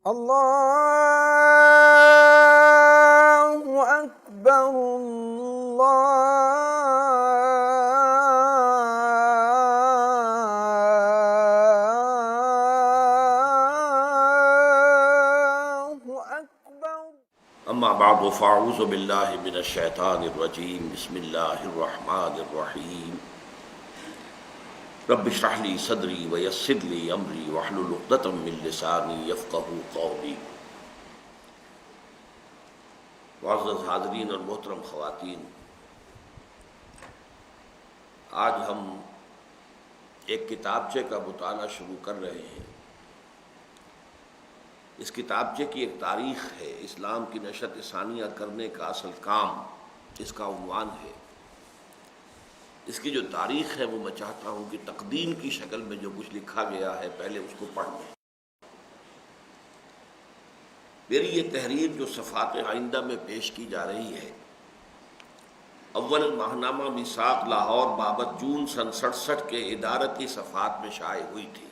اللہ اکبر اللہ اکبر۔ اما بعد فاعوذ باللہ من الشیطان الرجیم، بسم اللہ الرحمن الرحیم۔ رب اشرح لی صدری ویسر لی امری واحلل عقدۃ من لسانی یفقہوا قولی۔ معزز حاضرین اور محترم خواتین، آج ہم ایک کتابچے کا مطالعہ شروع کر رہے ہیں۔ اس کتابچے کی ایک تاریخ ہے، اسلام کی نشأت ثانیہ کرنے کا اصل کام، اس کا عنوان ہے۔ اس کی جو تاریخ ہے وہ میں چاہتا ہوں کہ تقدیم کی شکل میں جو کچھ لکھا گیا ہے پہلے اس کو پڑھ لیں۔ میری یہ تحریر جو صفحات آئندہ میں پیش کی جا رہی ہے، اول ماہنامہ میثاق لاہور بابت جون سن 67 کے ادارتی صفحات میں شائع ہوئی تھی۔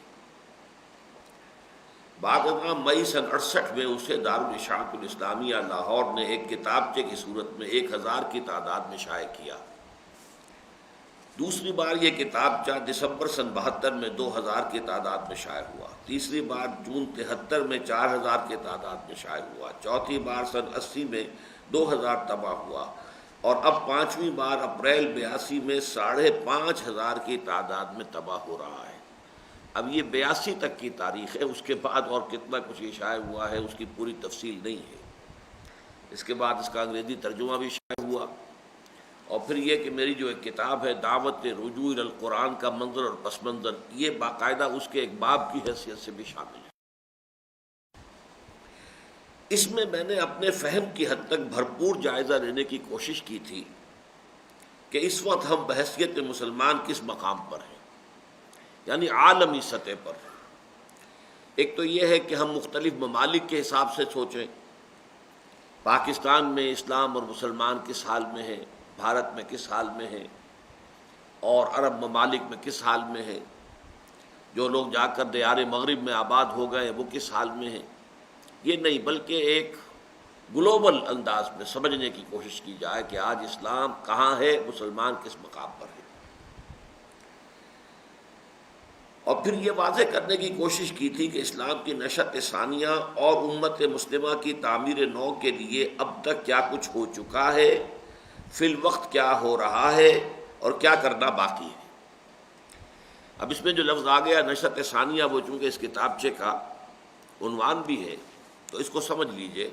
بعد ازاں مئی سن 68 میں اسے دارالاشاعت الاسلامیہ لاہور نے ایک کتابچے کی صورت میں 1000 کی تعداد میں شائع کیا۔ دوسری بار یہ کتابچہ دسمبر سن 72 میں 2000 کی تعداد میں شائع ہوا۔ تیسری بار جون 73 میں 4000 کی تعداد میں شائع ہوا۔ چوتھی بار سن 80 میں 2000 طبع ہوا، اور اب پانچویں بار اپریل 82 میں 5500 کی تعداد میں طبع ہو رہا ہے۔ اب یہ 82 تک کی تاریخ ہے، اس کے بعد اور کتنا کچھ یہ شائع ہوا ہے اس کی پوری تفصیل نہیں ہے۔ اس کے بعد اس کا انگریزی ترجمہ بھی شائع ہوا، اور پھر یہ کہ میری جو ایک کتاب ہے دعوت رجوع الی القرآن کا منظر اور پس منظر، یہ باقاعدہ اس کے ایک باب کی حیثیت سے بھی شامل ہے۔ اس میں میں نے اپنے فہم کی حد تک بھرپور جائزہ لینے کی کوشش کی تھی کہ اس وقت ہم بحیثیت مسلمان کس مقام پر ہیں، یعنی عالمی سطح پر۔ ایک تو یہ ہے کہ ہم مختلف ممالک کے حساب سے سوچیں، پاکستان میں اسلام اور مسلمان کس حال میں ہیں، بھارت میں کس حال میں ہیں، اور عرب ممالک میں کس حال میں ہیں، جو لوگ جا کر دیار مغرب میں آباد ہو گئے وہ کس حال میں ہیں۔ یہ نہیں، بلکہ ایک گلوبل انداز میں سمجھنے کی کوشش کی جائے کہ آج اسلام کہاں ہے، مسلمان کس مقام پر ہے۔ اور پھر یہ واضح کرنے کی کوشش کی تھی کہ اسلام کی نشأت ثانیہ اور امت مسلمہ کی تعمیر نو کے لیے اب تک کیا کچھ ہو چکا ہے، فی الوقت کیا ہو رہا ہے، اور کیا کرنا باقی ہے۔ اب اس میں جو لفظ آ گیا نشأت ثانیہ، وہ چونکہ اس کتابچے کا عنوان بھی ہے تو اس کو سمجھ لیجئے۔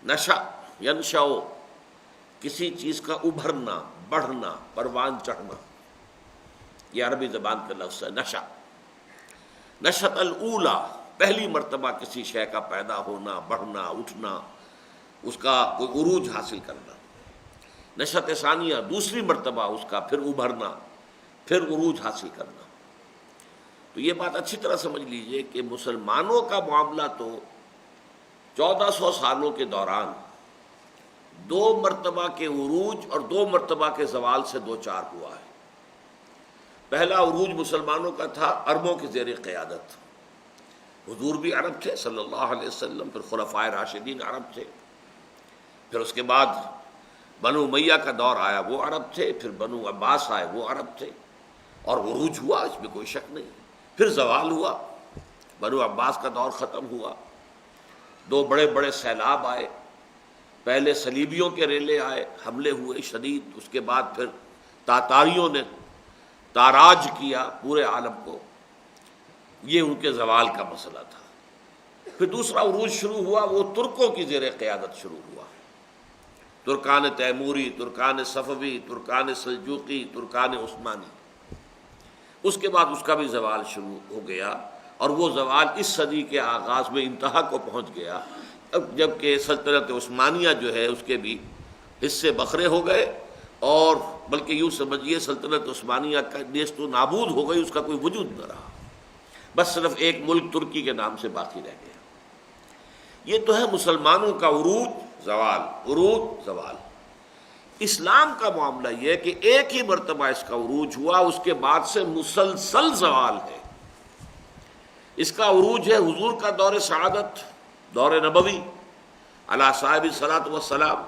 نشأ ینشأ، کسی چیز کا ابھرنا، بڑھنا، پروان چڑھنا، یہ عربی زبان کا لفظ ہے نشأ۔ نشأت الاولی، پہلی مرتبہ کسی شے کا پیدا ہونا، بڑھنا، اٹھنا، اس کا کوئی عروج حاصل کرنا۔ نشأت ثانیہ، دوسری مرتبہ اس کا پھر ابھرنا، پھر عروج حاصل کرنا۔ تو یہ بات اچھی طرح سمجھ لیجئے کہ مسلمانوں کا معاملہ تو 1400 سالوں کے دوران 2 مرتبہ کے عروج اور 2 مرتبہ کے زوال سے دوچار ہوا ہے۔ پہلا عروج مسلمانوں کا تھا عربوں کے زیر قیادت، حضور بھی عرب تھے صلی اللہ علیہ وسلم، پھر خلفائے راشدین عرب تھے، پھر اس کے بعد بنو امیہ کا دور آیا وہ عرب تھے، پھر بنو عباس آئے وہ عرب تھے، اور عروج ہوا، اس میں کوئی شک نہیں۔ پھر زوال ہوا، بنو عباس کا دور ختم ہوا، 2 بڑے بڑے سیلاب آئے، پہلے صلیبیوں کے ریلے آئے، حملے ہوئے شدید، اس کے بعد پھر تاتاریوں نے تاراج کیا پورے عالم کو، یہ ان کے زوال کا مسئلہ تھا۔ پھر دوسرا عروج شروع ہوا، وہ ترکوں کی زیر قیادت شروع ہوا، ترکان تیموری، Terken صفوی، Terken Seljuqi, Terken Usmani. اس کے بعد اس کا بھی زوال شروع ہو گیا، اور وہ زوال اس صدی کے آغاز میں انتہا کو پہنچ گیا، جبکہ سلطنت عثمانیہ جو ہے اس کے بھی حصے بکھرے ہو گئے، اور بلکہ یوں سمجھیے سلطنت عثمانیہ کا نیست و نابود ہو گئی، اس کا کوئی وجود نہ رہا، بس صرف ایک ملک ترکی کے نام سے باقی رہ گیا۔ یہ تو ہے مسلمانوں کا عروج زوال، عروج زوال۔ اسلام کا معاملہ یہ ہے کہ ایک ہی مرتبہ اس کا عروج ہوا، اس کے بعد سے مسلسل زوال ہے۔ اس کا عروج ہے حضور کا دور سعادت، دور نبوی علی صاحب الصلاۃ والسلام،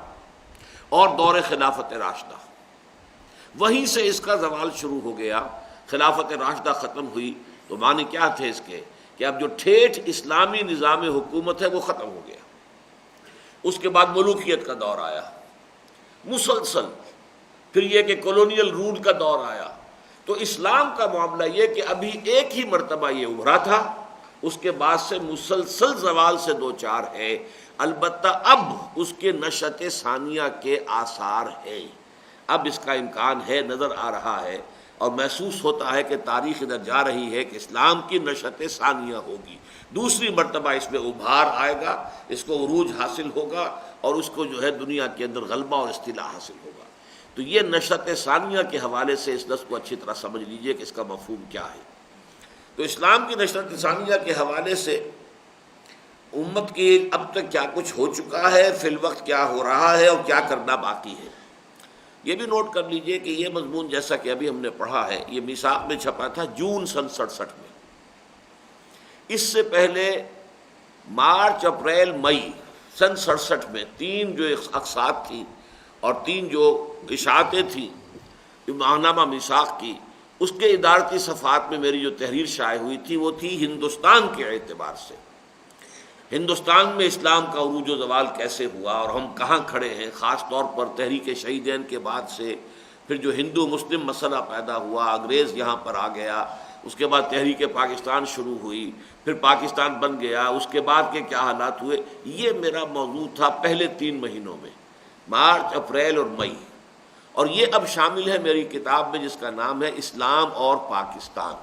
اور دور خلافت راشدہ۔ وہیں سے اس کا زوال شروع ہو گیا۔ خلافت راشدہ ختم ہوئی تو معنی کیا تھے اس کے کہ اب جو ٹھیٹھ اسلامی نظام حکومت ہے وہ ختم ہو گیا۔ اس کے بعد ملوکیت کا دور آیا مسلسل، پھر یہ کہ کولونیل رول کا دور آیا۔ تو اسلام کا معاملہ یہ کہ ابھی ایک ہی مرتبہ یہ ابھرا تھا، اس کے بعد سے مسلسل زوال سے دو چار ہے۔ البتہ اب اس کے نشأت ثانیہ کے آثار ہیں، اب اس کا امکان ہے، نظر آ رہا ہے اور محسوس ہوتا ہے کہ تاریخ ادھر جا رہی ہے کہ اسلام کی نشأت ثانیہ ہوگی، دوسری مرتبہ اس میں ابھار آئے گا، اس کو عروج حاصل ہوگا اور اس کو جو ہے دنیا کے اندر غلبہ اور استیلاء حاصل ہوگا۔ تو یہ نشأت ثانیہ کے حوالے سے اس لفظ کو اچھی طرح سمجھ لیجئے کہ اس کا مفہوم کیا ہے۔ تو اسلام کی نشأت ثانیہ کے حوالے سے امت کی اب تک کیا کچھ ہو چکا ہے، فی الوقت کیا ہو رہا ہے اور کیا کرنا باقی ہے۔ یہ بھی نوٹ کر لیجئے کہ یہ مضمون جیسا کہ ابھی ہم نے پڑھا ہے، یہ میثاق میں چھپا تھا جون سن 67 میں۔ اس سے پہلے مارچ، اپریل، مئی سن 67 میں تین جو اقساط تھی اور تین جو اشاعتیں تھیں ماہنامہ میثاق کی، اس کے ادارتی صفحات میں میری جو تحریر شائع ہوئی تھی وہ تھی ہندوستان کے اعتبار سے، ہندوستان میں اسلام کا عروج و زوال کیسے ہوا اور ہم کہاں کھڑے ہیں، خاص طور پر تحریک شہیدین کے بعد سے پھر جو ہندو مسلم مسئلہ پیدا ہوا، انگریز یہاں پر آ گیا، اس کے بعد تحریک پاکستان شروع ہوئی، پھر پاکستان بن گیا، اس کے بعد کے کیا حالات ہوئے، یہ میرا موضوع تھا پہلے 3 مہینوں میں، مارچ، اپریل اور مئی۔ اور یہ اب شامل ہے میری کتاب میں جس کا نام ہے اسلام اور پاکستان۔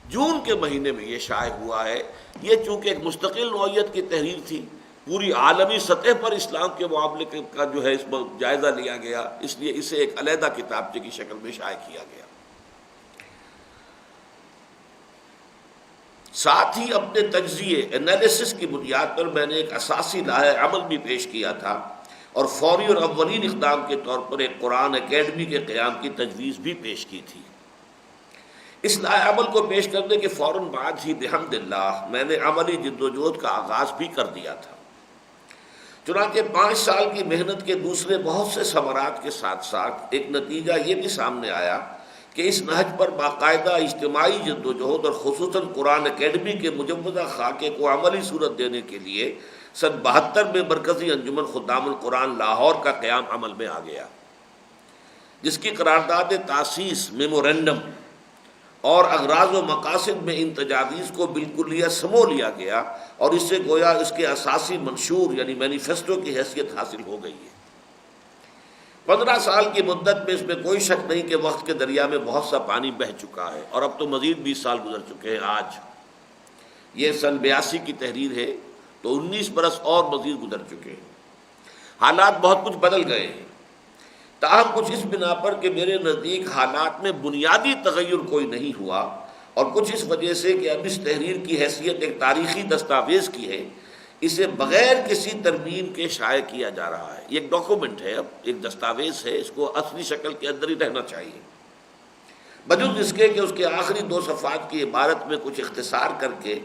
جون کے مہینے میں یہ شائع ہوا ہے۔ یہ چونکہ ایک مستقل نوعیت کی تحریر تھی، پوری عالمی سطح پر اسلام کے معاملے کا جو ہے اس پر جائزہ لیا گیا، اس لیے اسے ایک علیحدہ کتابچے کی شکل میں شائع کیا گیا۔ ساتھ ہی اپنے تجزیے انالیسس کی بنیاد پر میں نے ایک اساسی لائحہ عمل بھی پیش کیا تھا اور فوری اور اولین اقدام کے طور پر ایک قرآن اکیڈمی کے قیام کی تجویز بھی پیش کی تھی۔ اس لائحہ عمل کو پیش کرنے کے فوراً بعد ہی بحمد اللہ میں نے عملی جدوجہد کا آغاز بھی کر دیا تھا۔ چنانچہ 5 سال کی محنت کے دوسرے بہت سے ثمرات کے ساتھ ساتھ ایک نتیجہ یہ بھی سامنے آیا کہ اس نہج پر باقاعدہ اجتماعی جدوجہد اور خصوصاً قرآن اکیڈمی کے مجوزہ خاکے کو عملی صورت دینے کے لیے سن 72 میں مرکزی انجمن خدام القرآن لاہور کا قیام عمل میں آ گیا، جس کی قرارداد تاسیس، میمورینڈم اور اغراض و مقاصد میں ان تجاویز کو بالکلیہ سمو لیا گیا اور اس سے گویا اس کے اساسی منشور یعنی مینیفیسٹو کی حیثیت حاصل ہو گئی ہے۔ 15 سال کی مدت میں اس میں کوئی شک نہیں کہ وقت کے دریا میں بہت سا پانی بہہ چکا ہے اور اب تو مزید 20 سال گزر چکے ہیں۔ آج یہ سن 82 کی تحریر ہے تو 19 برس اور مزید گزر چکے ہیں۔ حالات بہت کچھ بدل گئے ہیں، تاہم کچھ اس بنا پر کہ میرے نزدیک حالات میں بنیادی تغیر کوئی نہیں ہوا، اور کچھ اس وجہ سے کہ اب اس تحریر کی حیثیت ایک تاریخی دستاویز کی ہے، اسے بغیر کسی ترمیم کے شائع کیا جا رہا ہے۔ یہ ایک ڈاکومنٹ ہے، اب ایک دستاویز ہے، اس کو اصلی شکل کے اندر ہی رہنا چاہیے، بجز اس کے کہ اس کے آخری 2 صفحات کی عبارت میں کچھ اختصار کر کے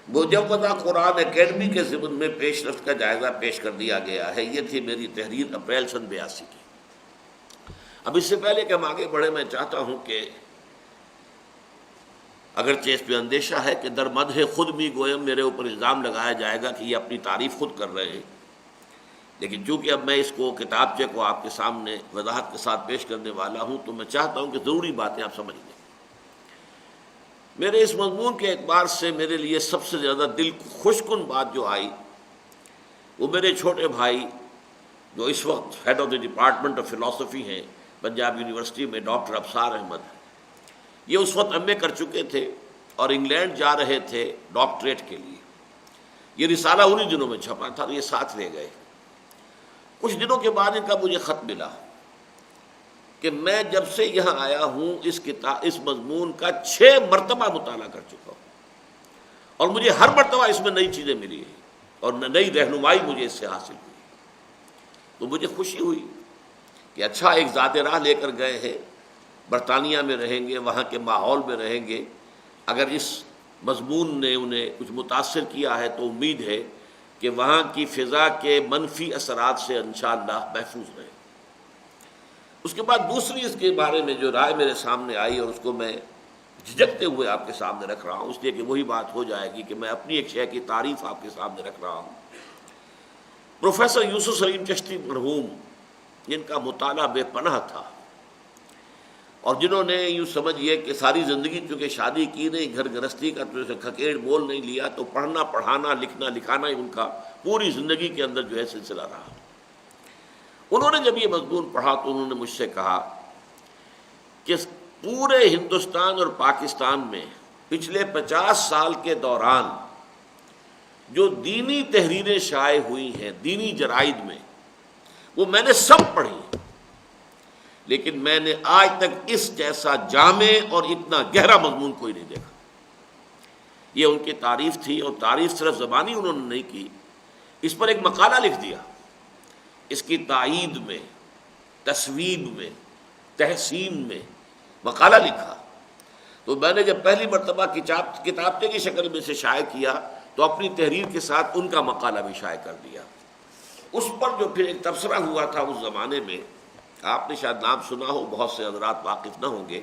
مجوزہ قرآن اکیڈمی کے ضمن میں پیش رفت کا جائزہ پیش کر دیا گیا ہے۔ یہ تھی میری تحریر اپریل سن 82 کی۔ اب اس سے پہلے کہ ہم آگے بڑھیں میں چاہتا ہوں کہ اگرچہ اس پہ اندیشہ ہے کہ در مدح خود می گویم میرے اوپر الزام لگایا جائے گا کہ یہ اپنی تعریف خود کر رہے ہیں، لیکن چونکہ اب میں اس کو کتابچے کو آپ کے سامنے وضاحت کے ساتھ پیش کرنے والا ہوں تو میں چاہتا ہوں کہ ضروری باتیں آپ سمجھ لیں۔ میرے اس مضمون کے اعتبار سے میرے لیے سب سے زیادہ دل خوش کن بات جو آئی وہ میرے چھوٹے بھائی جو اس وقت head of the department of philosophy ہیں پنجاب یونیورسٹی میں، ڈاکٹر ابصار احمد، یہ اس وقت ایم اے کر چکے تھے اور انگلینڈ جا رہے تھے ڈاکٹریٹ کے لیے۔ یہ رسالہ انہی دنوں میں چھپا تھا، یہ ساتھ لے گئے۔ کچھ دنوں کے بعد ان کا مجھے خط ملا کہ میں جب سے یہاں آیا ہوں اس مضمون کا 6 مرتبہ مطالعہ کر چکا ہوں اور مجھے ہر مرتبہ اس میں نئی چیزیں ملی ہیں اور نئی رہنمائی مجھے اس سے حاصل ہوئی۔ تو مجھے خوشی ہوئی کہ اچھا ایک ذات راہ لے کر گئے ہیں، برطانیہ میں رہیں گے، وہاں کے ماحول میں رہیں گے، اگر اس مضمون نے انہیں کچھ متاثر کیا ہے تو امید ہے کہ وہاں کی فضا کے منفی اثرات سے انشاءاللہ محفوظ رہے۔ اس کے بعد دوسری اس کے بارے میں جو رائے میرے سامنے آئی، اور اس کو میں جھجکتے ہوئے آپ کے سامنے رکھ رہا ہوں، اس لیے کہ وہی بات ہو جائے گی کہ میں اپنی ایک شے کی تعریف آپ کے سامنے رکھ رہا ہوں۔ پروفیسر یوسف سلیم چشتی مرحوم، جن کا مطالعہ بے پناہ تھا، اور جنہوں نے یوں سمجھیے کہ ساری زندگی چونکہ شادی کی نہیں، گھر گرہستی کا تو اسے کھکیڑ بول نہیں لیا، تو پڑھنا پڑھانا لکھنا لکھانا ہی ان کا پوری زندگی کے اندر جو ہے سلسلہ رہا۔ انہوں نے جب یہ مضمون پڑھا تو انہوں نے مجھ سے کہا کہ پورے ہندوستان اور پاکستان میں پچھلے 50 سال کے دوران جو دینی تحریریں شائع ہوئی ہیں دینی جرائد میں، وہ میں نے سب پڑھی، لیکن میں نے آج تک اس جیسا جامع اور اتنا گہرا مضمون کوئی نہیں دیکھا۔ یہ ان کی تعریف تھی، اور تعریف صرف زبانی انہوں نے نہیں کی، اس پر ایک مقالہ لکھ دیا، اس کی تائید میں، تصویب میں، تحسین میں مقالہ لکھا۔ تو میں نے جب پہلی مرتبہ کتابچے کی شکل میں سے شائع کیا تو اپنی تحریر کے ساتھ ان کا مقالہ بھی شائع کر دیا۔ اس پر جو پھر ایک تبصرہ ہوا تھا اس زمانے میں، آپ نے شاید نام سنا ہو، بہت سے حضرات واقف نہ ہوں گے،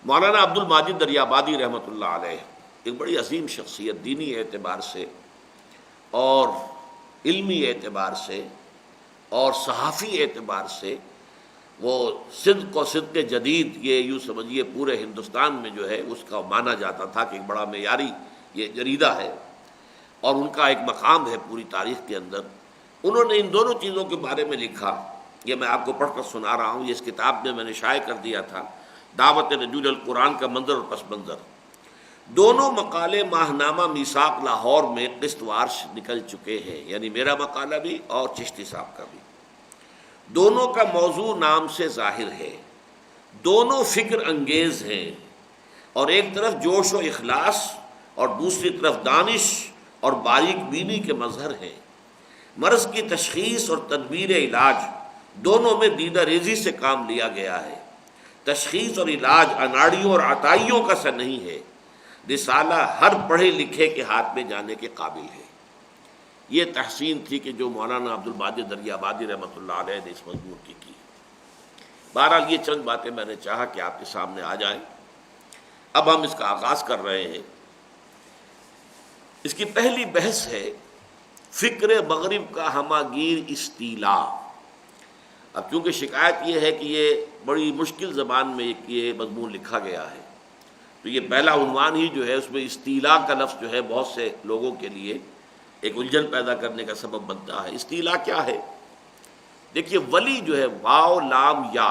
مولانا عبد الماجد دریابادی رحمۃ اللہ علیہ، ایک بڑی عظیم شخصیت، دینی اعتبار سے اور علمی اعتبار سے اور صحافی اعتبار سے وہ صدق و صدق جدید، یہ یوں سمجھیے پورے ہندوستان میں جو ہے اس کا مانا جاتا تھا کہ ایک بڑا معیاری یہ جریدہ ہے اور ان کا ایک مقام ہے پوری تاریخ کے اندر۔ انہوں نے ان دونوں چیزوں کے بارے میں لکھا، یہ میں آپ کو پڑھ کر سنا رہا ہوں، یہ اس کتاب میں نے شائع کر دیا تھا، دعوت نزول القرآن کا منظر اور پس منظر۔ دونوں مقالے ماہنامہ میثاق لاہور میں قسط وار نکل چکے ہیں، یعنی میرا مقالہ بھی اور چشتی صاحب کا بھی۔ دونوں کا موضوع نام سے ظاہر ہے، دونوں فکر انگیز ہیں، اور ایک طرف جوش و اخلاص اور دوسری طرف دانش اور باریک بینی کے مظہر ہیں۔ مرض کی تشخیص اور تدبیر علاج دونوں میں دیدہ ریزی سے کام لیا گیا ہے۔ تشخیص اور علاج اناڑیوں اور عطائیوں کا سا نہیں ہے، رسالہ ہر پڑھے لکھے کے ہاتھ میں جانے کے قابل ہے۔ یہ تحسین تھی کہ جو مولانا عبد الماجد دریابادی رحمۃ اللہ علیہ نے اس مضمون کی۔ بہرحال یہ چند باتیں میں نے چاہا کہ آپ کے سامنے آ جائیں۔ اب ہم اس کا آغاز کر رہے ہیں۔ اس کی پہلی بحث ہے فکر مغرب کا ہماگیر استیلا۔ اب چونکہ شکایت یہ ہے کہ یہ بڑی مشکل زبان میں یہ مضمون لکھا گیا ہے، تو یہ پہلا عنوان ہی جو ہے اس میں استیلا کا لفظ جو ہے بہت سے لوگوں کے لیے ایک الجھن پیدا کرنے کا سبب بنتا ہے۔ استیلا کیا ہے؟ دیکھیے، ولی جو ہے واو لام یا،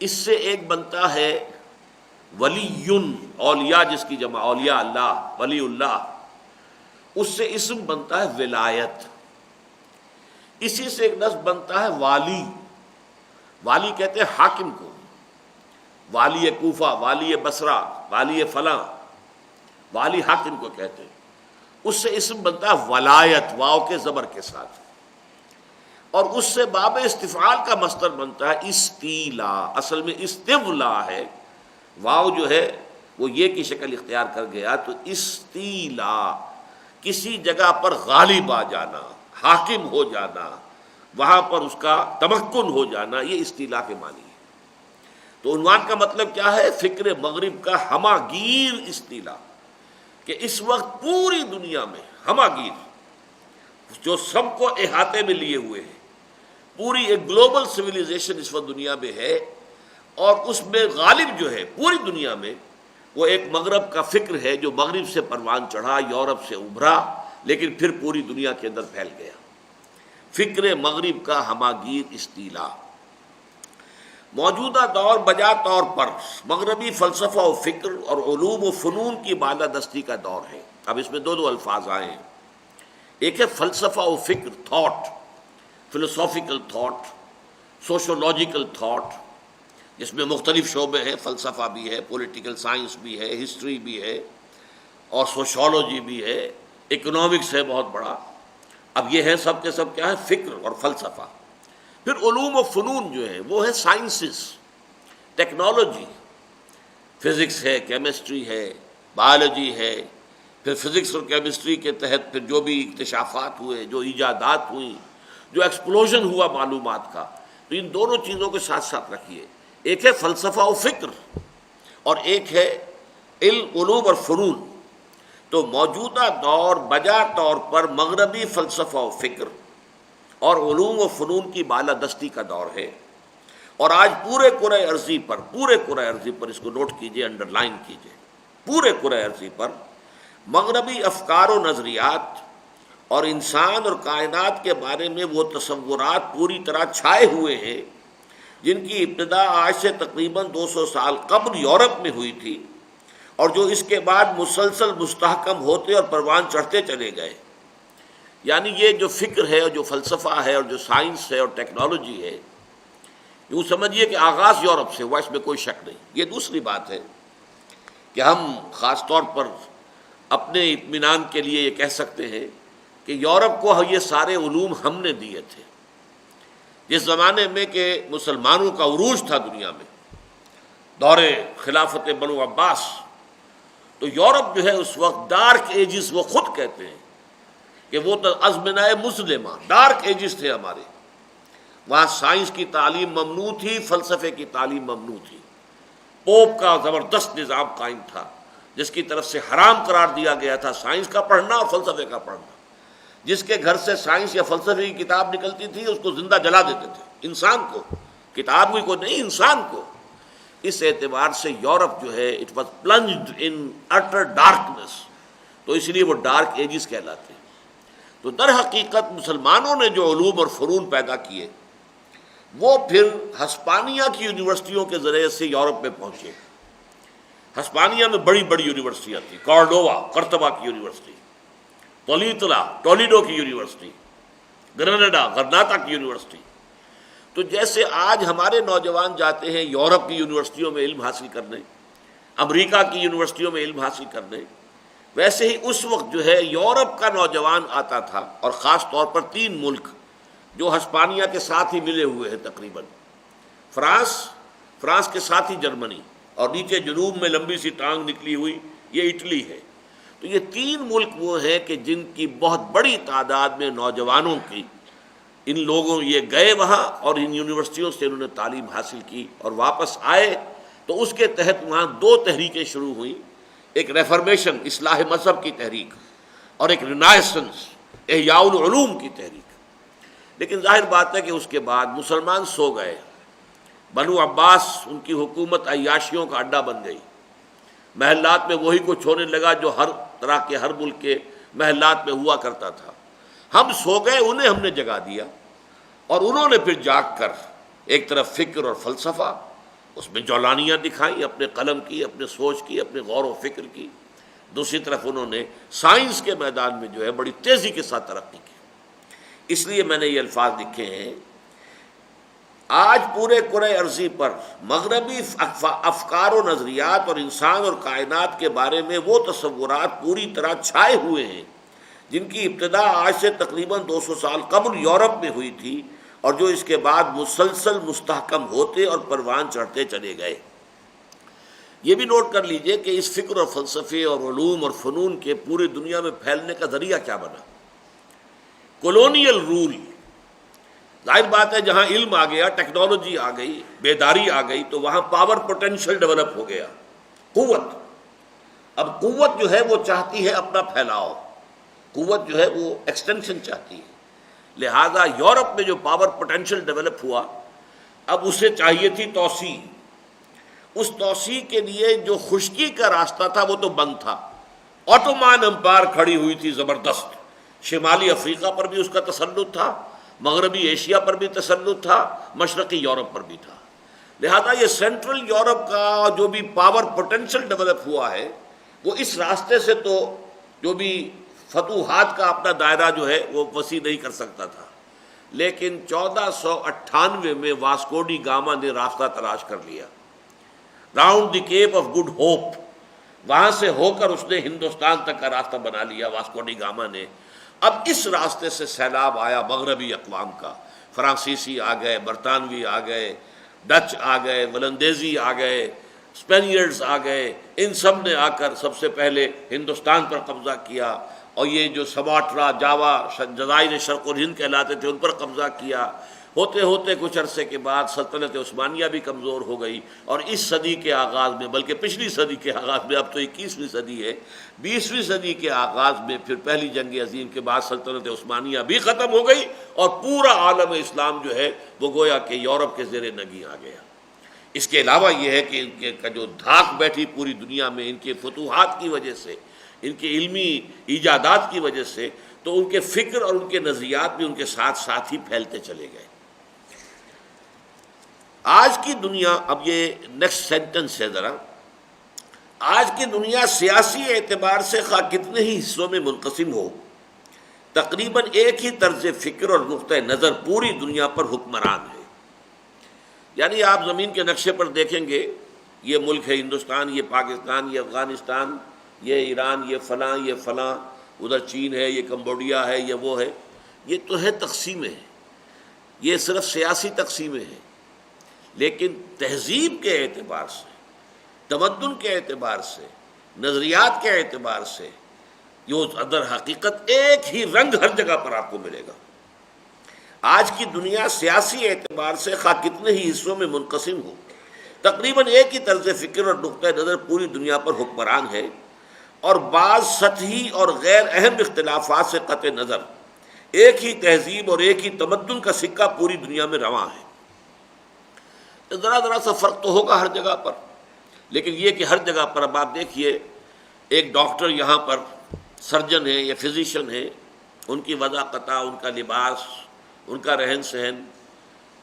اس سے ایک بنتا ہے ولیٌ، اولیاء جس کی جمع اولیاء اللہ، ولی اللہ، اس سے اسم بنتا ہے ولایت، اسی سے ایک لفظ بنتا ہے والی۔ والی کہتے ہیں حاکم کو، والی کوفہ، والی بصرہ، والی فلاں، والی حاکم کو کہتے ہیں۔ اس سے اسم بنتا ہے ولایت، واو کے زبر کے ساتھ، اور اس سے باب استفعال کا مصدر بنتا ہے استیلا، اصل میں استولا ہے، واو جو ہے وہ یہ کی شکل اختیار کر گیا، تو استیلا کسی جگہ پر غالب آ جانا، حاکم ہو جانا، وہاں پر اس کا تمکن ہو جانا، یہ استیلا کے معنی ہے۔ تو عنوان کا مطلب کیا ہے؟ فکر مغرب کا ہماگیر استیلا، کہ اس وقت پوری دنیا میں ہماگیر جو سب کو احاطے میں لیے ہوئے ہے، پوری ایک گلوبل سویلائزیشن اس وقت دنیا میں ہے، اور اس میں غالب جو ہے پوری دنیا میں وہ ایک مغرب کا فکر ہے جو مغرب سے پروان چڑھا، یورپ سے ابھرا، لیکن پھر پوری دنیا کے اندر پھیل گیا۔ فکر مغرب کا ہماگیر استیلا۔ موجودہ دور بجا طور پر مغربی فلسفہ و فکر اور علوم و فنون کی بالادستی کا دور ہے۔ اب اس میں دو الفاظ آئے ہیں، ایک ہے فلسفہ و فکر، thought, philosophical thought, sociological thought, جس میں مختلف شعبے ہیں، فلسفہ بھی ہے، پولیٹیکل سائنس بھی ہے، ہسٹری بھی ہے، اور سوشولوجی بھی ہے، اکنامکس ہے بہت بڑا۔ اب یہ ہے سب کے سب کیا ہے؟ فکر اور فلسفہ۔ پھر علوم و فنون جو ہے وہ ہے سائنسز، ٹیکنالوجی، فزکس ہے، کیمسٹری ہے، بایولوجی ہے، پھر فزکس اور کیمسٹری کے تحت پھر جو بھی اکتشافات ہوئے، جو ایجادات ہوئیں، جو ایکسپلوژن ہوا معلومات کا، تو ان دونوں چیزوں کے ساتھ ساتھ رکھیے، ایک ہے فلسفہ و فکر اور ایک ہے علوم اور فنون۔ تو موجودہ دور بجا طور پر مغربی فلسفہ و فکر اور علوم و فنون کی بالادستی کا دور ہے، اور آج پورے کرۂ ارضی پر اس کو نوٹ کیجئے، انڈر لائن کیجئے، پورے کرۂ ارضی پر مغربی افکار و نظریات اور انسان اور کائنات کے بارے میں وہ تصورات پوری طرح چھائے ہوئے ہیں جن کی ابتدا آج سے تقریباً 200 سال قبل یورپ میں ہوئی تھی، اور جو اس کے بعد مسلسل مستحکم ہوتے اور پروان چڑھتے چلے گئے۔ یعنی یہ جو فکر ہے اور جو فلسفہ ہے اور جو سائنس ہے اور ٹیکنالوجی ہے، یوں سمجھیے کہ آغاز یورپ سے ہوا، اس میں کوئی شک نہیں۔ یہ دوسری بات ہے کہ ہم خاص طور پر اپنے اطمینان کے لیے یہ کہہ سکتے ہیں کہ یورپ کو یہ سارے علوم ہم نے دیے تھے۔ جس زمانے میں کہ مسلمانوں کا عروج تھا دنیا میں، دور خلافت بنو عباس، تو یورپ جو ہے اس وقت ڈارک ایجز، وہ خود کہتے ہیں کہ وہ تو ازمنہ مسلمہ ڈارک ایجز تھے ہمارے۔ وہاں سائنس کی تعلیم ممنوع تھی، فلسفے کی تعلیم ممنوع تھی، پوپ کا زبردست نظام قائم تھا جس کی طرف سے حرام قرار دیا گیا تھا سائنس کا پڑھنا اور فلسفے کا پڑھنا۔ جس کے گھر سے سائنس یا فلسفے کی کتاب نکلتی تھی اس کو زندہ جلا دیتے تھے، انسان کو، کتاب کو نہیں، انسان کو۔ اس اعتبار سے یورپ جو ہے اٹ واز پلنجڈ ان اٹر ڈارکنس، تو اس لیے وہ ڈارک ایجز کہلاتے ہیں۔ تو در حقیقت مسلمانوں نے جو علوم اور فنون پیدا کیے وہ پھر ہسپانیہ کی یونیورسٹیوں کے ذریعے سے یورپ میں پہنچے۔ ہسپانیہ میں بڑی بڑی یونیورسٹیاں تھیں، کارڈووا قرطبہ کی یونیورسٹی، ٹولیڈو کی یونیورسٹی، گرناڈا غرناطہ کی یونیورسٹی۔ تو جیسے آج ہمارے نوجوان جاتے ہیں یورپ کی یونیورسٹیوں میں علم حاصل کرنے، امریکہ کی یونیورسٹیوں میں علم حاصل کرنے، ویسے ہی اس وقت جو ہے یورپ کا نوجوان آتا تھا، اور خاص طور پر 3 ملک جو ہسپانیہ کے ساتھ ہی ملے ہوئے ہیں تقریباً، فرانس کے ساتھ ہی جرمنی، اور نیچے جنوب میں لمبی سی ٹانگ نکلی ہوئی یہ اٹلی ہے۔ تو یہ 3 ملک وہ ہیں کہ جن کی بہت بڑی تعداد میں نوجوانوں کی، ان لوگوں یہ گئے وہاں اور ان یونیورسٹیوں سے انہوں نے تعلیم حاصل کی اور واپس آئے، تو اس کے تحت وہاں 2 تحریکیں شروع ہوئیں، ایک ریفارمیشن اصلاح مذہب کی تحریک اور ایک رینائسنس احیاء العلوم کی تحریک۔ لیکن ظاہر بات ہے کہ اس کے بعد مسلمان سو گئے، بنو عباس ان کی حکومت عیاشیوں کا اڈا بن گئی، محلات میں وہی کچھ ہونے لگا جو ہر طرح کے ہر ملک کے محلات میں ہوا کرتا تھا۔ ہم سو گئے، انہیں ہم نے جگا دیا، اور انہوں نے پھر جاگ کر ایک طرف فکر اور فلسفہ، اس میں جولانیاں دکھائیں اپنے قلم کی، اپنے سوچ کی، اپنے غور و فکر کی، دوسری طرف انہوں نے سائنس کے میدان میں جو ہے بڑی تیزی کے ساتھ ترقی کی۔ اس لیے میں نے یہ الفاظ لکھے ہیں، آج پورے کرۂ ارضی پر مغربی افکار و نظریات اور انسان اور کائنات کے بارے میں وہ تصورات پوری طرح چھائے ہوئے ہیں جن کی ابتدا آج سے تقریباً 200 سال قبل یورپ میں ہوئی تھی، اور جو اس کے بعد مسلسل مستحکم ہوتے اور پروان چڑھتے چلے گئے۔ یہ بھی نوٹ کر لیجئے کہ اس فکر اور فلسفے اور علوم اور فنون کے پورے دنیا میں پھیلنے کا ذریعہ کیا بنا؟ Colonial rule. ظاہر بات ہے جہاں علم آ گیا، ٹیکنالوجی آ گئی، بیداری آ گئی، تو وہاں پاور پوٹینشل ڈیولپ ہو گیا، قوت۔ اب قوت جو ہے وہ چاہتی ہے اپنا پھیلاؤ، قوت جو ہے وہ ایکسٹینشن چاہتی ہے۔ لہذا یورپ میں جو پاور پوٹینشل ڈیولپ ہوا، اب اسے چاہیے تھی توسیع۔ اس توسیع کے لیے جو خشکی کا راستہ تھا وہ تو بند تھا۔ آٹومان امپائر کھڑی ہوئی تھی زبردست، شمالی افریقہ پر بھی اس کا تسلط تھا، مغربی ایشیا پر بھی تسلط تھا، مشرقی یورپ پر بھی تھا۔ لہذا یہ سینٹرل یورپ کا جو بھی پاور پوٹینشل ڈیولپ ہوا ہے، وہ اس راستے سے تو جو بھی فتوحات کا اپنا دائرہ جو ہے وہ وسیع نہیں کر سکتا تھا۔ لیکن 1498 میں واسکو ڈی گاما نے راستہ تلاش کر لیا، round the Cape of Good Hope, وہاں سے ہو کر اس نے ہندوستان تک کا راستہ بنا لیا واسکو ڈی گاما نے۔ اب اس راستے سے سیلاب آیا مغربی اقوام کا، فرانسیسی آ گئے، برطانوی آ گئے، ڈچ آ گئے، ولندیزی آ گئے، اسپینیئرڈز آ گئے، ان سب نے آ کر سب سے پہلے ہندوستان پر قبضہ کیا، اور یہ جو سماٹرا، جاوا، جزائر شرق اور ہند کہلاتے تھے ان پر قبضہ کیا۔ ہوتے ہوتے کچھ عرصے کے بعد سلطنت عثمانیہ بھی کمزور ہو گئی، اور اس صدی کے آغاز میں، بلکہ پچھلی صدی کے آغاز میں، اب تو 21ویں صدی ہے، 20ویں صدی کے آغاز میں پھر پہلی جنگ عظیم کے بعد سلطنت عثمانیہ بھی ختم ہو گئی، اور پورا عالم اسلام جو ہے وہ گویا کہ یورپ کے زیر نگیں آ گیا۔ اس کے علاوہ یہ ہے کہ ان کے کا جو دھاک بیٹھی پوری دنیا میں ان کے فتوحات کی وجہ سے، ان کے علمی ایجادات کی وجہ سے، تو ان کے فکر اور ان کے نظریات بھی ان کے ساتھ ساتھ ہی پھیلتے چلے گئے۔ آج کی دنیا، اب یہ نیکسٹ سینٹنس ہے ذرا، آج کی دنیا سیاسی اعتبار سے خواہ کتنے ہی حصوں میں منقسم ہو، تقریباً ایک ہی طرز فکر اور نقطۂ نظر پوری دنیا پر حکمران ہے۔ یعنی آپ زمین کے نقشے پر دیکھیں گے، یہ ملک ہے ہندوستان، یہ پاکستان، یہ افغانستان، یہ ایران، یہ فلاں، ادھر چین ہے، یہ کمبوڈیا ہے، یہ وہ ہے، یہ تو ہے تقسیمیں، یہ صرف سیاسی تقسیمیں ہیں، لیکن تہذیب کے اعتبار سے، تمدن کے اعتبار سے، نظریات کے اعتبار سے، یہ اندر حقیقت ایک ہی رنگ ہر جگہ پر آپ کو ملے گا۔ آج کی دنیا سیاسی اعتبار سے خواہ کتنے ہی حصوں میں منقسم ہو، تقریباً ایک ہی طرز فکر اور نقطۂ نظر پوری دنیا پر حکمران ہے، اور بعض سطحی اور غیر اہم اختلافات سے قطع نظر ایک ہی تہذیب اور ایک ہی تمدن کا سکہ پوری دنیا میں رواں ہے۔ ذرا سا فرق تو ہوگا ہر جگہ پر، لیکن یہ کہ ہر جگہ پر اب آپ دیکھیے، ایک ڈاکٹر یہاں پر سرجن ہے یا فزیشین ہے، ان کی وضاقتہ، ان کا لباس، ان کا رہن سہن،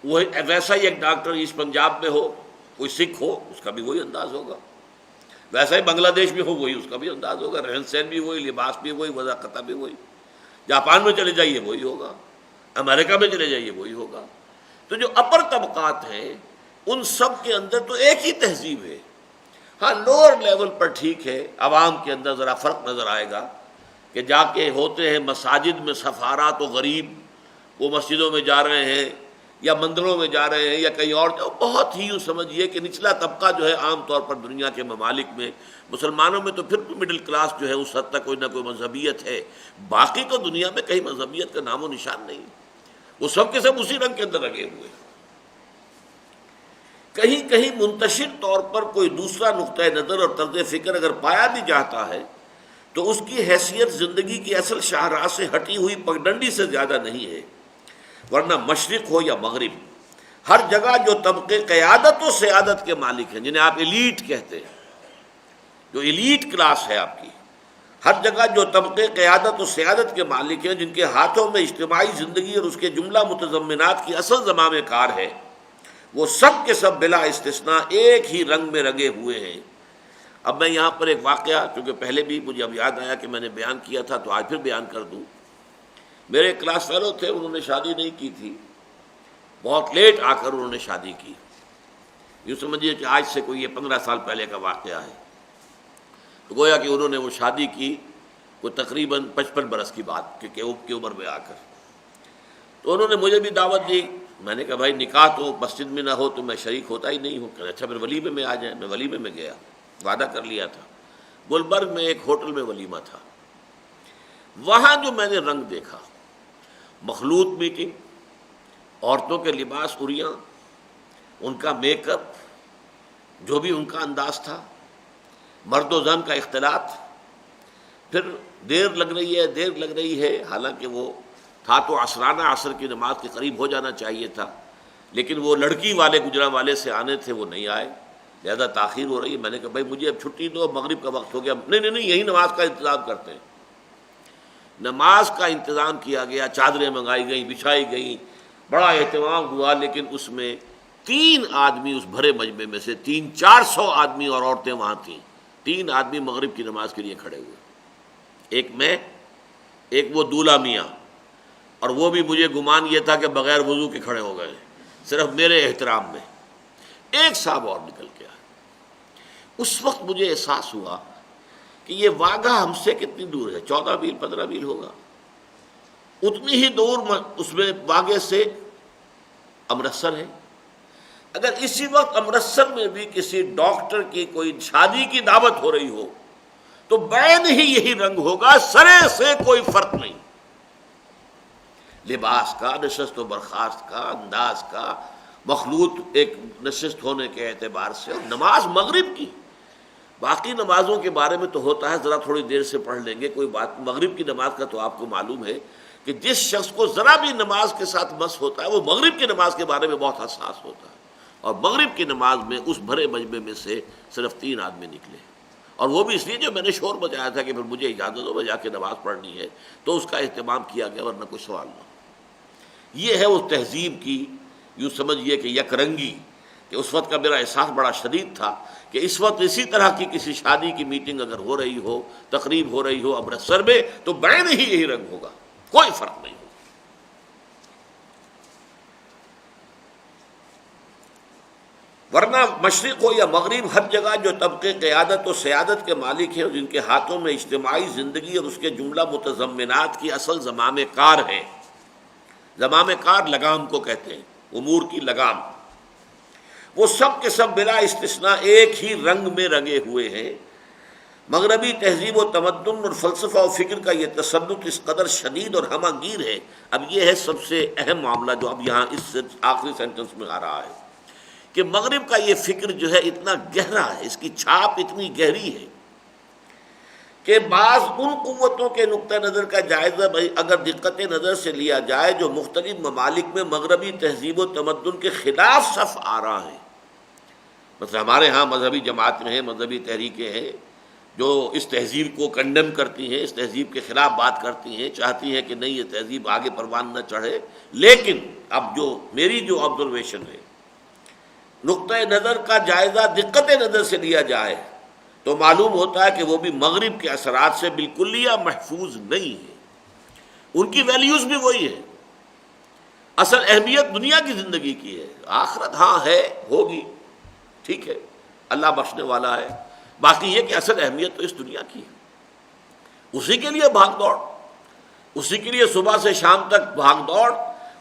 وہ ویسا ہی ایک ڈاکٹر اس پنجاب میں ہو، کوئی سکھ ہو، اس کا بھی وہی انداز ہوگا، ویسا ہی بنگلہ دیش میں ہو وہی اس کا بھی انداز ہوگا، رہن سہن بھی وہی، لباس بھی وہی، وضاقتہ بھی وہی، جاپان میں چلے جائیے وہی ہوگا، امریکہ میں چلے جائیے وہی ہوگا۔ تو جو اپر طبقات ہیں ان سب کے اندر تو ایک ہی تہذیب ہے۔ ہاں لوور لیول پر ٹھیک ہے، عوام کے اندر ذرا فرق نظر آئے گا کہ جا کے ہوتے ہیں مساجد میں سفارات و غریب، وہ مسجدوں میں جا رہے ہیں یا مندروں میں جا رہے ہیں یا کہیں اور، بہت ہی یوں سمجھیے کہ نچلا طبقہ جو ہے عام طور پر دنیا کے ممالک میں، مسلمانوں میں تو پھر بھی مڈل کلاس جو ہے اس حد تک کوئی نہ کوئی مذہبیت ہے، باقی تو دنیا میں کہیں مذہبیت کا نام و نشان نہیں، وہ سب کے سب اسی رنگ کے اندر لگے ہوئے ہیں۔ کہیں کہیں منتشر طور پر کوئی دوسرا نقطۂ نظر اور طرز فکر اگر پایا بھی جاتا ہے تو اس کی حیثیت زندگی کی اصل شاہراہ سے ہٹی ہوئی پگڈنڈی سے زیادہ نہیں ہے، ورنہ مشرق ہو یا مغرب، ہر جگہ جو طبقے قیادت و سیادت کے مالک ہیں، جنہیں آپ ایلیٹ کہتے ہیں، جو ایلیٹ کلاس ہے آپ کی، ہر جگہ جو طبقے قیادت و سیادت کے مالک ہیں، جن کے ہاتھوں میں اجتماعی زندگی اور اس کے جملہ متضمنات کی اصل زمام کار ہے، وہ سب کے سب بلا استثناء ایک ہی رنگ میں رنگے ہوئے ہیں۔ اب میں یہاں پر ایک واقعہ، چونکہ پہلے بھی مجھے اب یاد آیا کہ میں نے بیان کیا تھا تو آج پھر بیان کر دوں۔ میرے کلاس فیلو تھے، انہوں نے شادی نہیں کی تھی، بہت لیٹ آ کر انہوں نے شادی کی، یوں سمجھیے کہ آج سے کوئی یہ 15 سال پہلے کا واقعہ ہے۔ تو گویا کہ انہوں نے وہ شادی کی وہ تقریباً 55 برس کی بات کی عمر میں آ کر، تو انہوں نے مجھے بھی دعوت دی۔ میں نے کہا بھائی نکاح تو مسجد میں نہ ہو تو میں شریک ہوتا ہی نہیں ہوں۔ کہ اچھا پھر ولیمے میں آ جائیں۔ میں ولیمے میں گیا، وعدہ کر لیا تھا۔ گلبرگ میں ایک ہوٹل میں ولیمہ تھا، وہاں جو میں نے رنگ دیکھا، مخلوط میٹنگ، عورتوں کے لباس اریاں، ان کا میک اپ، جو بھی ان کا انداز تھا، مرد و زن کا اختلاط، پھر دیر لگ رہی ہے، حالانکہ وہ تھا تو عصرانہ عصر کی نماز کے قریب ہو جانا چاہیے تھا، لیکن وہ لڑکی والے گجرانوالے سے آنے تھے، وہ نہیں آئے، لہذا تاخیر ہو رہی ہے۔ میں نے کہا بھائی مجھے اب چھٹی دو، مغرب کا وقت ہو گیا۔ نہیں یہی نماز کا انتظام کرتے ہیں۔ نماز کا انتظام کیا گیا، چادریں منگائی گئیں، بچھائی گئیں، بڑا اہتمام ہوا، لیکن اس میں 3 آدمی اس بھرے مجمع میں سے، 300-400 آدمی اور عورتیں وہاں تھیں، 3 آدمی مغرب کی نماز کے لیے کھڑے ہوئے، ایک میں، ایک وہ دولہا میاں، اور وہ بھی مجھے گمان یہ تھا کہ بغیر وضو کے کھڑے ہو گئے، صرف میرے احترام میں۔ ایک صاحب اور نکل کے آئے۔ اس وقت مجھے احساس ہوا کہ یہ واگہ ہم سے کتنی دور ہے، 14 میل 15 میل ہوگا، اتنی ہی دور اس میں واگے سے امرتسر ہے۔ اگر اسی وقت امرتسر میں بھی کسی ڈاکٹر کی کوئی شادی کی دعوت ہو رہی ہو تو بعین ہی یہی رنگ ہوگا، سرے سے کوئی فرق نہیں، لباس کا، نشست و برخاست کا، انداز کا، مخلوط ایک نشست ہونے کے اعتبار سے۔ اور نماز مغرب کی، باقی نمازوں کے بارے میں تو ہوتا ہے ذرا تھوڑی دیر سے پڑھ لیں گے کوئی بات، مغرب کی نماز کا تو آپ کو معلوم ہے کہ جس شخص کو ذرا بھی نماز کے ساتھ مس ہوتا ہے وہ مغرب کی نماز کے بارے میں بہت حساس ہوتا ہے۔ اور مغرب کی نماز میں اس بھرے مجمع میں سے صرف 3 آدمی نکلے، اور وہ بھی اس لیے جو میں نے شور بجایا تھا کہ پھر مجھے اجازت دو میں جا کے نماز پڑھنی ہے، تو اس کا اہتمام کیا گیا، ورنہ کوئی سوال نہ۔ یہ ہے اس تہذیب کی، یوں سمجھیے کہ یک رنگی، کہ اس وقت کا میرا احساس بڑا شدید تھا کہ اس وقت اسی طرح کی کسی شادی کی میٹنگ اگر ہو رہی ہو، تقریب ہو رہی ہو امرتسر میں، تو بعین ہی یہی رنگ ہوگا، کوئی فرق نہیں ہوگا۔ ورنہ مشرق ہو یا مغرب، ہر جگہ جو طبقے قیادت و سیادت کے مالک ہیں اور جن کے ہاتھوں میں اجتماعی زندگی اور اس کے جملہ متضمنات کی اصل زمام کار ہے، زمام کار لگام کو کہتے ہیں، امور کی لگام، وہ سب کے سب بلا استثناء ایک ہی رنگ میں رنگے ہوئے ہیں۔ مغربی تہذیب و تمدن اور فلسفہ و فکر کا یہ تسلط اس قدر شدید اور ہمہ گیر ہے۔ اب یہ ہے سب سے اہم معاملہ جو اب یہاں اس آخری سینٹنس میں آ رہا ہے، کہ مغرب کا یہ فکر جو ہے اتنا گہرا ہے، اس کی چھاپ اتنی گہری ہے کہ بعض ان قوتوں کے نقطہ نظر کا جائزہ اگر دقت نظر سے لیا جائے جو مختلف ممالک میں مغربی تہذیب و تمدن کے خلاف صف آ رہا ہے، مثلا ہمارے ہاں مذہبی جماعتیں ہیں، مذہبی تحریکیں ہیں جو اس تہذیب کو کنڈیم کرتی ہیں، اس تہذیب کے خلاف بات کرتی ہیں، چاہتی ہیں کہ نہیں یہ تہذیب آگے پروان نہ چڑھے۔ لیکن اب جو میری جو آبزرویشن ہے، نقطۂ نظر کا جائزہ دقت نظر سے لیا جائے تو معلوم ہوتا ہے کہ وہ بھی مغرب کے اثرات سے بالکلیہ محفوظ نہیں ہے۔ ان کی ویلیوز بھی وہی ہے، اصل اہمیت دنیا کی زندگی کی ہے، آخرت ہاں ہے، ہوگی، ٹھیک ہے، اللہ بخشنے والا ہے، باقی یہ کہ اصل اہمیت تو اس دنیا کی ہے، اسی کے لیے بھاگ دوڑ، اسی کے لیے صبح سے شام تک بھاگ دوڑ،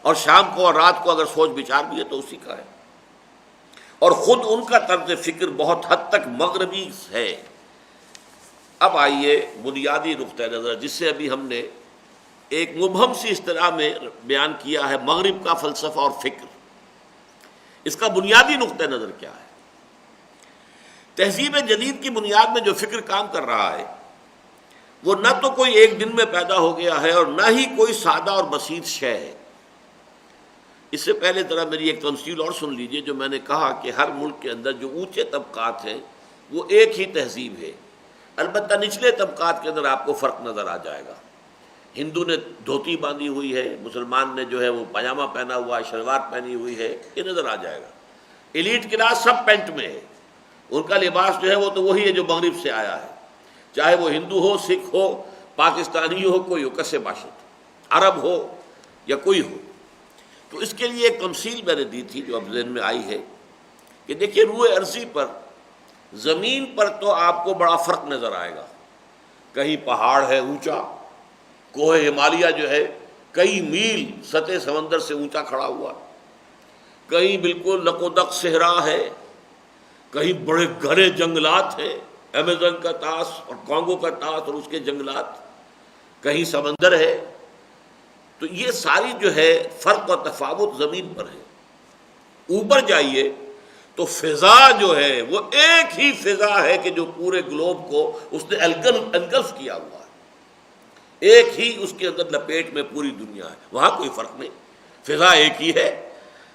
اور شام کو اور رات کو اگر سوچ بچار بھی ہے تو اسی کا ہے۔ اور خود ان کا طرز فکر بہت حد تک مغربی ہے۔ اب آئیے بنیادی نقطۂ نظر جس سے ابھی ہم نے ایک مبہم سی اصطلاح میں بیان کیا ہے، مغرب کا فلسفہ اور فکر، اس کا بنیادی نقطۂ نظر کیا ہے؟ تہذیب جدید کی بنیاد میں جو فکر کام کر رہا ہے وہ نہ تو کوئی ایک دن میں پیدا ہو گیا ہے اور نہ ہی کوئی سادہ اور بسیط شے ہے۔ اس سے پہلے ذرا میری ایک تمثیل اور سن لیجئے، جو میں نے کہا کہ ہر ملک کے اندر جو اونچے طبقات ہیں وہ ایک ہی تہذیب ہے، البتہ نچلے طبقات کے اندر آپ کو فرق نظر آ جائے گا۔ ہندو نے دھوتی باندھی ہوئی ہے، مسلمان نے جو ہے وہ پاجامہ پہنا ہوا ہے، شلوار پہنی ہوئی ہے، یہ نظر آ جائے گا۔ ایلیٹ کلاس سب پینٹ میں ہے، ان کا لباس جو ہے وہ تو وہی ہے جو مغرب سے آیا ہے، چاہے وہ ہندو ہو، سکھ ہو، پاکستانی ہو، کوئی ہو، کسے باشد، عرب ہو یا کوئی ہو۔ تو اس کے لیے ایک تمثیل میں نے دی تھی جو اب ذہن میں آئی ہے کہ دیکھیے روئے ارضی پر، زمین پر تو آپ کو بڑا فرق نظر آئے گا، کہیں پہاڑ ہے اونچا، کوہ ہمالیہ جو ہے کئی میل سطح سمندر سے اونچا کھڑا ہوا، کہیں بالکل لقودق صحرا ہے، کہیں بڑے گہرے جنگلات ہیں، ایمیزون کا طاس اور کانگو کا طاس اور اس کے جنگلات، کہیں سمندر ہے۔ تو یہ ساری جو ہے فرق اور تفاوت زمین پر ہے۔ اوپر جائیے تو فضا جو ہے وہ ایک ہی فضا ہے کہ جو پورے گلوب کو اس نے انگلف کیا ہوا ہے، ایک ہی اس کے اندر لپیٹ میں پوری دنیا ہے، وہاں کوئی فرق نہیں، فضا ایک ہی ہے،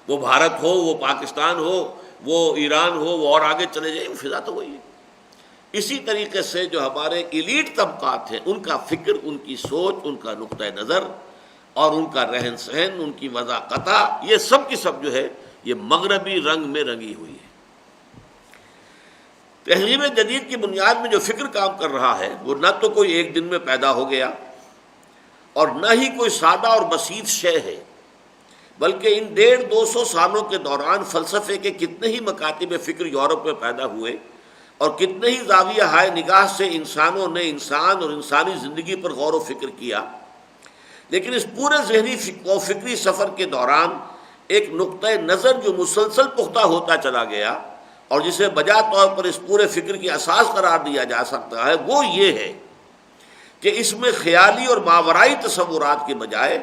وہ بھارت ہو، وہ پاکستان ہو، وہ ایران ہو، وہ اور آگے چلے جائیں، فضا تو وہی ہے۔ اسی طریقے سے جو ہمارے ایلیٹ طبقات ہیں، ان کا فکر، ان کی سوچ، ان کا نقطۂ نظر اور ان کا رہن سہن، ان کی وضاقتہ، یہ سب کی سب جو ہے یہ مغربی رنگ میں رنگی ہوئی ہے۔ تہذیب جدید کی بنیاد میں جو فکر کام کر رہا ہے وہ نہ تو کوئی ایک دن میں پیدا ہو گیا اور نہ ہی کوئی سادہ اور بسیط شے ہے، بلکہ ان 150-200 سالوں کے دوران فلسفے کے کتنے ہی مکاتب فکر یورپ میں پیدا ہوئے اور کتنے ہی زاویہ ہائے نگاہ سے انسانوں نے انسان اور انسانی زندگی پر غور و فکر کیا، لیکن اس پورے ذہنی و فکری سفر کے دوران ایک نقطۂ نظر جو مسلسل پختہ ہوتا چلا گیا اور جسے بجا طور پر اس پورے فکر کی اساس قرار دیا جا سکتا ہے، وہ یہ ہے کہ اس میں خیالی اور ماورائی تصورات کے بجائے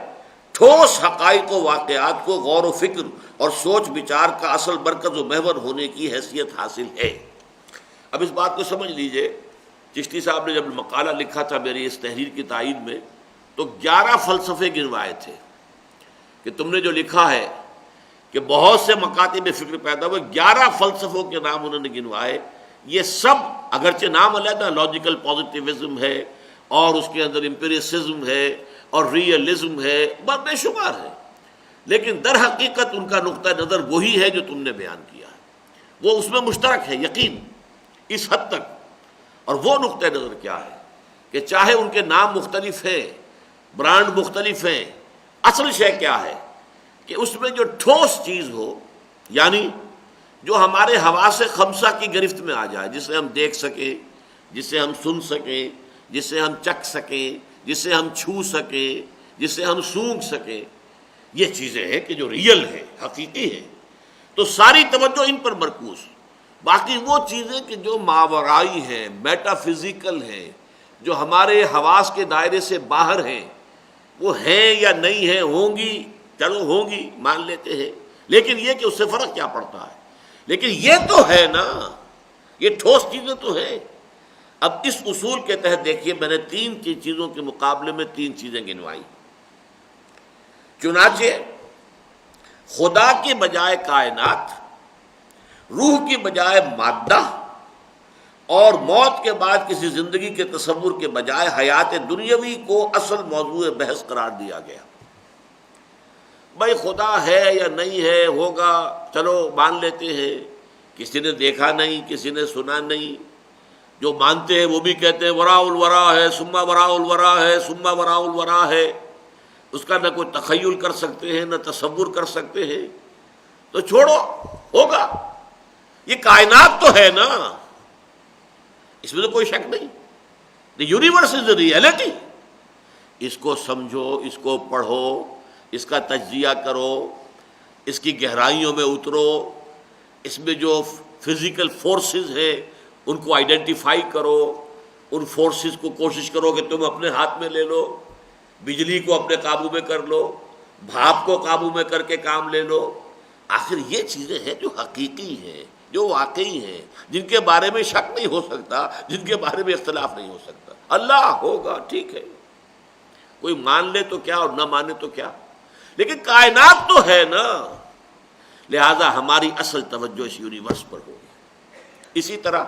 ٹھوس حقائق و واقعات کو غور و فکر اور سوچ بچار کا اصل مرکز و محور ہونے کی حیثیت حاصل ہے۔ اب اس بات کو سمجھ لیجئے، چشتی صاحب نے جب مقالہ لکھا تھا میری اس تحریر کی تائید میں، تو 11 فلسفے گنوائے تھے کہ تم نے جو لکھا ہے کہ بہت سے مکاتب فکر پیدا ہوئے، 11 فلسفوں کے نام انہوں نے گنوائے۔ یہ سب اگرچہ نام علیحدہ، لاجیکل پازیٹیوزم ہے اور اس کے اندر امپیریسزم ہے اور ریئلزم ہے، بہت بے شمار ہے، لیکن در حقیقت ان کا نقطہ نظر وہی ہے جو تم نے بیان کیا ہے، وہ اس میں مشترک ہے یقین اس حد تک۔ اور وہ نقطہ نظر کیا ہے کہ چاہے ان کے نام مختلف ہیں، برانڈ مختلف ہیں، اصل شے کیا ہے کہ اس میں جو ٹھوس چیز ہو، یعنی جو ہمارے حواس خمسہ کی گرفت میں آ جائے، جسے ہم دیکھ سکیں، جسے ہم سن سکیں، جسے ہم چکھ سکیں، جسے ہم چھو سکیں، جسے ہم سونگھ سکیں، یہ چیزیں ہیں کہ جو ریئل ہے، حقیقی ہے، تو ساری توجہ ان پر مرکوز۔ باقی وہ چیزیں کہ جو ماورائی ہیں، میٹا فزیکل ہیں، جو ہمارے حواس کے دائرے سے باہر ہیں، وہ ہیں یا نہیں ہیں، ہوں گی، چلو ہوں گی مان لیتے ہیں، لیکن یہ کہ اس سے فرق کیا پڑتا ہے، لیکن یہ تو ہے نا، یہ ٹھوس چیزیں تو ہیں۔ اب اس اصول کے تحت دیکھیے، میں نے 3 چیزوں کے مقابلے میں 3 چیزیں گنوائی۔ چنانچہ خدا کے بجائے کائنات، روح کی بجائے مادہ، اور موت کے بعد کسی زندگی کے تصور کے بجائے حیات دنیاوی کو اصل موضوع بحث قرار دیا گیا۔ بھائی خدا ہے یا نہیں ہے، ہوگا، چلو مان لیتے ہیں، کسی نے دیکھا نہیں، کسی نے سنا نہیں، جو مانتے ہیں وہ بھی کہتے ہیں وراء الورا ہے، ثم وراء الورا ہے، ثم وراء الورا ہے، اس کا نہ کوئی تخیل کر سکتے ہیں نہ تصور کر سکتے ہیں، تو چھوڑو، ہوگا، یہ کائنات تو ہے نا، اس میں تو کوئی شک نہیں۔ The universe is the reality۔ اس کو سمجھو، اس کو پڑھو، اس کا تجزیہ کرو، اس کی گہرائیوں میں اترو، اس میں جو فزیکل فورسز ہیں ان کو آئیڈینٹیفائی کرو، ان فورسز کو کوشش کرو کہ تم اپنے ہاتھ میں لے لو، بجلی کو اپنے قابو میں کر لو، بھاپ کو قابو میں کر کے کام لے لو۔ آخر یہ چیزیں ہیں جو حقیقی ہیں، جو واقعی ہیں، جن کے بارے میں شک نہیں ہو سکتا، جن کے بارے میں اختلاف نہیں ہو سکتا۔ اللہ ہوگا، ٹھیک ہے، کوئی مان لے تو کیا اور نہ مانے تو کیا، لیکن کائنات تو ہے نا، لہذا ہماری اصل توجہ اس یونیورس پر ہوگی۔ اسی طرح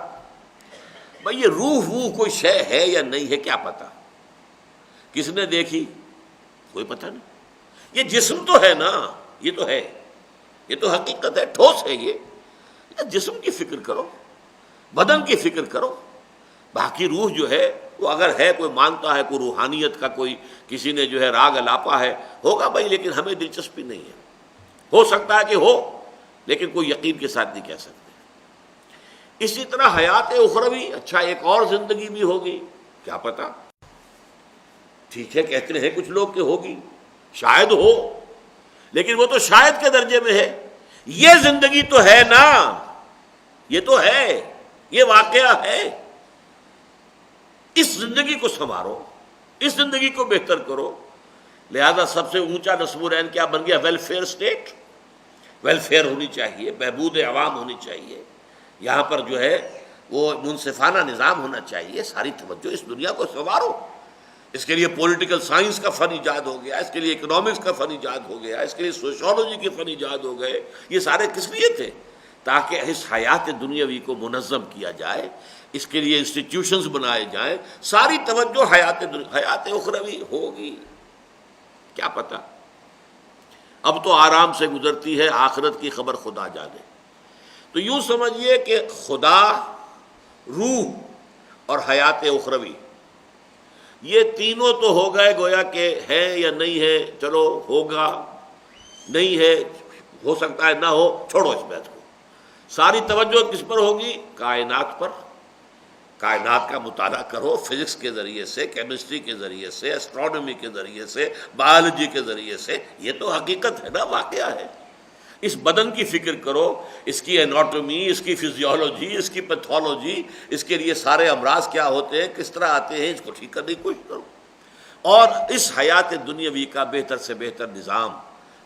بھئی یہ روح کوئی شے ہے یا نہیں ہے، کیا پتہ، کس نے دیکھی، کوئی پتہ نہیں، یہ جسم تو ہے نا، یہ تو ہے، یہ تو حقیقت ہے، ٹھوس ہے، یہ جسم کی فکر کرو، بدن کی فکر کرو، باقی روح جو ہے وہ اگر ہے، کوئی مانتا ہے، کوئی روحانیت کا کوئی کسی نے جو ہے راگ الاپا ہے، ہوگا بھائی، لیکن ہمیں دلچسپی نہیں ہے، ہو سکتا ہے کہ ہو، لیکن کوئی یقین کے ساتھ نہیں کہہ سکتے۔ اسی طرح حیات اخروی، اچھا ایک اور زندگی بھی ہوگی، کیا پتہ، ٹھیک ہے، کہتے ہیں کچھ لوگ کہ ہوگی، شاید ہو، لیکن وہ تو شاید کے درجے میں ہے، یہ زندگی تو ہے نا، یہ تو ہے، یہ واقعہ ہے، اس زندگی کو سنوارو، اس زندگی کو بہتر کرو۔ لہذا سب سے اونچا نصب العین کیا بن گیا؟ ویلفیئر اسٹیٹ، ویلفیئر ہونی چاہیے، بہبود عوام ہونی چاہیے، یہاں پر جو ہے وہ منصفانہ نظام ہونا چاہیے، ساری توجہ اس دنیا کو سنوارو۔ اس کے لیے پولیٹیکل سائنس کا فن ایجاد ہو گیا، اس کے لیے اکنامکس کا فن ایجاد ہو گیا، اس کے لیے سوشیولوجی کے فن ایجاد ہو گئے، یہ سارے کس لیے تھے؟ تاکہ اس حیات دنیاوی کو منظم کیا جائے، اس کے لیے انسٹیٹیوشنز بنائے جائیں، ساری توجہ حیات اخروی ہوگی، کیا پتہ، اب تو آرام سے گزرتی ہے، آخرت کی خبر خدا جانے۔ تو یوں سمجھیے کہ خدا، روح اور حیات اخروی، یہ تینوں تو ہو گئے گویا کہ ہے یا نہیں ہے، چلو ہوگا، نہیں ہے، ہو سکتا ہے نہ ہو، چھوڑو اس بات کو۔ ساری توجہ کس پر ہوگی؟ کائنات پر۔ کائنات کا مطالعہ کرو، فزکس کے ذریعے سے، کیمسٹری کے ذریعے سے، ایسٹرونومی کے ذریعے سے، بایولوجی کے ذریعے سے، یہ تو حقیقت ہے نا، واقعہ ہے۔ اس بدن کی فکر کرو، اس کی اناٹومی، اس کی فزیولوجی، اس کی پیتھولوجی، اس کے لیے سارے امراض کیا ہوتے ہیں، کس طرح آتے ہیں، اس کو ٹھیک کرنے کی کوشش کرو، اور اس حیات دنیاوی کا بہتر سے بہتر نظام،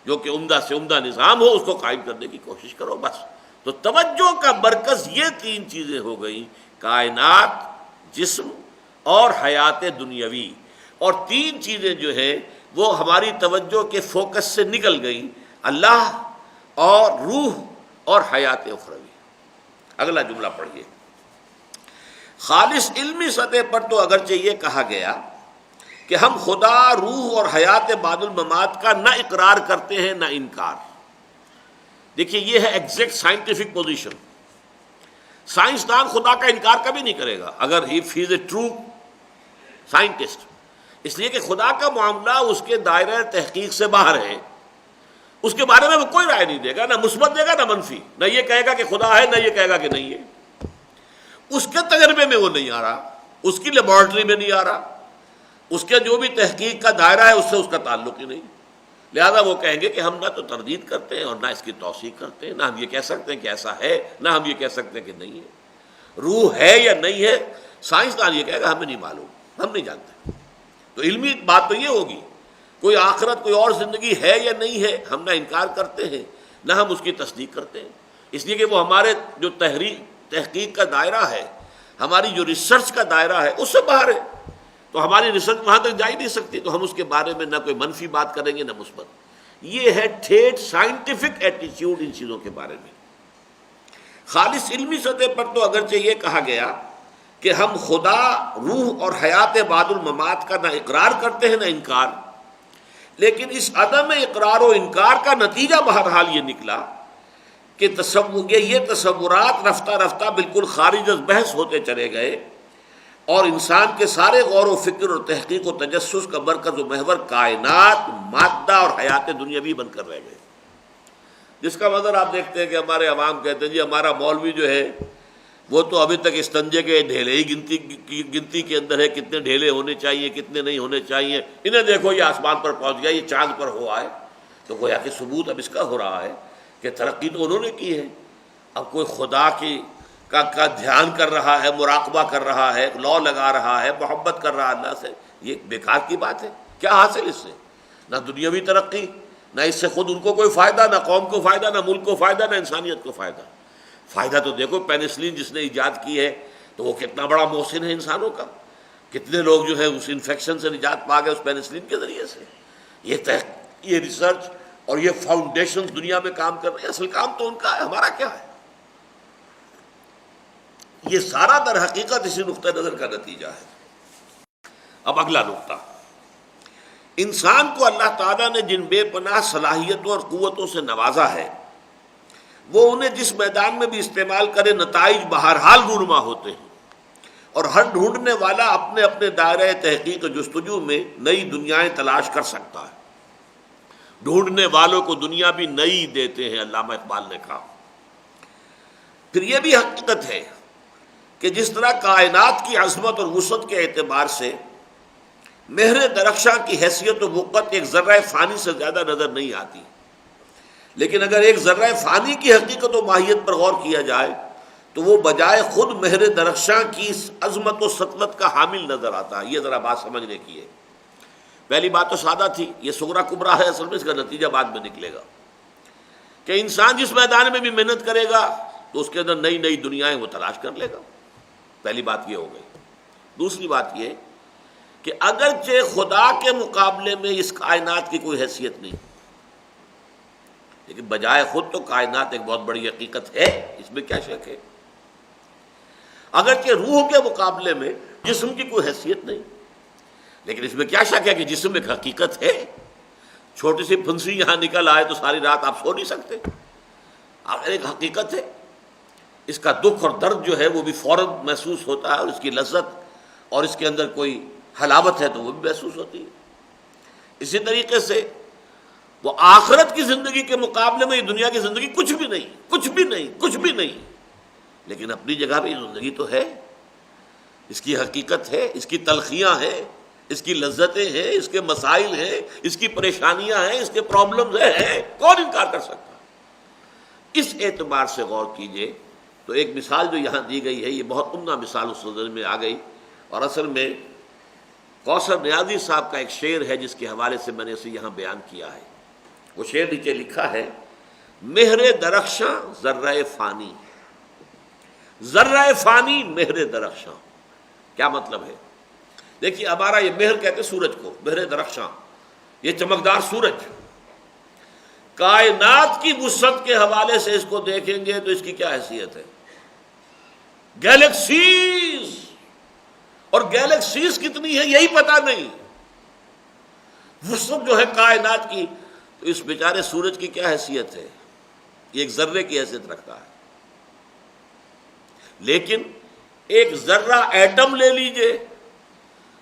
جو کہ عمدہ سے عمدہ نظام ہو، اس کو قائم کرنے کی کوشش کرو بس۔ تو توجہ کا مرکز یہ تین چیزیں ہو گئیں، کائنات، جسم اور حیات دنیاوی، اور تین چیزیں جو ہیں وہ ہماری توجہ کے فوکس سے نکل گئیں، اللہ اور روح اور حیات اخروی۔ اگلا جملہ پڑھیے۔ خالص علمی سطح پر تو اگرچہ یہ کہا گیا کہ ہم خدا، روح اور حیات بعد الممات کا نہ اقرار کرتے ہیں نہ انکار۔ دیکھیے یہ ہے ایگزیکٹ سائنٹیفک پوزیشن۔ سائنسدان خدا کا انکار کبھی نہیں کرے گا اگر ہی از اے ٹرو سائنٹسٹ، اس لیے کہ خدا کا معاملہ اس کے دائرہ تحقیق سے باہر ہے، اس کے بارے میں وہ کوئی رائے نہیں دے گا، نہ مثبت دے گا نہ منفی، نہ یہ کہے گا کہ خدا ہے نہ یہ کہے گا کہ نہیں ہے، اس کے تجربے میں وہ نہیں آ رہا، اس کی لیبارٹری میں نہیں آ رہا، اس کے جو بھی تحقیق کا دائرہ ہے اس سے اس کا تعلق ہی نہیں، لہذا وہ کہیں گے کہ ہم نہ تو تردید کرتے ہیں اور نہ اس کی توثیق کرتے ہیں، نہ ہم یہ کہہ سکتے ہیں کہ ایسا ہے، نہ ہم یہ کہہ سکتے ہیں کہ نہیں ہے، روح ہے یا نہیں ہے، سائنسدان یہ کہے گا ہمیں نہیں معلوم، ہم نہیں جانتے۔ تو علمی بات تو یہ ہوگی، کوئی آخرت، کوئی اور زندگی ہے یا نہیں ہے، ہم نہ انکار کرتے ہیں نہ ہم اس کی تصدیق کرتے ہیں، اس لیے کہ وہ ہمارے جو تحقیق کا دائرہ ہے، ہماری جو ریسرچ کا دائرہ ہے اس سے باہر ہے، تو ہماری ریسرچ وہاں تک جا ہی نہیں سکتی، تو ہم اس کے بارے میں نہ کوئی منفی بات کریں گے نہ مثبت۔ یہ ہے ٹھیٹ سائنٹیفک ایٹیچیوڈ ان چیزوں کے بارے میں۔ خالص علمی سطح پر تو اگرچہ یہ کہا گیا کہ ہم خدا، روح اور حیات بعد الممات کا نہ اقرار کرتے ہیں نہ انکار، لیکن اس عدم اقرار و انکار کا نتیجہ بہرحال یہ نکلا کہ یہ تصورات رفتہ رفتہ بالکل خارج از بحث ہوتے چلے گئے، اور انسان کے سارے غور و فکر اور تحقیق و تجسس کا مرکز و محور کائنات، مادہ اور حیات دنیاوی بن کر رہ گئے، جس کا منظر آپ دیکھتے ہیں کہ ہمارے عوام کہتے ہیں جی ہمارا مولوی جو ہے وہ تو ابھی تک استنجے کے ڈھیلے ہی گنتی کے اندر ہے، کتنے ڈھیلے ہونے چاہیے کتنے نہیں ہونے چاہیے، انہیں دیکھو یہ آسمان پر پہنچ گیا، یہ چاند پر ہوا ہے، تو گویا کہ ثبوت اب اس کا ہو رہا ہے کہ ترقی تو انہوں نے کی ہے، اب کوئی خدا کا دھیان کر رہا ہے، مراقبہ کر رہا ہے، لو لگا رہا ہے، محبت کر رہا ہے اللہ سے، یہ بیکار کی بات ہے، کیا حاصل اس سے؟ نہ دنیاوی ترقی، نہ اس سے خود ان کو کوئی فائدہ، نہ قوم کو فائدہ، نہ ملک کو فائدہ، نہ انسانیت کو فائدہ۔ فائدہ تو دیکھو پینسلین جس نے ایجاد کی ہے تو وہ کتنا بڑا محسن ہے انسانوں کا، کتنے لوگ جو ہے اس انفیکشن سے نجات پا گئے اس پینسلین کے ذریعے سے۔ یہ ریسرچ اور یہ فاؤنڈیشن دنیا میں کام کر رہے ہیں، اصل کام تو ان کا ہے، ہمارا کیا ہے؟ یہ سارا در حقیقت اسی نقطہ نظر کا نتیجہ ہے۔ اب اگلا نقطہ، انسان کو اللہ تعالیٰ نے جن بے پناہ صلاحیتوں اور قوتوں سے نوازا ہے، وہ انہیں جس میدان میں بھی استعمال کرے نتائج بہرحال رونما ہوتے ہیں، اور ہر ڈھونڈنے والا اپنے اپنے دائرۂ تحقیق و جستجو میں نئی دنیایں تلاش کر سکتا ہے۔ ڈھونڈنے والوں کو دنیا بھی نئی دیتے ہیں، علامہ اقبال نے کہا۔ پھر یہ بھی حقیقت ہے کہ جس طرح کائنات کی عظمت اور وسعت کے اعتبار سے مہر درخشاں کی حیثیت و وقت ایک ذرہ فانی سے زیادہ نظر نہیں آتی، لیکن اگر ایک ذرہ فانی کی حقیقت و ماہیت پر غور کیا جائے تو وہ بجائے خود مہر درخشاں کی عظمت و سطوت کا حامل نظر آتا ہے۔ یہ ذرا بات سمجھنے کی ہے۔ پہلی بات تو سادہ تھی، یہ صغرا کبرا ہے، اصل میں اس کا نتیجہ بعد میں نکلے گا کہ انسان جس میدان میں بھی محنت کرے گا تو اس کے اندر نئی نئی دنیایں وہ تلاش کر لے گا۔ پہلی بات یہ ہو گئی۔ دوسری بات یہ کہ اگرچہ خدا کے مقابلے میں اس کائنات کی کوئی حیثیت نہیں، لیکن بجائے خود تو کائنات ایک بہت بڑی حقیقت ہے، اس میں کیا شک ہے۔ اگرچہ روح کے مقابلے میں جسم کی کوئی حیثیت نہیں، لیکن اس میں کیا شک ہے کہ جسم ایک حقیقت ہے۔ چھوٹی سی پھنسی یہاں نکل آئے تو ساری رات آپ سو نہیں سکتے، آخر ایک حقیقت ہے۔ اس کا دکھ اور درد جو ہے وہ بھی فوراً محسوس ہوتا ہے، اور اس کی لذت اور اس کے اندر کوئی حلاوت ہے تو وہ بھی محسوس ہوتی ہے۔ اسی طریقے سے وہ آخرت کی زندگی کے مقابلے میں یہ دنیا کی زندگی کچھ بھی نہیں، کچھ بھی نہیں، کچھ بھی نہیں، لیکن اپنی جگہ پہ یہ زندگی تو ہے، اس کی حقیقت ہے، اس کی تلخیاں ہیں، اس کی لذتیں ہیں، اس کے مسائل ہیں، اس کی پریشانیاں ہیں، اس کے پرابلمز ہیں، کون انکار کر سکتا ہے؟ اس اعتبار سے غور کیجئے تو ایک مثال جو یہاں دی گئی ہے یہ بہت عمدہ مثال اس نظر میں آ گئی، اور اصل میں کوثر نیازی صاحب کا ایک شعر ہے جس کے حوالے سے میں نے اسے یہاں بیان کیا ہے۔ وہ شعر نیچے لکھا ہے: مہر درخشاں ذرہ فانی، ذرہ فانی مہر درخشاں۔ کیا مطلب ہے؟ دیکھیے ہمارا یہ مہر کہتے سورج کو، مہر درخشاں، یہ چمکدار سورج، کائنات کی وسعت کے حوالے سے اس کو دیکھیں گے تو اس کی کیا حیثیت ہے؟ گیلیکسیز، اور گیلیکسیز کتنی ہے یہی پتہ نہیں، وسعت جو ہے کائنات کی، تو اس بیچارے سورج کی کیا حیثیت ہے؟ یہ ایک ذرے کی حیثیت رکھتا ہے۔ لیکن ایک ذرہ ایٹم لے لیجئے،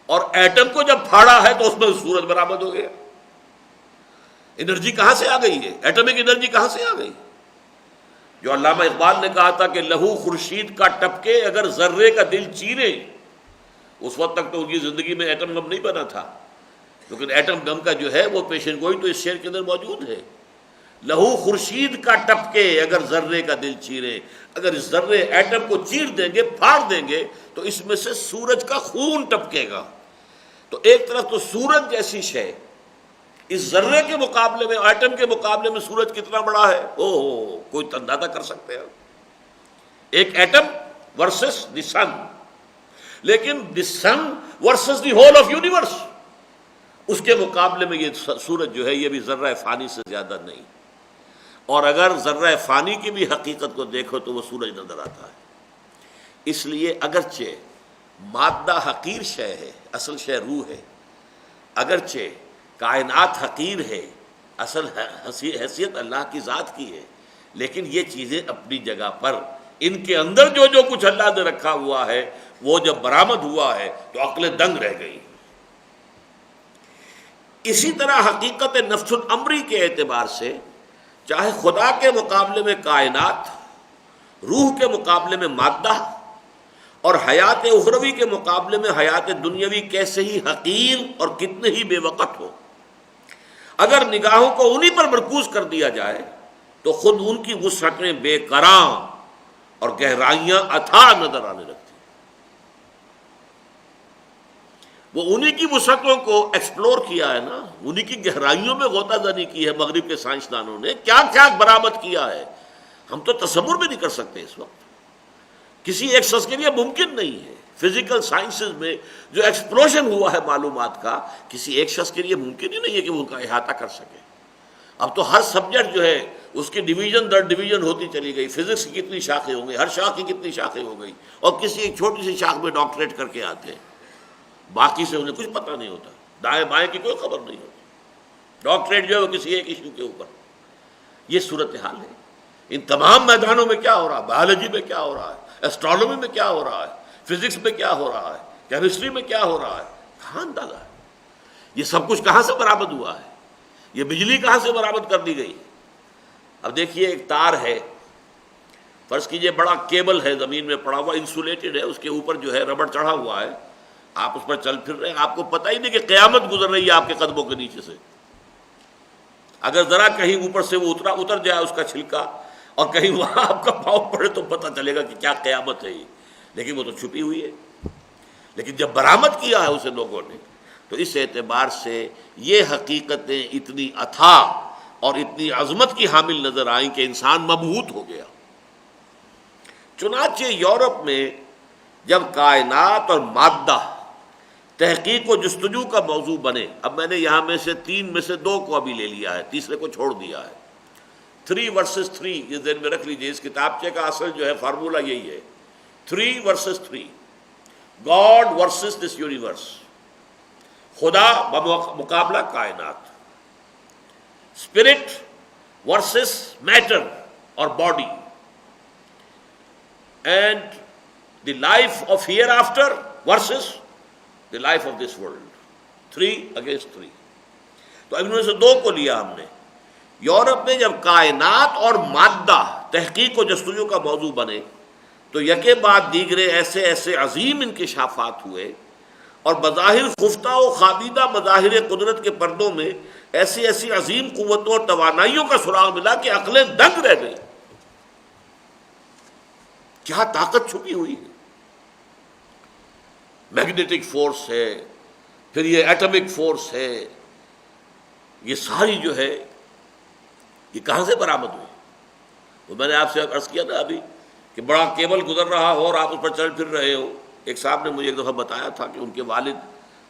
اور ایٹم کو جب پھاڑا ہے تو اس میں سورج برآمد ہو گیا۔ انرجی کہاں سے آ گئی ہے؟ ایٹمک انرجی کہاں سے آ گئی؟ جو علامہ اقبال نے کہا تھا کہ لہو خورشید کا ٹپکے اگر ذرے کا دل چیرے، اس وقت تک تو ان کی زندگی میں ایٹم بم نہیں بنا تھا، لیکن ایٹم بم کا جو ہے وہ پیشن گوئی تو اس شعر کے اندر موجود ہے۔ لہو خورشید کا ٹپکے اگر ذرے کا دل چیرے، اگر اس ذرے ایٹم کو چیر دیں گے، پھاڑ دیں گے، تو اس میں سے سورج کا خون ٹپکے گا۔ تو ایک طرف تو سورج جیسی شے، اس ذرے کے مقابلے میں، ایٹم کے مقابلے میں سورج کتنا بڑا ہے، کوئی اندازہ کر سکتے ہیں؟ ایک ایٹم ورسس دی سن، لیکن the sun versus the whole of universe, اس کے مقابلے میں یہ سورج جو ہے یہ بھی ذرہ فانی سے زیادہ نہیں۔ اور اگر ذرہ فانی کی بھی حقیقت کو دیکھو تو وہ سورج نظر آتا ہے۔ اس لیے اگرچہ مادہ حقیر شے ہے، اصل شے روح ہے، اگرچہ کائنات حقیر ہے، اصل حیثیت اللہ کی ذات کی ہے، لیکن یہ چیزیں اپنی جگہ پر، ان کے اندر جو جو کچھ اللہ نے رکھا ہوا ہے وہ جب برآمد ہوا ہے تو عقل دنگ رہ گئی۔ اسی طرح حقیقت نفس الامری کے اعتبار سے، چاہے خدا کے مقابلے میں کائنات، روح کے مقابلے میں مادہ، اور حیات اخروی کے مقابلے میں حیات دنیاوی کیسے ہی حقیر اور کتنے ہی بے وقت ہو، اگر نگاہوں کو انہی پر مرکوز کر دیا جائے تو خود ان کی وسعتیں بے کراں اور گہرائیاں اتھاہ نظر آنے لگتی۔ وہ انہی کی وسعتوں کو ایکسپلور کیا ہے نا، انہی کی گہرائیوں میں غوطہ زنی کی ہے مغرب کے سائنسدانوں نے، کیا کیا برآمد کیا ہے، ہم تو تصور بھی نہیں کر سکتے اس وقت، کسی ایک شخص کے لیے ممکن نہیں ہے۔ فزیکل سائنسز میں جو ایکسپلوژن ہوا ہے معلومات کا، کسی ایک شخص کے لیے ممکن ہی نہیں ہے کہ وہ ان کا احاطہ کر سکے۔ اب تو ہر سبجیکٹ جو ہے اس کی ڈویژن در ڈویژن ہوتی چلی گئی، فزکس کی کتنی شاخیں ہوں گئی، ہر شاخ کی کتنی شاخیں ہو گئی، اور کسی ایک چھوٹی سی شاخ میں ڈاکٹریٹ کر کے آتے ہیں، باقی سے انہیں کچھ پتہ نہیں ہوتا، دائیں بائیں کی کوئی خبر نہیں ہوتی، ڈاکٹریٹ جو ہے وہ کسی ایک ایشو کے اوپر۔ یہ صورتحال ہے۔ ان تمام میدانوں میں کیا ہو رہا ہے، بایولوجی میں کیا ہو رہا ہے، ایسٹرونومی میں کیا ہو رہا ہے، فزکس میں کیا ہو رہا ہے، کیمسٹری میں کیا ہو رہا ہے، کہاں اندازہ ہے؟ یہ سب کچھ کہاں سے برآمد ہوا ہے؟ یہ بجلی کہاں سے برآمد کر دی گئی؟ اب دیکھیے ایک تار ہے، فرض کیجئے بڑا کیبل ہے زمین میں پڑا ہوا، انسولیٹڈ ہے، اس کے اوپر جو ہے ربڑ چڑھا ہوا ہے، آپ اس پر چل پھر رہے ہیں، آپ کو پتہ ہی نہیں کہ قیامت گزر رہی ہے آپ کے قدموں کے نیچے سے۔ اگر ذرا کہیں اوپر سے وہ اتر جائے اس کا چھلکا، اور کہیں وہاں آپ کا پاؤں پڑے تو پتہ چلے گا کہ کیا قیامت ہے یہ، لیکن وہ تو چھپی ہوئی ہے۔ لیکن جب برآمد کیا ہے اسے لوگوں نے، تو اس اعتبار سے یہ حقیقتیں اتنی اتھاہ اور اتنی عظمت کی حامل نظر آئیں کہ انسان مبہوت ہو گیا۔ چنانچہ یورپ میں جب کائنات اور مادہ تحقیق و جستجو کا موضوع بنے، اب میں نے یہاں میں سے 3 میں سے 2 کو ابھی لے لیا ہے، تیسرے کو چھوڑ دیا ہے۔ 3 versus 3 یہ ذہن میں رکھ لیجئے، اس کتابچے کا اصل جو ہے فارمولہ یہی ہے، 3 versus 3، God versus this universe, خدا بمقابلہ کائنات، اسپرٹ ورسز میٹر اور body, and the life of hereafter versus the life of this world, 3 against 3۔ تو اب ان میں سے 2 کو لیا ہم نے۔ یورپ میں جب کائنات اور مادہ تحقیق و جستجو کا موضوع بنے تو یکے بعد دیگرے ایسے ایسے عظیم انکشافات ہوئے، اور بظاہر خفتہ و خوابیدہ مظاہر قدرت کے پردوں میں ایسی ایسی عظیم قوتوں اور توانائیوں کا سراغ ملا کہ عقلیں دنگ رہ گئی۔ کیا طاقت چھپی ہوئی ہے. میگنیٹک فورس ہے، پھر یہ ایٹمک فورس ہے، یہ ساری جو ہے یہ کہاں سے برآمد ہوئی؟ وہ میں نے آپ سے عرض کیا تھا ابھی کہ بڑا کیبل گزر رہا ہو اور آپ اس پر چل پھر رہے ہو. ایک صاحب نے مجھے ایک دفعہ بتایا تھا کہ ان کے والد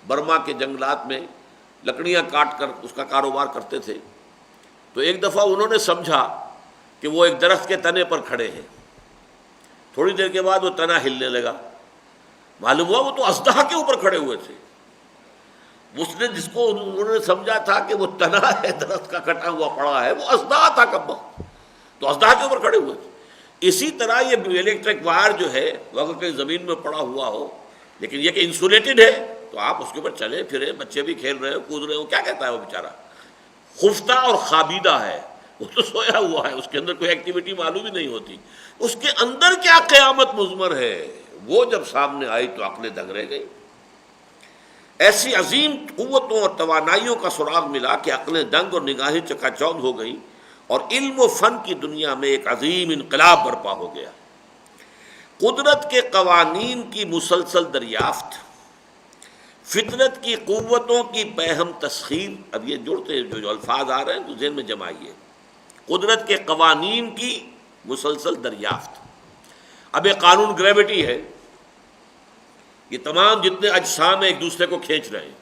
برما کے جنگلات میں لکڑیاں کاٹ کر اس کا کاروبار کرتے تھے. تو ایک دفعہ انہوں نے سمجھا کہ وہ ایک درخت کے تنے پر کھڑے ہیں. تھوڑی دیر کے بعد وہ تنا ہلنے لگا. معلوم ہوا وہ تو اژدہا کے اوپر کھڑے ہوئے تھے. اس نے جس کو انہوں نے سمجھا تھا کہ وہ تنا ہے درخت کا کٹا ہوا پڑا ہے، وہ اژدہا تھا کب وقت، تو اژدہا کے اوپر کھڑے ہوئے تھے. اسی طرح یہ الیکٹرک وائر جو ہے وہ اگر کہیں زمین میں پڑا ہوا ہو لیکن یہ کہ انسولیٹڈ ہے تو آپ اس کے اوپر چلے پھرے، بچے بھی کھیل رہے ہو کود رہے ہو، کیا کہتا ہے وہ بیچارہ؟ خفتہ اور خابیدہ ہے، وہ تو سویا ہوا ہے، اس کے اندر کوئی ایکٹیویٹی معلوم ہی نہیں ہوتی. اس کے اندر کیا قیامت مضمر ہے، وہ جب سامنے آئی تو عقلیں دنگ رہ گئی. ایسی عظیم قوتوں اور توانائیوں کا سراغ ملا کہ عقلیں دنگ اور نگاہیں چکا چوندھ ہو گئیں اور علم و فن کی دنیا میں ایک عظیم انقلاب برپا ہو گیا. قدرت کے قوانین کی مسلسل دریافت، فطرت کی قوتوں کی پیہم تسخیر. اب یہ جڑتے جو الفاظ آ رہے ہیں تو ذہن میں جمائیے. قدرت کے قوانین کی مسلسل دریافت. اب ایک قانون گریوٹی ہے، یہ تمام جتنے اجسام ہیں ایک دوسرے کو کھینچ رہے ہیں.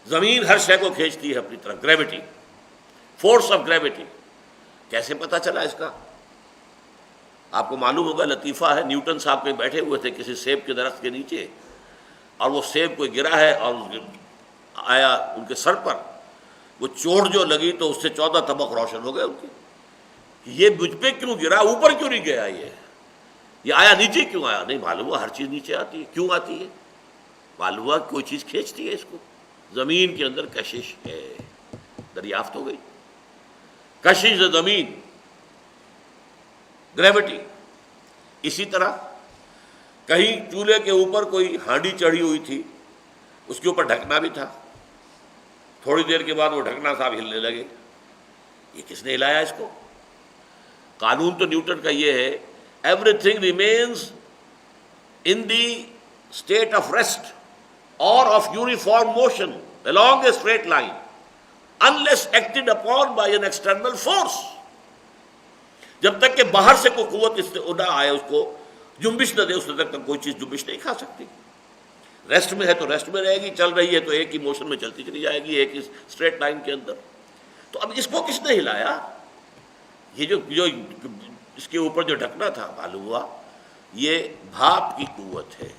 زمین ہر شے کو کھینچتی ہے اپنی طرف، گریوٹی، فورس آف گریوٹی. کیسے پتہ چلا اس کا؟ آپ کو معلوم ہوگا، لطیفہ ہے، نیوٹن صاحب کہیں بیٹھے ہوئے تھے کسی سیب کے درخت کے نیچے اور وہ سیب کوئی گرا ہے اور آیا ان کے سر پر، وہ چوٹ جو لگی تو اس سے 14 طبق روشن ہو گئے ان کے. یہ مجھ پہ کیوں گرا، اوپر کیوں نہیں گیا؟ یہ آیا نیچے کیوں آیا؟ نہیں معلوم ہوا ہر چیز نیچے آتی ہے. کیوں آتی ہے؟ معلوم ہوا کوئی چیز کھینچتی ہے اس کو. زمین کے اندر کشش ہے، دریافت ہو گئی. کشش زمین، گریوٹی. اسی طرح کہیں چولہے کے اوپر کوئی ہانڈی چڑھی ہوئی تھی، اس کے اوپر ڈھکنا بھی تھا. تھوڑی دیر کے بعد وہ ڈھکنا صاحب ہلنے لگے. یہ کس نے ہلایا اس کو؟ قانون تو نیوٹن کا یہ ہے، everything remains in the state of rest اور of uniform motion along a straight line unless acted upon by an external force. جب تک کہ باہر سے کوئی قوت اس سے نہ آئے، اس کو جنبش نہ دے، اس تک کوئی چیز جنبش نہیں کھا سکتی. ریسٹ میں ہے تو ریسٹ میں رہے گی، چل رہی ہے تو ایک ہی موشن میں چلتی چلی جائے گی، ایک ہی اسٹریٹ لائن کے اندر. تو اب اس کو کس نے ہلایا؟ یہ جو اس کے اوپر جو ڈھکنا تھا، معلوم ہوا یہ بھاپ کی قوت ہے.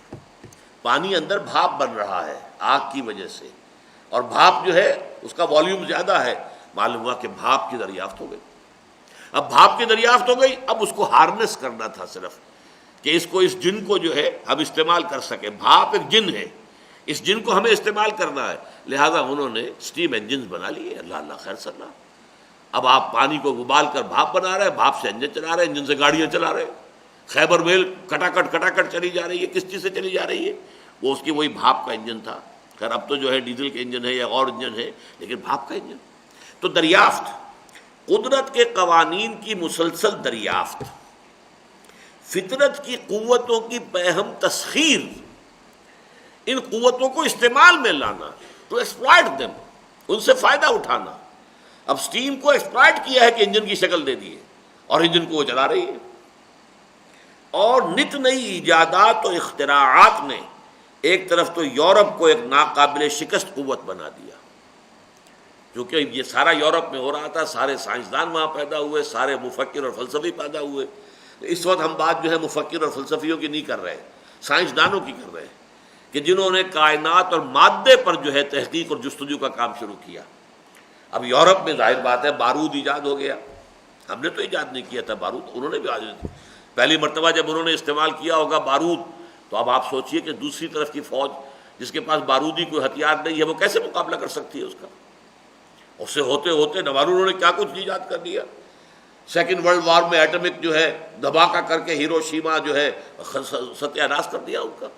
پانی اندر بھاپ بن رہا ہے آگ کی وجہ سے، اور بھاپ جو ہے اس کا والیوم زیادہ ہے. معلوم ہوا کہ بھاپ کی دریافت ہو گئی. اب بھاپ کی دریافت ہو گئی، اب اس کو ہارنس کرنا تھا صرف، کہ اس کو، اس جن کو جو ہے ہم استعمال کر سکیں. بھاپ ایک جن ہے، اس جن کو ہمیں استعمال کرنا ہے، لہذا انہوں نے اسٹیم انجنز بنا لیے. اللہ اللہ خیر صلی اللہ. اب آپ پانی کو ابال کر بھاپ بنا رہے ہیں، بھاپ سے انجن چلا رہے ہیں، انجن سے گاڑیاں چلا رہے ہیں. خیبر میل کٹاکٹ چلی جا رہی ہے. کس چیز سے چلی جا رہی ہے؟ وہ اس کی وہی بھاپ کا انجن تھا. خیر اب تو جو ہے ڈیزل کے انجن ہے یا اور انجن ہے، لیکن بھاپ کا انجن. تو دریافت، قدرت کے قوانین کی مسلسل دریافت، فطرت کی قوتوں کی پیہم تسخیر، ان قوتوں کو استعمال میں لانا، ٹو ایکسپلائٹ دیم، ان سے فائدہ اٹھانا. اب سٹیم کو ایکسپلائٹ کیا ہے کہ انجن کی شکل دے دی ہے اور انجن کو وہ چلا رہی ہے. اور نت نئی ایجادات و اختراعات نے ایک طرف تو یورپ کو ایک ناقابل شکست قوت بنا دیا، کیونکہ یہ سارا یورپ میں ہو رہا تھا. سارے سائنسدان وہاں پیدا ہوئے، سارے مفکر اور فلسفی پیدا ہوئے. اس وقت ہم بات جو ہے مفکر اور فلسفیوں کی نہیں کر رہے، سائنسدانوں کی کر رہے ہیں، کہ جنہوں نے کائنات اور مادے پر جو ہے تحقیق اور جستجو کا کام شروع کیا. اب یورپ میں ظاہر بات ہے بارود ایجاد ہو گیا. ہم نے تو ایجاد نہیں کیا تھا بارود، انہوں نے بھی پہلی مرتبہ جب انہوں نے استعمال کیا ہوگا بارود. تو اب آپ سوچئے کہ دوسری طرف کی فوج جس کے پاس بارودی کوئی ہتھیار نہیں ہے، وہ کیسے مقابلہ کر سکتی ہے اس کا؟ اس سے ہوتے ہوتے نہ معلوم انہوں نے کیا کچھ ایجاد کر دیا. سیکنڈ ورلڈ وار میں ایٹمک جو ہے دھماکہ کر کے ہیروشیما جو ہے ستیہ ناش کر دیا ان کا.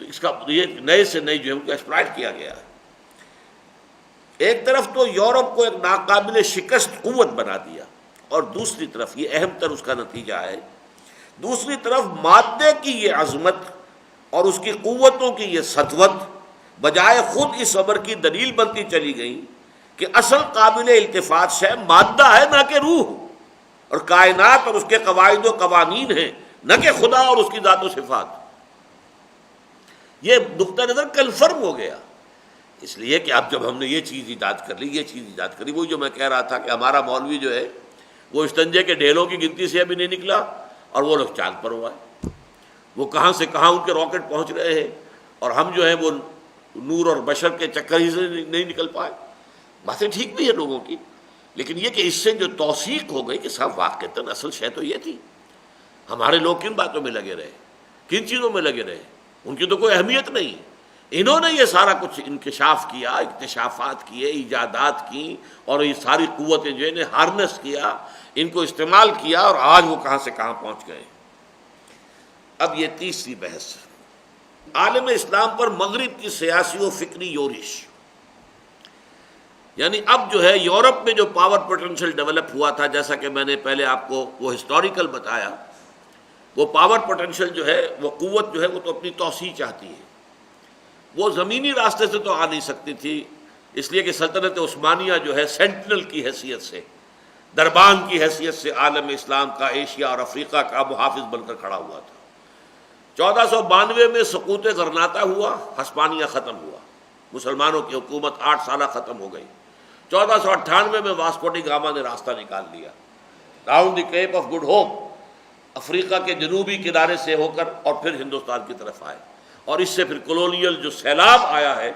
تو اس کا یہ نئے سے نئی جو ہے ان کو ایکسپلائٹ کیا گیا ہے. ایک طرف تو یورپ کو ایک ناقابل شکست قوت بنا دیا، اور دوسری طرف یہ اہم تر اس کا نتیجہ ہے دوسری طرف مادے کی یہ عظمت اور اس کی قوتوں کی یہ سطوت بجائے خود اس امر کی دلیل بنتی چلی گئی کہ اصل قابل التفات شے مادہ ہے نہ کہ روح، اور کائنات اور اس کے قواعد و قوانین ہیں نہ کہ خدا اور اس کی ذات و صفات۔ یہ نقطہ نظر کنفرم ہو گیا، اس لیے کہ اب جب ہم نے یہ چیز ایجاد کر لی، یہ چیز ایجاد کری، وہی جو میں کہہ رہا تھا کہ ہمارا مولوی جو ہے وہ استنجے کے ڈھیلوں کی گنتی سے ابھی نہیں نکلا اور وہ لوگ چاند پر ہوا ہے، وہ کہاں سے کہاں ان کے راکٹ پہنچ رہے ہیں، اور ہم جو ہے وہ نور اور بشر کے چکر ہی سے نہیں نکل پائے۔ باتیں ٹھیک بھی ہے لوگوں کی، لیکن یہ کہ اس سے جو توثیق ہو گئی کہ صاحب واقعتاً اصل شے تو یہ تھی۔ ہمارے لوگ کن باتوں میں لگے رہے، کن چیزوں میں لگے رہے، ان کی تو کوئی اہمیت نہیں، انہوں نے یہ سارا کچھ انکشاف کیا، اکتشافات کیے، ایجادات کی، اور یہ ساری قوتیں جو انہیں ہارنس کیا، ان کو استعمال کیا، اور آج وہ کہاں سے کہاں پہنچ گئے۔ اب یہ تیسری بحث، عالم اسلام پر مغرب کی سیاسی و فکری یورش، یعنی اب جو ہے یورپ میں جو پاور پوٹینشل ڈیولپ ہوا تھا، جیسا کہ میں نے پہلے آپ کو وہ ہسٹوریکل بتایا، وہ پاور پوٹینشل جو ہے، وہ قوت جو ہے، وہ تو اپنی توسیع چاہتی ہے، وہ زمینی راستے سے تو آ نہیں سکتی تھی، اس لیے کہ سلطنت عثمانیہ جو ہے سینٹینل کی حیثیت سے، دربان کی حیثیت سے عالم اسلام کا، ایشیا اور افریقہ کا محافظ بن کر کھڑا ہوا تھا۔ 1492 میں سقوط غرناطہ ہوا، ہسپانیہ ختم ہوا، مسلمانوں کی حکومت 8 سالہ ختم ہو گئی۔ 1498 میں واسکو ڈی گاما نے راستہ نکال لیا، round the Cape of Good Hope, افریقہ کے جنوبی کنارے سے ہو کر اور پھر ہندوستان کی طرف آئے، اور اس سے پھر کولونیل جو سیلاب آیا ہے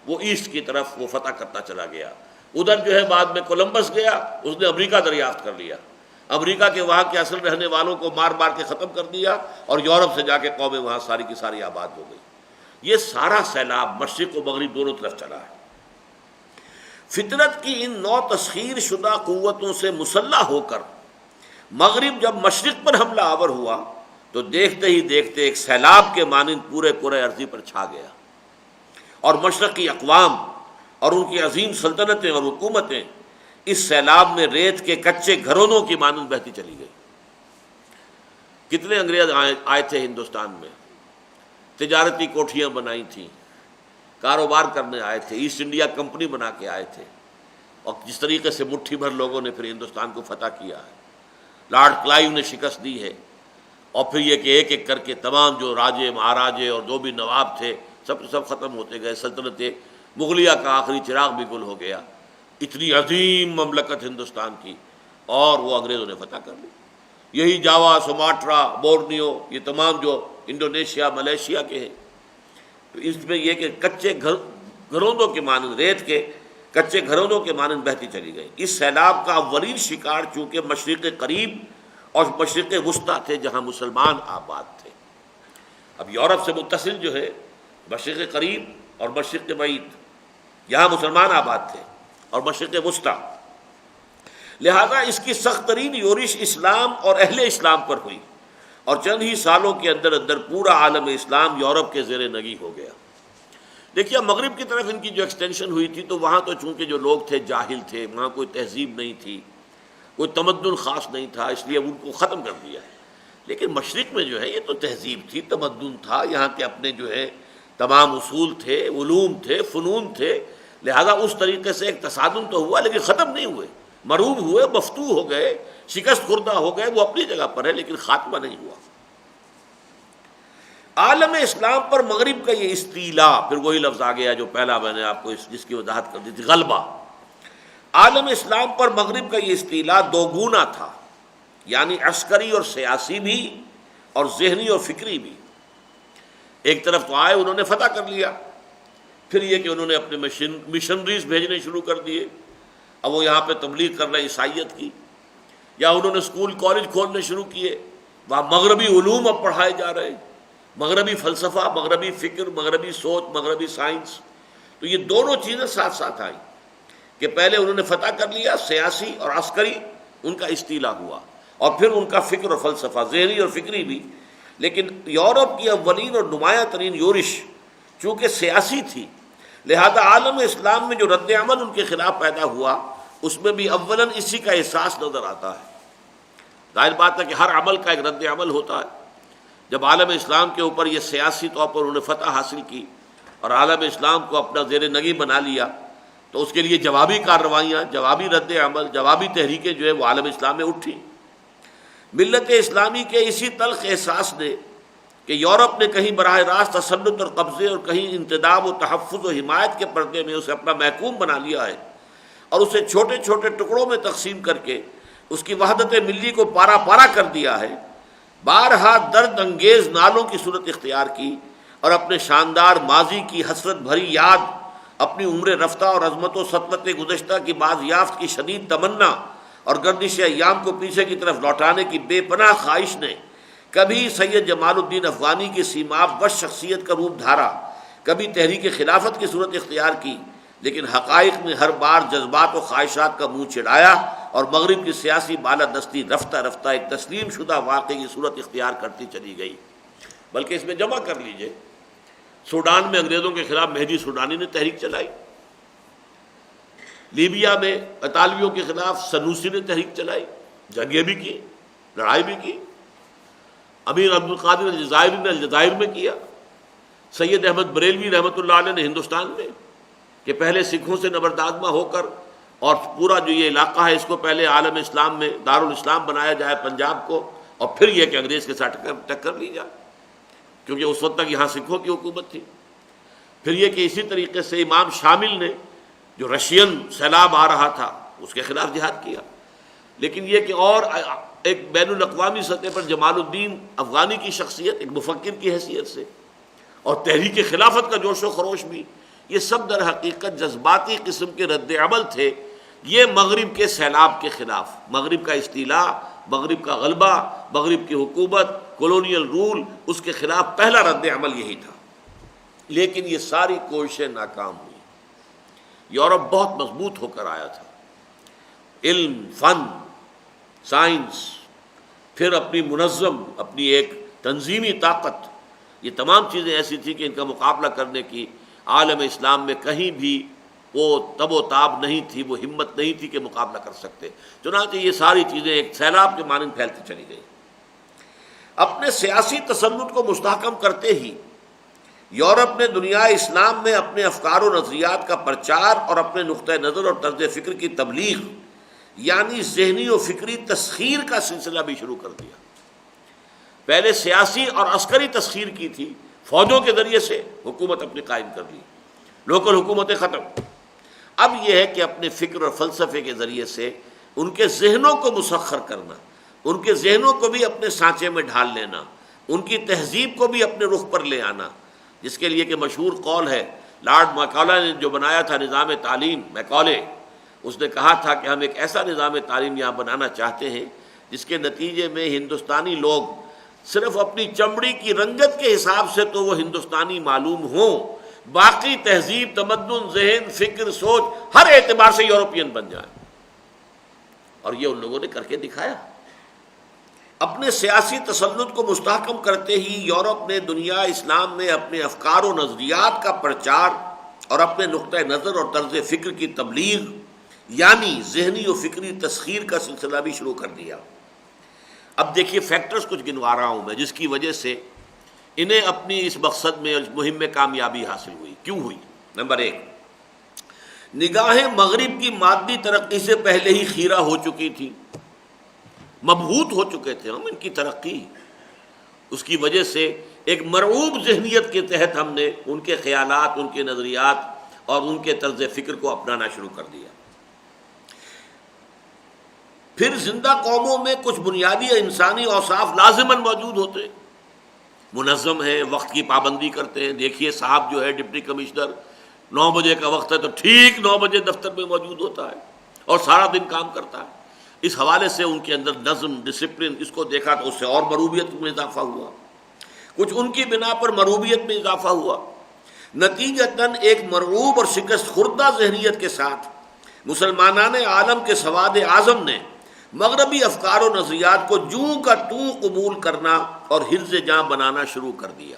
وہ ایسٹ کی طرف وہ فتح کرتا چلا گیا۔ ادھر جو ہے بعد میں کولمبس گیا، اس نے امریکہ دریافت کر لیا، امریکہ کے وہاں کے اصل رہنے والوں کو مار مار کے ختم کر دیا، اور یورپ سے جا کے قومیں وہاں ساری کی ساری آباد ہو گئی۔ یہ سارا سیلاب مشرق و مغرب دونوں طرف چلا ہے۔ فطرت کی ان نو تسخیر شدہ قوتوں سے مسلح ہو کر مغرب جب مشرق پر حملہ آور ہوا تو دیکھتے ہی دیکھتے ایک سیلاب کے مانند پورے کرۂ ارضی پر چھا گیا، اور مشرقی اقوام اور ان کی عظیم سلطنتیں اور حکومتیں اس سیلاب میں ریت کے کچے گھرونوں کی مانند بہتی چلی گئی۔ کتنے انگریز آئے تھے ہندوستان میں، تجارتی کوٹھیاں بنائی تھیں، کاروبار کرنے آئے تھے، ایسٹ انڈیا کمپنی بنا کے آئے تھے، اور جس طریقے سے مٹھی بھر لوگوں نے پھر ہندوستان کو فتح کیا ہے، لارڈ کلائیو نے شکست دی ہے، اور پھر یہ کہ ایک ایک کر کے تمام جو راجے مہاراجے اور جو بھی نواب تھے سب ختم ہوتے گئے، سلطنت مغلیہ کا آخری چراغ بھی گل ہو گیا۔ اتنی عظیم مملکت ہندوستان کی، اور وہ انگریزوں نے فتح کر لی۔ یہی جاوا، سماٹرا، بورنیو، یہ تمام جو انڈونیشیا، ملیشیا کے ہیں، تو اس میں یہ کہ کچے گھرونوں کے مانند، ریت کے کچے گھرونوں کے مانند بہتی چلی گئی۔ اس سیلاب کا اولین شکار چونکہ مشرق قریب اور مشرق وسطیٰ تھے، جہاں مسلمان آباد تھے۔ اب یورپ سے متصل جو ہے مشرق قریب اور مشرق بعید، یہاں مسلمان آباد تھے، اور مشرق وسطیٰ، لہذا اس کی سخت ترین یورش اسلام اور اہل اسلام پر ہوئی، اور چند ہی سالوں کے اندر اندر پورا عالم اسلام یورپ کے زیر نگی ہو گیا۔ دیکھیے مغرب کی طرف ان کی جو ایکسٹینشن ہوئی تھی، تو وہاں تو چونکہ جو لوگ تھے جاہل تھے، وہاں کوئی تہذیب نہیں تھی، کوئی تمدن خاص نہیں تھا، اس لیے ان کو ختم کر دیا ہے۔ لیکن مشرق میں جو ہے یہ تو تہذیب تھی، تمدن تھا، یہاں کے اپنے جو ہے تمام اصول تھے، علوم تھے، فنون تھے، لہذا اس طریقے سے ایک تصادم تو ہوا، لیکن ختم نہیں ہوئے، مروب ہوئے، مفتوح ہو گئے، شکست خوردہ ہو گئے، وہ اپنی جگہ پر ہے، لیکن خاتمہ نہیں ہوا۔ عالم اسلام پر مغرب کا یہ استیلاء، پھر وہی لفظ آ گیا جو پہلا میں نے آپ کو جس کی وضاحت کر دی تھی، غلبہ۔ عالم اسلام پر مغرب کا یہ استیلاء دو گونا تھا، یعنی عسکری اور سیاسی بھی، اور ذہنی اور فکری بھی۔ ایک طرف تو آئے، انہوں نے فتح کر لیا، پھر یہ کہ انہوں نے اپنے مشنریز بھیجنے شروع کر دیے، اب وہ یہاں پہ تبلیغ کر رہے عیسائیت کی، یا انہوں نے اسکول کالج کھولنے شروع کیے، وہاں مغربی علوم اب پڑھائے جا رہے، مغربی فلسفہ، مغربی فکر، مغربی سوچ، مغربی سائنس۔ تو یہ دونوں چیزیں ساتھ ساتھ آئیں کہ پہلے انہوں نے فتح کر لیا، سیاسی اور عسکری ان کا استیلاء ہوا، اور پھر ان کا فکر اور فلسفہ، ذہنی اور فکری بھی۔ لیکن یورپ کی اولین اور نمایاں ترین یورش چونکہ سیاسی تھی، لہذا عالم اسلام میں جو رد عمل ان کے خلاف پیدا ہوا، اس میں بھی اولاً اسی کا احساس نظر آتا ہے۔ ظاہر بات ہے کہ ہر عمل کا ایک رد عمل ہوتا ہے. جب عالم اسلام کے اوپر یہ سیاسی طور پر انہوں نے فتح حاصل کی اور عالم اسلام کو اپنا زیر نگی بنا لیا تو اس کے لیے جوابی کارروائیاں، جوابی رد عمل، جوابی تحریکیں جو ہے وہ عالم اسلام میں اٹھی. ملت اسلامی کے اسی تلخ احساس نے کہ یورپ نے کہیں براہ راست تسلط اور قبضے اور کہیں انتداب و تحفظ و حمایت کے پردے میں اسے اپنا محکوم بنا لیا ہے اور اسے چھوٹے چھوٹے ٹکڑوں میں تقسیم کر کے اس کی وحدت ملی کو پارا پارا کر دیا ہے، بارہا درد انگیز نالوں کی صورت اختیار کی اور اپنے شاندار ماضی کی حسرت بھری یاد، اپنی عمر رفتہ اور عظمت و سطوت گزشتہ کی بازیافت کی شدید تمنا اور گردش ایام کو پیچھے کی طرف لوٹانے کی بے پناہ خواہش نے کبھی سید جمال الدین افغانی کی سیماب بخش شخصیت کا روپ دھارا، کبھی تحریک خلافت کی صورت اختیار کی، لیکن حقائق نے ہر بار جذبات و خواہشات کا منہ چڑھایا اور مغرب کی سیاسی بالادستی رفتہ رفتہ ایک تسلیم شدہ واقعے کی صورت اختیار کرتی چلی گئی. بلکہ اس میں جمع کر لیجئے، سوڈان میں انگریزوں کے خلاف مہدی سوڈانی نے تحریک چلائی، لیبیا میں اطالویوں کے خلاف سنوسی نے تحریک چلائی، جنگیں بھی کی، لڑائی بھی کی، امیر عبد القادر الجزائری نے الجزائر میں کیا، سید احمد بریلوی رحمۃ اللہ علیہ نے ہندوستان میں، کہ پہلے سکھوں سے نبردآزمہ ہو کر اور پورا جو یہ علاقہ ہے اس کو پہلے عالم اسلام میں دارالاسلام بنایا جائے پنجاب کو، اور پھر یہ کہ انگریز کے ساتھ ٹکر لی جائے، کیونکہ اس وقت تک یہاں سکھوں کی حکومت تھی. پھر یہ کہ اسی طریقے سے امام شامل نے جو رشین سیلاب آ رہا تھا اس کے خلاف جہاد کیا. لیکن یہ کہ اور ایک بین الاقوامی سطح پر جمال الدین افغانی کی شخصیت ایک مفکر کی حیثیت سے اور تحریک خلافت کا جوش و خروش بھی، یہ سب در حقیقت جذباتی قسم کے رد عمل تھے یہ مغرب کے سیلاب کے خلاف. مغرب کا استیلاء، مغرب کا غلبہ، مغرب کی حکومت، کولونیل رول، اس کے خلاف پہلا رد عمل یہی تھا. لیکن یہ ساری کوششیں ناکام ہوئی. یورپ بہت مضبوط ہو کر آیا تھا، علم، فن، سائنس، پھر اپنی منظم، اپنی ایک تنظیمی طاقت، یہ تمام چیزیں ایسی تھیں کہ ان کا مقابلہ کرنے کی عالم اسلام میں کہیں بھی وہ تب و تاب نہیں تھی، وہ ہمت نہیں تھی کہ مقابلہ کر سکتے. چنانچہ یہ ساری چیزیں ایک سیلاب کے مانند پھیلتی چلی گئی. اپنے سیاسی تسلط کو مستحکم کرتے ہی یورپ نے دنیا اسلام میں اپنے افکار و نظریات کا پرچار اور اپنے نقطۂ نظر اور طرز فکر کی تبلیغ یعنی ذہنی و فکری تسخیر کا سلسلہ بھی شروع کر دیا. پہلے سیاسی اور عسکری تسخیر کی تھی، فوجوں کے ذریعے سے حکومت اپنی قائم کر لی، لوکل حکومتیں ختم. اب یہ ہے کہ اپنے فکر اور فلسفے کے ذریعے سے ان کے ذہنوں کو مسخر کرنا، ان کے ذہنوں کو بھی اپنے سانچے میں ڈھال لینا، ان کی تہذیب کو بھی اپنے رخ پر لے آنا، جس کے لیے کہ مشہور قول ہے لارڈ میکالے نے جو بنایا تھا نظام تعلیم، میکالے، اس نے کہا تھا کہ ہم ایک ایسا نظام تعلیم یہاں بنانا چاہتے ہیں جس کے نتیجے میں ہندوستانی لوگ صرف اپنی چمڑی کی رنگت کے حساب سے تو وہ ہندوستانی معلوم ہوں، باقی تہذیب، تمدن، ذہن، فکر، سوچ ہر اعتبار سے یورپین بن جائیں. اور یہ ان لوگوں نے کر کے دکھایا. اپنے سیاسی تسلط کو مستحکم کرتے ہی یورپ نے دنیا اسلام میں اپنے افکار و نظریات کا پرچار اور اپنے نقطۂ نظر اور طرز فکر کی تبلیغ یعنی ذہنی و فکری تسخیر کا سلسلہ بھی شروع کر دیا. اب دیکھیے فیکٹرز کچھ گنوا رہا ہوں میں جس کی وجہ سے انہیں اپنی اس مقصد میں مہم میں کامیابی حاصل ہوئی. کیوں ہوئی؟ نمبر 1، نگاہیں مغرب کی مادی ترقی سے پہلے ہی خیرہ ہو چکی تھی، مبہوت ہو چکے تھے ہم ان کی ترقی. اس کی وجہ سے ایک مرعوب ذہنیت کے تحت ہم نے ان کے خیالات، ان کے نظریات اور ان کے طرز فکر کو اپنانا شروع کر دیا. پھر زندہ قوموں میں کچھ بنیادی انسانی اوصاف لازماً موجود ہوتے، منظم ہیں، وقت کی پابندی کرتے ہیں. دیکھیے صاحب جو ہے ڈپٹی کمشنر 9 بجے کا وقت ہے تو ٹھیک 9 بجے دفتر میں موجود ہوتا ہے اور سارا دن کام کرتا ہے. اس حوالے سے ان کے اندر نظم، ڈسپلن، اس کو دیکھا تو اس سے اور مروبیت میں اضافہ ہوا. کچھ ان کی بنا پر مروبیت میں اضافہ ہوا. نتیجتاً ایک مرعوب اور شکست خوردہ ذہنیت کے ساتھ مسلمانان عالم کے سواد اعظم نے مغربی افکار و نظریات کو جوں کا توں قبول کرنا اور حرز جاں بنانا شروع کر دیا.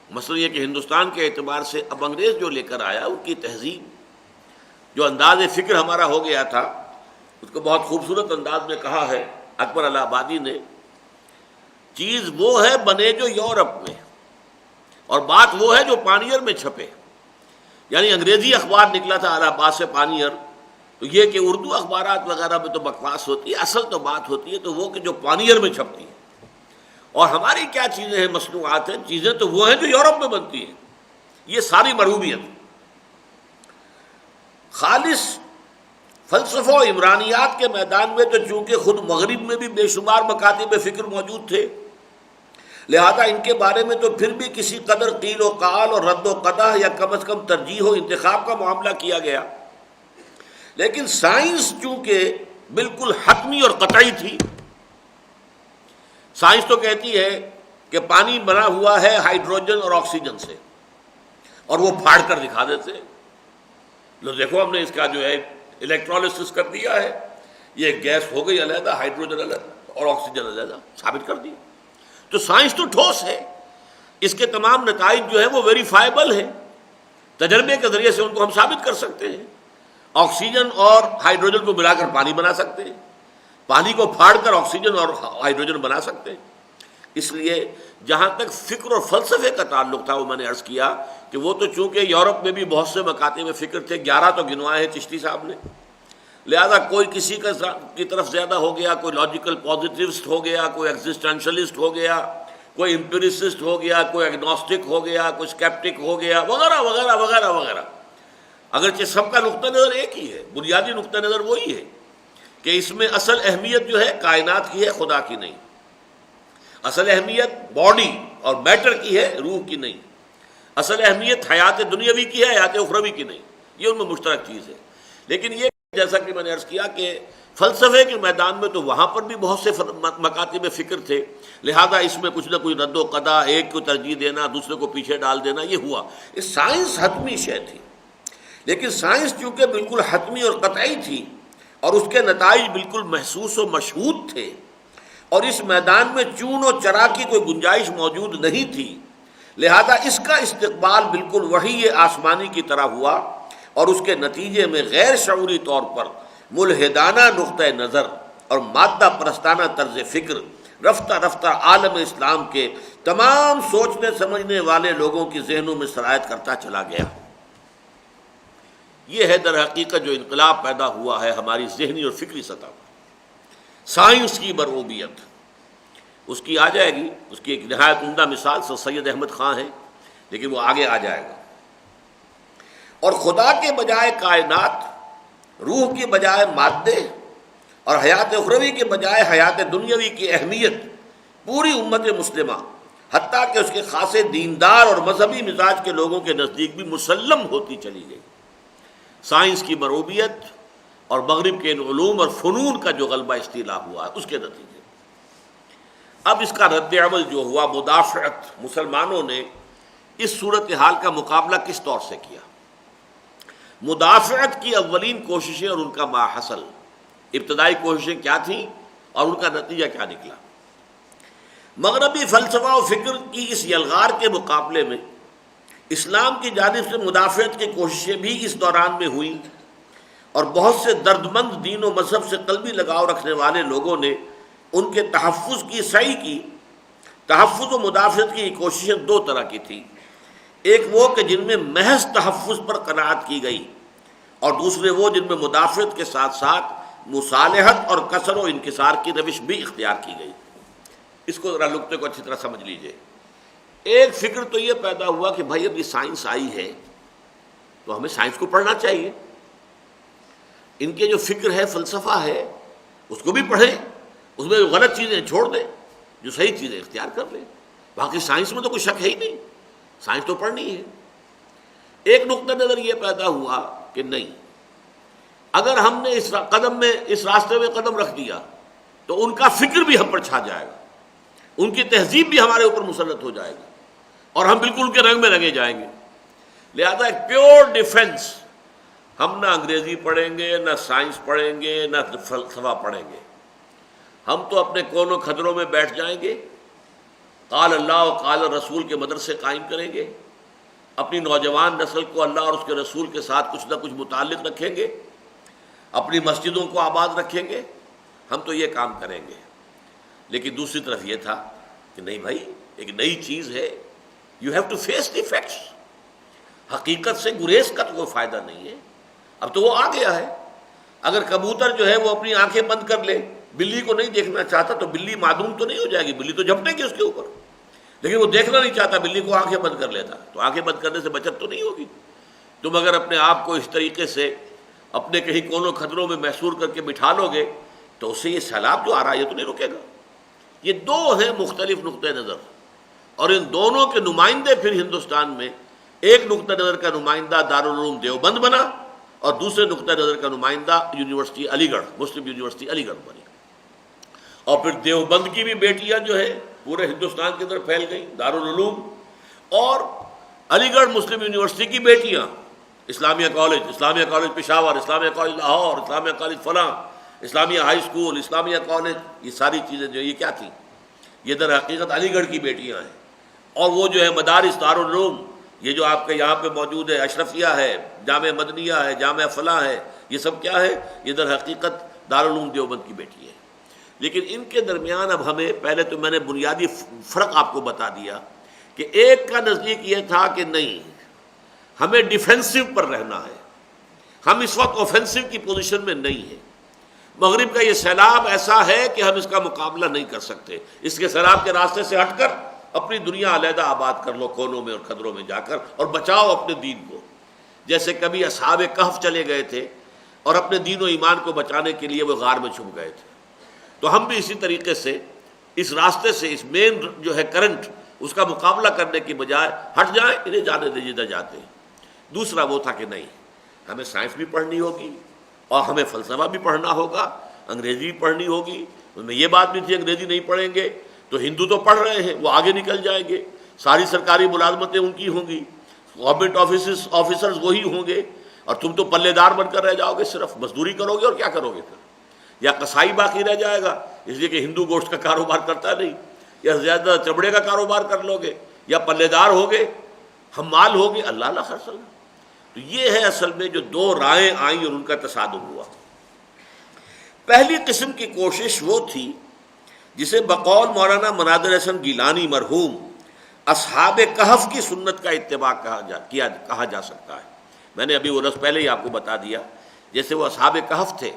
مثلا یہ کہ ہندوستان کے اعتبار سے اب انگریز جو لے کر آیا ان کی تہذیب، جو انداز فکر ہمارا ہو گیا تھا، اس کو بہت خوبصورت انداز میں کہا ہے اکبر الہ آبادی نے، چیز وہ ہے بنے جو یورپ میں، اور بات وہ ہے جو پانیئر میں چھپے. یعنی انگریزی اخبار نکلا تھا الہ آباد سے پانیئر، تو یہ کہ اردو اخبارات وغیرہ میں تو بکواس ہوتی ہے، اصل تو بات ہوتی ہے تو وہ کہ جو پانیئر میں چھپتی ہے. اور ہماری کیا چیزیں ہیں، مصنوعات ہیں، چیزیں تو وہ ہیں جو یورپ میں بنتی ہیں. یہ ساری مرغوبیت خالص فلسفہ و عمرانیات کے میدان میں تو چونکہ خود مغرب میں بھی بے شمار مکاتب فکر موجود تھے، لہذا ان کے بارے میں تو پھر بھی کسی قدر قیل و قال اور رد و قدح یا کم از کم ترجیح و انتخاب کا معاملہ کیا گیا. لیکن سائنس چونکہ بالکل حتمی اور قطعی تھی، سائنس تو کہتی ہے کہ پانی بنا ہوا ہے ہائیڈروجن اور آکسیجن سے، اور وہ پھاڑ کر دکھا دیتے، لو دیکھو ہم نے اس کا جو ہے الیکٹرالسس کر دیا ہے، یہ گیس ہو گئی علیحدہ، ہائیڈروجن علیحدہ اور آکسیجن علیحدہ، ثابت کر دی. تو سائنس تو ٹھوس ہے، اس کے تمام نتائج جو ہے وہ ویریفائبل ہیں، تجربے کے ذریعے سے ان کو ہم ثابت کر سکتے ہیں. آکسیجن اور ہائیڈروجن کو ملا کر پانی بنا سکتے ہیں، پانی کو پھاڑ کر آکسیجن اور ہائیڈروجن بنا سکتے ہیں. اس لیے جہاں تک فکر اور فلسفے کا تعلق تھا، وہ میں نے عرض کیا کہ وہ تو چونکہ یورپ میں بھی بہت سے مکاتب فکر تھے، 11 تو گنوائے ہیں چشتی صاحب نے، لہذا کوئی کسی کی طرف زیادہ ہو گیا، کوئی لاجیکل پازیٹیوسٹ ہو گیا، کوئی ایگزسٹینشلسٹ ہو گیا، کوئی امپیریسسٹ ہو گیا، کوئی ایگنوسٹک ہو گیا، کوئی اسکیپٹک ہو گیا، وغیرہ وغیرہ وغیرہ وغیرہ. اگرچہ سب کا نقطہ نظر ایک ہی ہے، بنیادی نقطہ نظر وہی ہے کہ اس میں اصل اہمیت جو ہے کائنات کی ہے، خدا کی نہیں. اصل اہمیت باڈی اور میٹر کی ہے، روح کی نہیں. اصل اہمیت حیات دنیاوی کی ہے، حیات اخروی کی نہیں. یہ ان میں مشترک چیز ہے. لیکن یہ جیسا کہ میں نے عرض کیا کہ فلسفے کے میدان میں تو وہاں پر بھی بہت سے مکاتب فکر تھے، لہذا اس میں کچھ نہ کچھ رد و قدا، ایک کو ترجیح دینا، دوسرے کو پیچھے ڈال دینا، یہ ہوا. یہ سائنس حتمی شے تھی، لیکن سائنس چونکہ بالکل حتمی اور قطعی تھی اور اس کے نتائج بالکل محسوس و مشہود تھے، اور اس میدان میں چون و چرا کی کوئی گنجائش موجود نہیں تھی، لہذا اس کا استقبال بالکل وحی آسمانی کی طرح ہوا، اور اس کے نتیجے میں غیر شعوری طور پر ملحدانہ نقطہ نظر اور مادہ پرستانہ طرز فکر رفتہ رفتہ عالم اسلام کے تمام سوچنے سمجھنے والے لوگوں کی ذہنوں میں سرایت کرتا چلا گیا. یہ ہے در حقیقت جو انقلاب پیدا ہوا ہے ہماری ذہنی اور فکری سطح پر. سائنس کی مرغوبیت اس کی آ جائے گی، اس کی ایک نہایت عمدہ مثال سر سید احمد خان ہے، لیکن وہ آگے آ جائے گا. اور خدا کے بجائے کائنات، روح کی بجائے مادے اور حیات اخروی کے بجائے حیات دنیاوی کی اہمیت پوری امت مسلمہ، حتیٰ کہ اس کے خاصے دیندار اور مذہبی مزاج کے لوگوں کے نزدیک بھی مسلم ہوتی چلی گئی. سائنس کی مرغوبیت اور مغرب کے ان علوم اور فنون کا جو غلبہ استیلا ہوا، اس کے نتیجے. اب اس کا رد عمل جو ہوا، مدافعت، مسلمانوں نے اس صورتحال کا مقابلہ کس طور سے کیا. مدافعت کی اولین کوششیں اور ان کا ماحصل، ابتدائی کوششیں کیا تھیں اور ان کا نتیجہ کیا نکلا. مغربی فلسفہ و فکر کی اس یلغار کے مقابلے میں اسلام کی جانب سے مدافعت کی کوششیں بھی اس دوران میں ہوئیں، اور بہت سے دردمند دین و مذہب سے قلبی لگاؤ رکھنے والے لوگوں نے ان کے تحفظ کی سعی کی. تحفظ و مدافعت کی کوششیں دو طرح کی تھیں، ایک وہ کہ جن میں محض تحفظ پر قناعت کی گئی، اور دوسرے وہ جن میں مدافعت کے ساتھ ساتھ مصالحت اور کسر و انکسار کی روش بھی اختیار کی گئی. اس کو ذرا نقطے کو اچھی طرح سمجھ لیجئے. ایک فکر تو یہ پیدا ہوا کہ بھائی اب یہ سائنس آئی ہے تو ہمیں سائنس کو پڑھنا چاہیے، ان کے جو فکر ہے، فلسفہ ہے، اس کو بھی پڑھیں، اس میں جو غلط چیزیں چھوڑ دیں، جو صحیح چیزیں اختیار کر لیں. باقی سائنس میں تو کوئی شک ہے ہی نہیں، سائنس تو پڑھنی ہے. ایک نقطہ نظر یہ پیدا ہوا کہ نہیں، اگر ہم نے اس قدم میں، اس راستے میں قدم رکھ دیا تو ان کا فکر بھی ہم پر چھا جائے گا، ان کی تہذیب بھی ہمارے اوپر مسلط ہو جائے گی، اور ہم بالکل ان کے رنگ میں رنگے جائیں گے. لہذا ایک پیور ڈیفنس، ہم نہ انگریزی پڑھیں گے، نہ سائنس پڑھیں گے، نہ فلسفہ پڑھیں گے، ہم تو اپنے کونوں خدروں میں بیٹھ جائیں گے، قال اللہ و قال رسول کے مدرسے قائم کریں گے، اپنی نوجوان نسل کو اللہ اور اس کے رسول کے ساتھ کچھ نہ کچھ متعلق رکھیں گے، اپنی مسجدوں کو آباد رکھیں گے، ہم تو یہ کام کریں گے. لیکن دوسری طرف یہ تھا کہ نہیں بھائی، ایک نئی چیز ہے، you have to face the facts. حقیقت سے گریز کا تو کوئی فائدہ نہیں ہے. اب تو وہ آ گیا ہے. اگر کبوتر جو ہے وہ اپنی آنکھیں بند کر لے، بلی کو نہیں دیکھنا چاہتا، تو بلی معدوم تو نہیں ہو جائے گی، بلی تو جھپٹے گی اس کے اوپر. لیکن وہ دیکھنا نہیں چاہتا، بلی کو آنکھیں بند کر لیتا، تو آنکھیں بند کرنے سے بچت تو نہیں ہوگی. تم اگر اپنے آپ کو اس طریقے سے اپنے کہیں کونوں خطروں میں محصور کر کے بٹھا لو گے تو اس سے یہ سیلاب جو آ رہا ہے یہ تو نہیں رکے گا. یہ دو ہیں مختلف نقطۂ نظر، اور ان دونوں کے نمائندے پھر ہندوستان میں، ایک نقطۂ نظر کا نمائندہ دارالعلوم دیوبند بنا اور دوسرے نقطۂ نظر کا نمائندہ یونیورسٹی علی گڑھ، مسلم یونیورسٹی علی گڑھ بنی. اور پھر دیوبند کی بھی بیٹیاں جو ہے پورے ہندوستان کے اندر پھیل گئیں، دارالعلوم، اور علی گڑھ مسلم یونیورسٹی کی بیٹیاں، اسلامیہ کالج پشاور، اسلامیہ کالج لاہور، اسلامیہ کالج فلاں، اسلامیہ ہائی اسکول، اسلامیہ کالج، یہ ساری چیزیں جو یہ کیا تھیں؟ یہ در حقیقت علی گڑھ کی بیٹیاں ہیں. اور وہ جو ہے مدارس دارالعلوم، یہ جو آپ کے یہاں پہ موجود ہے، اشرفیہ ہے، جامعہ مدنیہ ہے، جامعہ فلاں ہے، یہ سب کیا ہے؟ یہ در حقیقت دارالعلوم دیوبند کی بیٹی ہے. لیکن ان کے درمیان اب ہمیں، پہلے تو میں نے بنیادی فرق آپ کو بتا دیا کہ ایک کا نزدیک یہ تھا کہ نہیں، ہمیں ڈیفینسو پر رہنا ہے، ہم اس وقت اوفینسو کی پوزیشن میں نہیں ہیں. مغرب کا یہ سیلاب ایسا ہے کہ ہم اس کا مقابلہ نہیں کر سکتے. اس کے سیلاب کے راستے سے ہٹ کر اپنی دنیا علیحدہ آباد کر لو، کونوں میں اور خدروں میں جا کر، اور بچاؤ اپنے دین کو. جیسے کبھی اصحاب کہف چلے گئے تھے اور اپنے دین و ایمان کو بچانے کے لیے وہ غار میں چھپ گئے تھے، تو ہم بھی اسی طریقے سے اس راستے سے، اس مین جو ہے کرنٹ، اس کا مقابلہ کرنے کی بجائے ہٹ جائیں، انہیں جانے دے جدھر جاتے ہیں. دوسرا وہ تھا کہ نہیں، ہمیں سائنس بھی پڑھنی ہوگی اور ہمیں فلسفہ بھی پڑھنا ہوگا، انگریزی بھی پڑھنی ہوگی. ان میں یہ بات بھی تھی انگریزی نہیں پڑھیں گے تو ہندو تو پڑھ رہے ہیں، وہ آگے نکل جائیں گے، ساری سرکاری ملازمتیں ان کی ہوں گی، گورنمنٹ آفیسرز وہی ہوں گے، اور تم تو پلے دار بن کر رہ جاؤ گے، صرف مزدوری کرو گے اور کیا کرو گے پھر؟ یا قصائی باقی رہ جائے گا، اس لیے کہ ہندو گوشت کا کاروبار کرتا نہیں، یا زیادہ چمڑے کا کاروبار کر لو گے، یا پلے دار ہوگے، حمال ہوگے، اللہ اللہ خرصل. تو یہ ہے اصل میں جو دو رائیں آئیں اور ان کا تصادم ہوا. پہلی قسم کی کوشش وہ تھی جسے بقول مولانا مناظر حسن گیلانی مرحوم اصحاب کہف کی سنت کا اتباع کہا جا سکتا ہے. میں نے ابھی وہ لفظ پہلے ہی آپ کو بتا دیا. جیسے وہ اصحاب کہف تھے،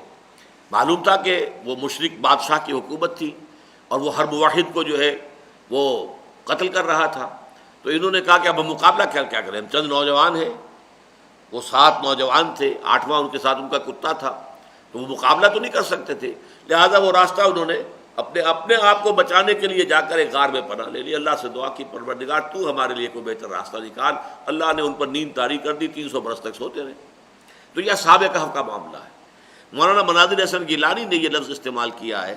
معلوم تھا کہ وہ مشرک بادشاہ کی حکومت تھی اور وہ ہر موحد کو جو ہے وہ قتل کر رہا تھا. تو انہوں نے کہا کہ اب ہم مقابلہ کیا کریں، ہم چند نوجوان ہیں، وہ 7 نوجوان تھے، 8واں ان کے ساتھ ان کا کتا تھا، تو وہ مقابلہ تو نہیں کر سکتے تھے. لہذا وہ راستہ انہوں نے اپنے آپ کو بچانے کے لیے جا کر ایک غار میں پناہ لے لی. اللہ سے دعا کی، پروردگار تو ہمارے لیے کوئی بہتر راستہ نکال. اللہ نے ان پر نیند طاری کر دی، 300 برس تک سوتے رہے. تو یہ اصحاب کہف کا معاملہ ہے. مولانا مناظر حسن گیلانی نے یہ لفظ استعمال کیا ہے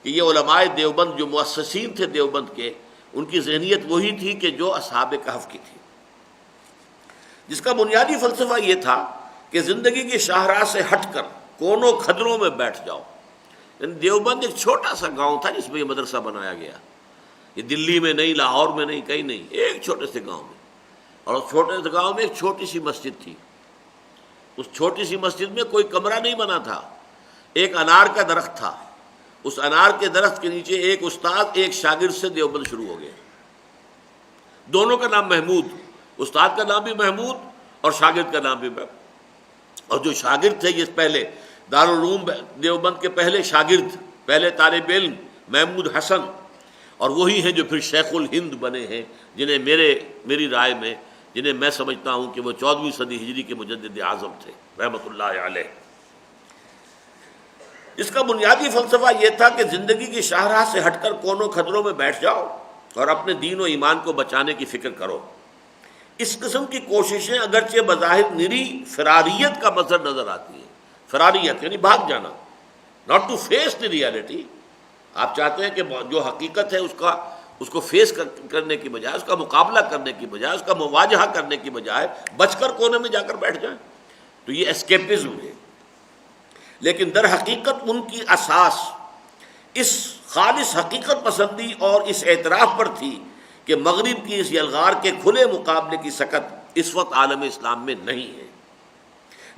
کہ یہ علماء دیوبند جو مؤسسین تھے دیوبند کے، ان کی ذہنیت وہی تھی کہ جو اصحاب کہف کی تھی، جس کا بنیادی فلسفہ یہ تھا کہ زندگی کی شاہراہ سے ہٹ کر کونوں خدروں میں بیٹھ جاؤ. یعنی دیوبند ایک چھوٹا سا گاؤں تھا جس میں یہ مدرسہ بنایا گیا. یہ دلی میں نہیں، لاہور میں نہیں، کہیں نہیں، ایک چھوٹے سے گاؤں میں. اور اس چھوٹے سے گاؤں میں ایک چھوٹی سی مسجد تھی. اس چھوٹی سی مسجد میں کوئی کمرہ نہیں بنا تھا. ایک انار کا درخت تھا، اس انار کے درخت کے نیچے ایک استاد ایک شاگرد سے دیوبند شروع ہو گئے. دونوں کا نام محمود، استاد کا نام بھی محمود اور شاگرد کا نام بھی محمود. اور جو شاگرد تھے، یہ پہلے دارالعلوم دیوبند کے پہلے شاگرد، پہلے طالب علم محمود حسن، اور وہی ہیں جو پھر شیخ الہند بنے ہیں، جنہیں میری رائے میں، جنہیں میں سمجھتا ہوں کہ وہ 14ویں صدی ہجری کے مجدد اعظم تھے رحمۃ اللہ علیہ. اس کا بنیادی فلسفہ یہ تھا کہ زندگی کی شاہراہ سے ہٹ کر کونوں خدروں میں بیٹھ جاؤ اور اپنے دین و ایمان کو بچانے کی فکر کرو. اس قسم کی کوششیں اگرچہ بظاہر نری فراریت کا مظہر نظر آتی ہیں. فراریت یعنی بھاگ جانا، not to face the reality. آپ چاہتے ہیں کہ جو حقیقت ہے اس کو فیس کرنے کی بجائے، اس کا مقابلہ کرنے کی بجائے، اس کا مواجہہ کرنے کی بجائے بچ کر کونے میں جا کر بیٹھ جائیں. تو یہ اسکیپزم ہے. لیکن در حقیقت ان کی اساس اس خالص حقیقت پسندی اور اس اعتراف پر تھی کہ مغرب کی اس یلغار کے کھلے مقابلے کی سکت اس وقت عالم اسلام میں نہیں ہے.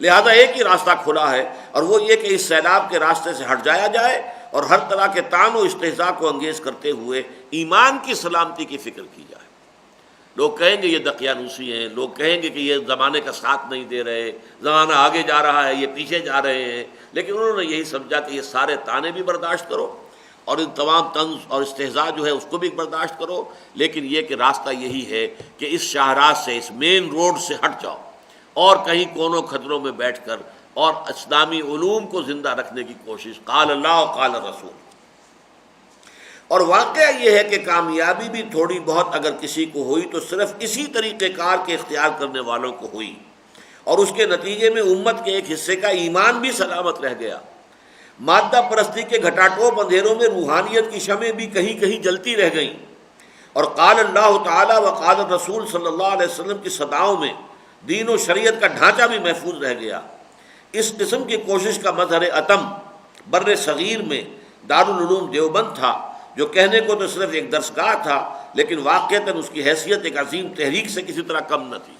لہذا ایک ہی راستہ کھلا ہے، اور وہ یہ کہ اس سیلاب کے راستے سے ہٹ جایا جائے اور ہر طرح کے طعن و استہزاء کو انگیز کرتے ہوئے ایمان کی سلامتی کی فکر کی جائے۔ لوگ کہیں گے یہ دقیانوسی ہیں، لوگ کہیں گے کہ یہ زمانے کا ساتھ نہیں دے رہے، زمانہ آگے جا رہا ہے، یہ پیچھے جا رہے ہیں، لیکن انہوں نے یہی سمجھا کہ یہ سارے طعنے بھی برداشت کرو اور ان تمام طنز اور استہزاء جو ہے اس کو بھی برداشت کرو، لیکن یہ کہ راستہ یہی ہے کہ اس شاہراہ سے، اس مین روڈ سے ہٹ جاؤ اور کہیں کونوں خطروں میں بیٹھ کر اور اسلامی علوم کو زندہ رکھنے کی کوشش۔ قال اللہ قال رسول۔ اور واقعہ یہ ہے کہ کامیابی بھی تھوڑی بہت اگر کسی کو ہوئی تو صرف اسی طریقہ کار کے اختیار کرنے والوں کو ہوئی، اور اس کے نتیجے میں امت کے ایک حصے کا ایمان بھی سلامت رہ گیا۔ مادہ پرستی کے گھٹاٹوپ اندھیروں میں روحانیت کی شمعیں بھی کہیں کہیں جلتی رہ گئیں، اور قال اللہ تعالی و قال رسول صلی اللہ علیہ وسلم کی صداؤں میں دین و شریعت کا ڈھانچہ بھی محفوظ رہ گیا۔ اس قسم کی کوشش کا مظہر عتم بر صغیر میں دارالعلوم دیوبند تھا، جو کہنے کو تو صرف ایک درسگاہ تھا لیکن واقعتاً اس کی حیثیت ایک عظیم تحریک سے کسی طرح کم نہ تھی۔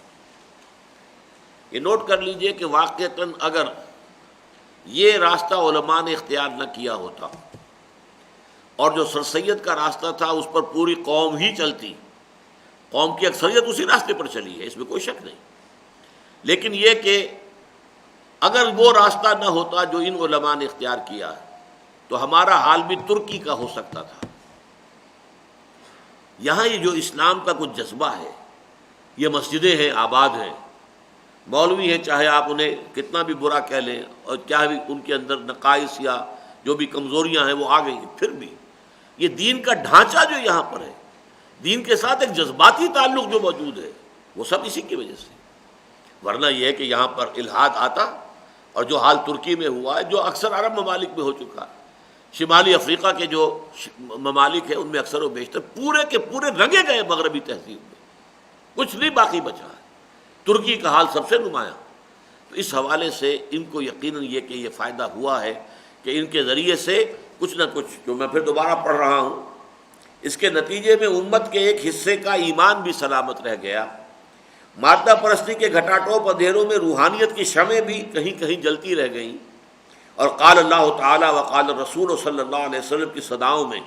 یہ نوٹ کر لیجئے کہ واقعتاً اگر یہ راستہ علماء نے اختیار نہ کیا ہوتا اور جو سر سید کا راستہ تھا اس پر پوری قوم ہی چلتی، قوم کی اکثریت اسی راستے پر چلی ہے، اس میں کوئی شک نہیں، لیکن یہ کہ اگر وہ راستہ نہ ہوتا جو ان علماء نے اختیار کیا ہے تو ہمارا حال بھی ترکی کا ہو سکتا تھا۔ یہاں یہ جو اسلام کا کچھ جذبہ ہے، یہ مسجدیں ہیں، آباد ہیں، مولوی ہیں، چاہے آپ انہیں کتنا بھی برا کہہ لیں اور چاہے بھی ان کے اندر نقائص یا جو بھی کمزوریاں ہیں وہ آ گئی ہیں، پھر بھی یہ دین کا ڈھانچہ جو یہاں پر ہے، دین کے ساتھ ایک جذباتی تعلق جو موجود ہے، وہ سب اسی کی وجہ سے۔ ورنہ یہ ہے کہ یہاں پر الحاد آتا، اور جو حال ترکی میں ہوا ہے، جو اکثر عرب ممالک میں ہو چکا ہے، شمالی افریقہ کے جو ممالک ہیں ان میں اکثر و بیشتر پورے کے پورے رنگے گئے مغربی تہذیب میں، کچھ نہیں باقی بچا ہے۔ ترکی کا حال سب سے نمایاں۔ تو اس حوالے سے ان کو یقیناً یہ کہ یہ فائدہ ہوا ہے کہ ان کے ذریعے سے کچھ نہ کچھ، جو میں پھر دوبارہ پڑھ رہا ہوں، اس کے نتیجے میں امت کے ایک حصے کا ایمان بھی سلامت رہ گیا، مادہ پرستی کے گھٹاٹوپ اندھیروں میں روحانیت کی شمعیں بھی کہیں کہیں جلتی رہ گئیں، اور قال اللہ تعالی و قال رسول صلی اللہ علیہ وسلم کی صداؤں میں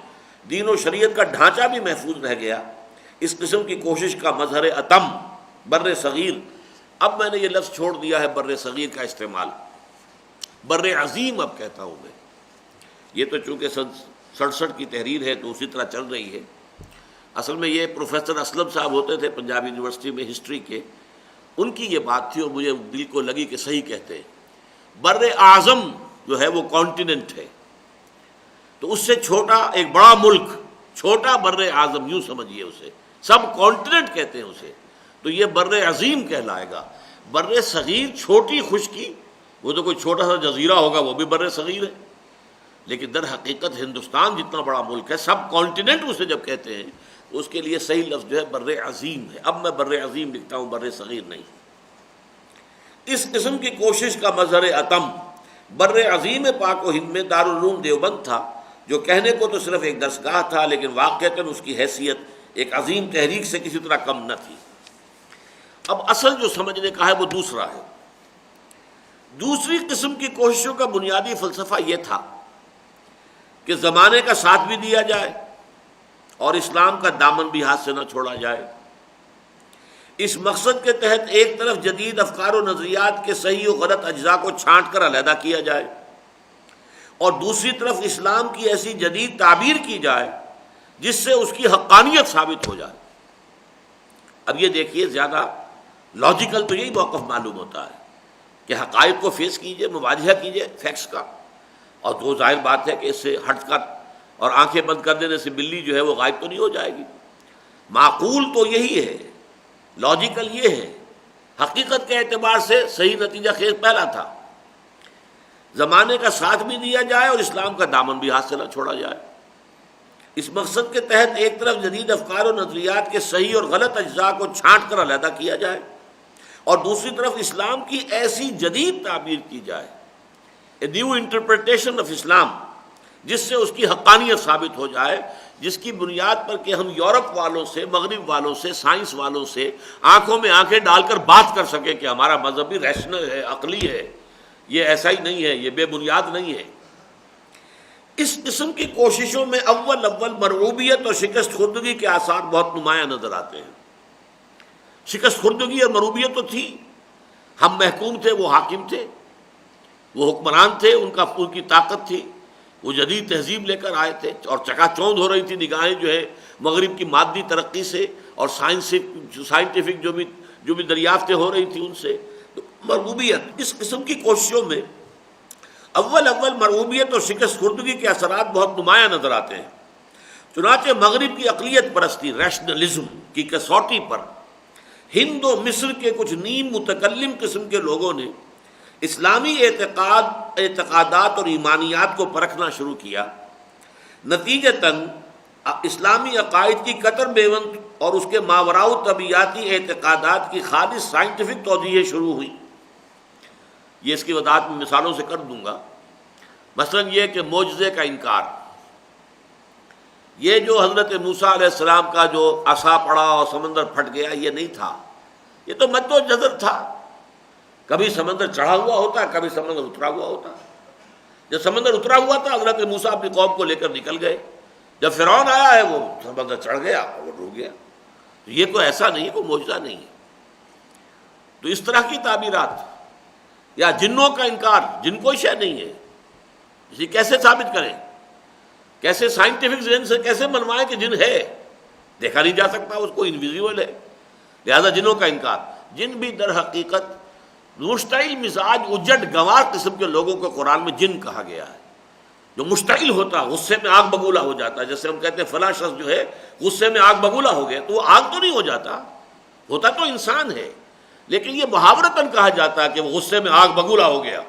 دین و شریعت کا ڈھانچہ بھی محفوظ رہ گیا۔ اس قسم کی کوشش کا مظہر عتم بر صغیر، اب میں نے یہ لفظ چھوڑ دیا ہے بر صغیر کا استعمال، بر عظیم اب کہتا ہوں میں۔ یہ تو چونکہ سن 67 کی تحریر ہے تو اسی طرح چل رہی ہے۔ اصل میں یہ پروفیسر اسلم صاحب ہوتے تھے پنجاب یونیورسٹی میں ہسٹری کے، ان کی یہ بات تھی اور مجھے دل کو لگی کہ صحیح کہتے ہیں۔ بر اعظم جو ہے وہ کانٹیننٹ ہے، تو اس سے چھوٹا ایک بڑا ملک، چھوٹا بر اعظم یوں سمجھیے اسے، سب کانٹیننٹ کہتے ہیں اسے، تو یہ بر عظیم کہلائے گا۔ بر صغیر چھوٹی خشکی، وہ تو کوئی چھوٹا سا جزیرہ ہوگا وہ بھی بر صغیر ہے، لیکن در حقیقت ہندوستان جتنا بڑا ملک ہے، سب کانٹیننٹ اسے جب کہتے ہیں تو اس کے لیے صحیح لفظ جو ہے بر عظیم ہے۔ اب میں بر عظیم لکھتا ہوں، بر صغیر نہیں۔ اس قسم کی کوشش کا مظہر عتم بر عظیم پاک و ہند میں دارالعلوم دیوبند تھا، جو کہنے کو تو صرف ایک درسگاہ تھا لیکن واقعتاً اس کی حیثیت ایک عظیم تحریک سے کسی طرح کم نہ تھی۔ اب اصل جو سمجھنے کا ہے وہ دوسرا ہے۔ دوسری قسم کی کوششوں کا بنیادی فلسفہ یہ تھا کہ زمانے کا ساتھ بھی دیا جائے اور اسلام کا دامن بھی ہاتھ سے نہ چھوڑا جائے۔ اس مقصد کے تحت ایک طرف جدید افکار و نظریات کے صحیح و غلط اجزاء کو چھانٹ کر علیحدہ کیا جائے، اور دوسری طرف اسلام کی ایسی جدید تعبیر کی جائے جس سے اس کی حقانیت ثابت ہو جائے۔ اب یہ دیکھیے، زیادہ لاجیکل تو یہی موقف معلوم ہوتا ہے کہ حقائق کو فیس کیجئے، مواجہہ کیجئے فیکٹس کا، اور تو ظاہر بات ہے کہ اس سے ہٹ کر اور آنکھیں بند کر دینے سے بلی جو ہے وہ غائب تو نہیں ہو جائے گی۔ معقول تو یہی ہے، لاجیکل یہ ہے، حقیقت کے اعتبار سے صحیح نتیجہ خیز پہلا تھا، زمانے کا ساتھ بھی دیا جائے اور اسلام کا دامن بھی ہاتھ سے نہ چھوڑا جائے۔ اس مقصد کے تحت ایک طرف جدید افکار و نظریات کے صحیح اور غلط اجزاء کو چھانٹ کر علیحدہ کیا جائے، اور دوسری طرف اسلام کی ایسی جدید تعبیر کی جائے، اے نیو انٹرپریٹیشن آف اسلام، جس سے اس کی حقانیت ثابت ہو جائے، جس کی بنیاد پر کہ ہم یورپ والوں سے، مغرب والوں سے، سائنس والوں سے آنکھوں میں آنکھیں ڈال کر بات کر سکیں کہ ہمارا مذہب بھی ریشنل ہے، عقلی ہے، یہ ایسا ہی نہیں ہے، یہ بے بنیاد نہیں ہے۔ اس قسم کی کوششوں میں اول مرعوبیت اور شکست خوردگی کے آثار بہت نمایاں نظر آتے ہیں۔ شکست خوردگی اور مرعوبیت تو تھی، ہم محکوم تھے، وہ حاکم تھے، وہ حکمران تھے، ان کی طاقت تھی، وہ جدید تہذیب لے کر آئے تھے اور چکا چوندھ ہو رہی تھی نگاہیں جو ہے مغرب کی مادی ترقی سے اور سائنٹیفک جو بھی دریافتیں ہو رہی تھیں ان سے۔ تو مرغوبیت، اس قسم کی کوششوں میں اول مرغوبیت اور شکست خوردگی کے اثرات بہت نمایاں نظر آتے ہیں۔ چنانچہ مغرب کی اقلیت پرستی، ریشنلزم کی کسوٹی پر ہند و مصر کے کچھ نیم متکلم قسم کے لوگوں نے اسلامی اعتقادات اور ایمانیات کو پرکھنا شروع کیا۔ نتیجتاً اسلامی عقائد کی قطر بیوند اور اس کے ماوراء طبیعیاتی اعتقادات کی خالص سائنٹیفک توجیہیں شروع ہوئی۔ یہ اس کی وضاحت میں مثالوں سے کر دوں گا۔ مثلا یہ کہ معجزے کا انکار، یہ جو حضرت موسیٰ علیہ السلام کا جو عصا پڑا اور سمندر پھٹ گیا، یہ نہیں تھا، یہ تو مد و نظر تھا۔ کبھی سمندر چڑھا ہوا ہوتا، کبھی سمندر اترا ہوا ہوتا۔ جب سمندر اترا ہوا تھا حضرت موسیٰ اپنی قوم کو لے کر نکل گئے، جب فرعون آیا ہے وہ سمندر چڑھ گیا اور ڈوب گیا۔ تو یہ کوئی ایسا نہیں ہے، کوئی معجزہ نہیں ہے۔ تو اس طرح کی تعبیرات یا جنوں کا انکار، جن کوئی شے نہیں ہے، اسے کیسے ثابت کریں؟ کیسے سائنٹیفک ذہن سے کیسے منوائیں کہ جن ہے؟ دیکھا نہیں جا سکتا، اس کو انویزیبل ہے، لہذا جنوں کا انکار۔ جن بھی در حقیقت مشتعل مزاج اجڑ گنوار قسم کے لوگوں کو قرآن میں جن کہا گیا ہے، جو مشتعل ہوتا، غصے میں آگ بگولا ہو جاتا ہے۔ جیسے ہم کہتے ہیں فلاں شخص جو ہے غصے میں آگ بگولا ہو گیا، تو وہ آگ تو نہیں ہو جاتا، ہوتا تو انسان ہے، لیکن یہ محاورتاً کہا جاتا ہے کہ وہ غصے میں آگ بگولا ہو گیا۔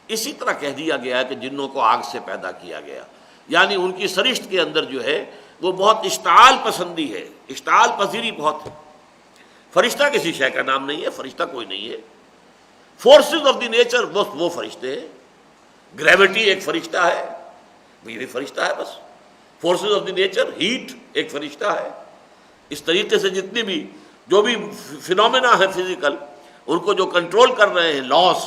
اسی طرح کہہ دیا گیا ہے کہ جنوں کو آگ سے پیدا کیا گیا، یعنی ان کی سرشت کے اندر جو ہے وہ بہت اشتعال پسندی ہے، اشتعال پذیری بہت ہے۔ فرشتہ کسی شے کا نام نہیں ہے، فرشتہ کوئی نہیں ہے۔ فورسز آف دی نیچر وہ فرشتے ہیں۔ گریوٹی ایک فرشتہ ہے، یہ فرشتہ ہے بس۔ Forces of the nature, heat ایک فرشتہ ہے۔ اس طریقے سے جتنی بھی جو بھی فینومینا ہے فزیکل، ان کو جو کنٹرول کر رہے ہیں لاس،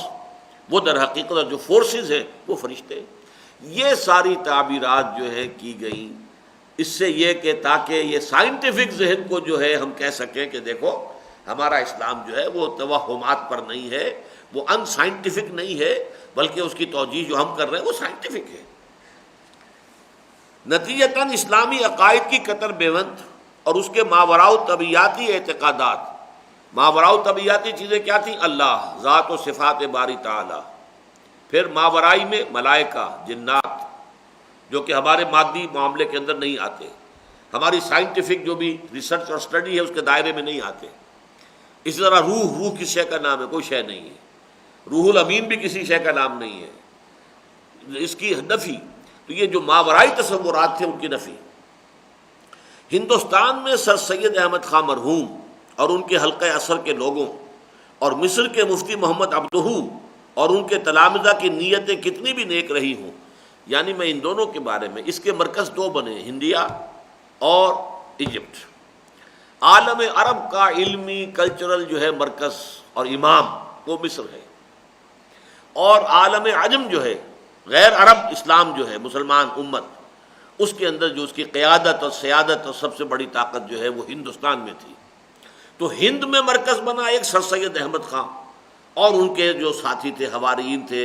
وہ در حقیقت جو فورسز ہیں وہ فرشتے۔ یہ ساری تعبیرات جو ہے کی گئیں اس سے یہ کہ تاکہ یہ سائنٹیفک ذہن کو جو ہے ہم کہہ سکیں کہ دیکھو ہمارا اسلام جو ہے وہ توہمات پر نہیں ہے، وہ ان سائنٹیفک نہیں ہے، بلکہ اس کی توجیہ جو ہم کر رہے ہیں وہ سائنٹیفک ہے۔ نتیجتاً اسلامی عقائد کی قطر بیوند اور اس کے ماوراء طبیعیاتی اعتقادات، ماوراء طبیعیاتی چیزیں کیا تھیں؟ اللہ، ذات و صفات باری تعالی، پھر ماورائی میں ملائکہ، جنات، جو کہ ہمارے مادی معاملے کے اندر نہیں آتے، ہماری سائنٹیفک جو بھی ریسرچ اور اسٹڈی ہے اس کے دائرے میں نہیں آتے۔ اسی طرح روح کس شے کا نام ہے؟ کوئی شے نہیں ہے۔ روح الامین بھی کسی شے کا نام نہیں ہے، اس کی نفی۔ تو یہ جو ماورائی تصورات تھے ان کی نفی۔ ہندوستان میں سر سید احمد خان مرحوم اور ان کے حلقہ اثر کے لوگوں اور مصر کے مفتی محمد عبدہ اور ان کے تلامذہ کی نیتیں کتنی بھی نیک رہی ہوں، یعنی میں ان دونوں کے بارے میں، اس کے مرکز دو بنے، ہندیا اور ایجپٹ۔ عالم عرب کا علمی کلچرل جو ہے مرکز اور امام وہ مصر ہے، اور عالم عجم جو ہے غیر عرب اسلام جو ہے مسلمان امت، اس کے اندر جو اس کی قیادت اور سیادت اور سب سے بڑی طاقت جو ہے وہ ہندوستان میں تھی۔ تو ہند میں مرکز بنا ایک سر سید احمد خان اور ان کے جو ساتھی تھے، حواریین تھے،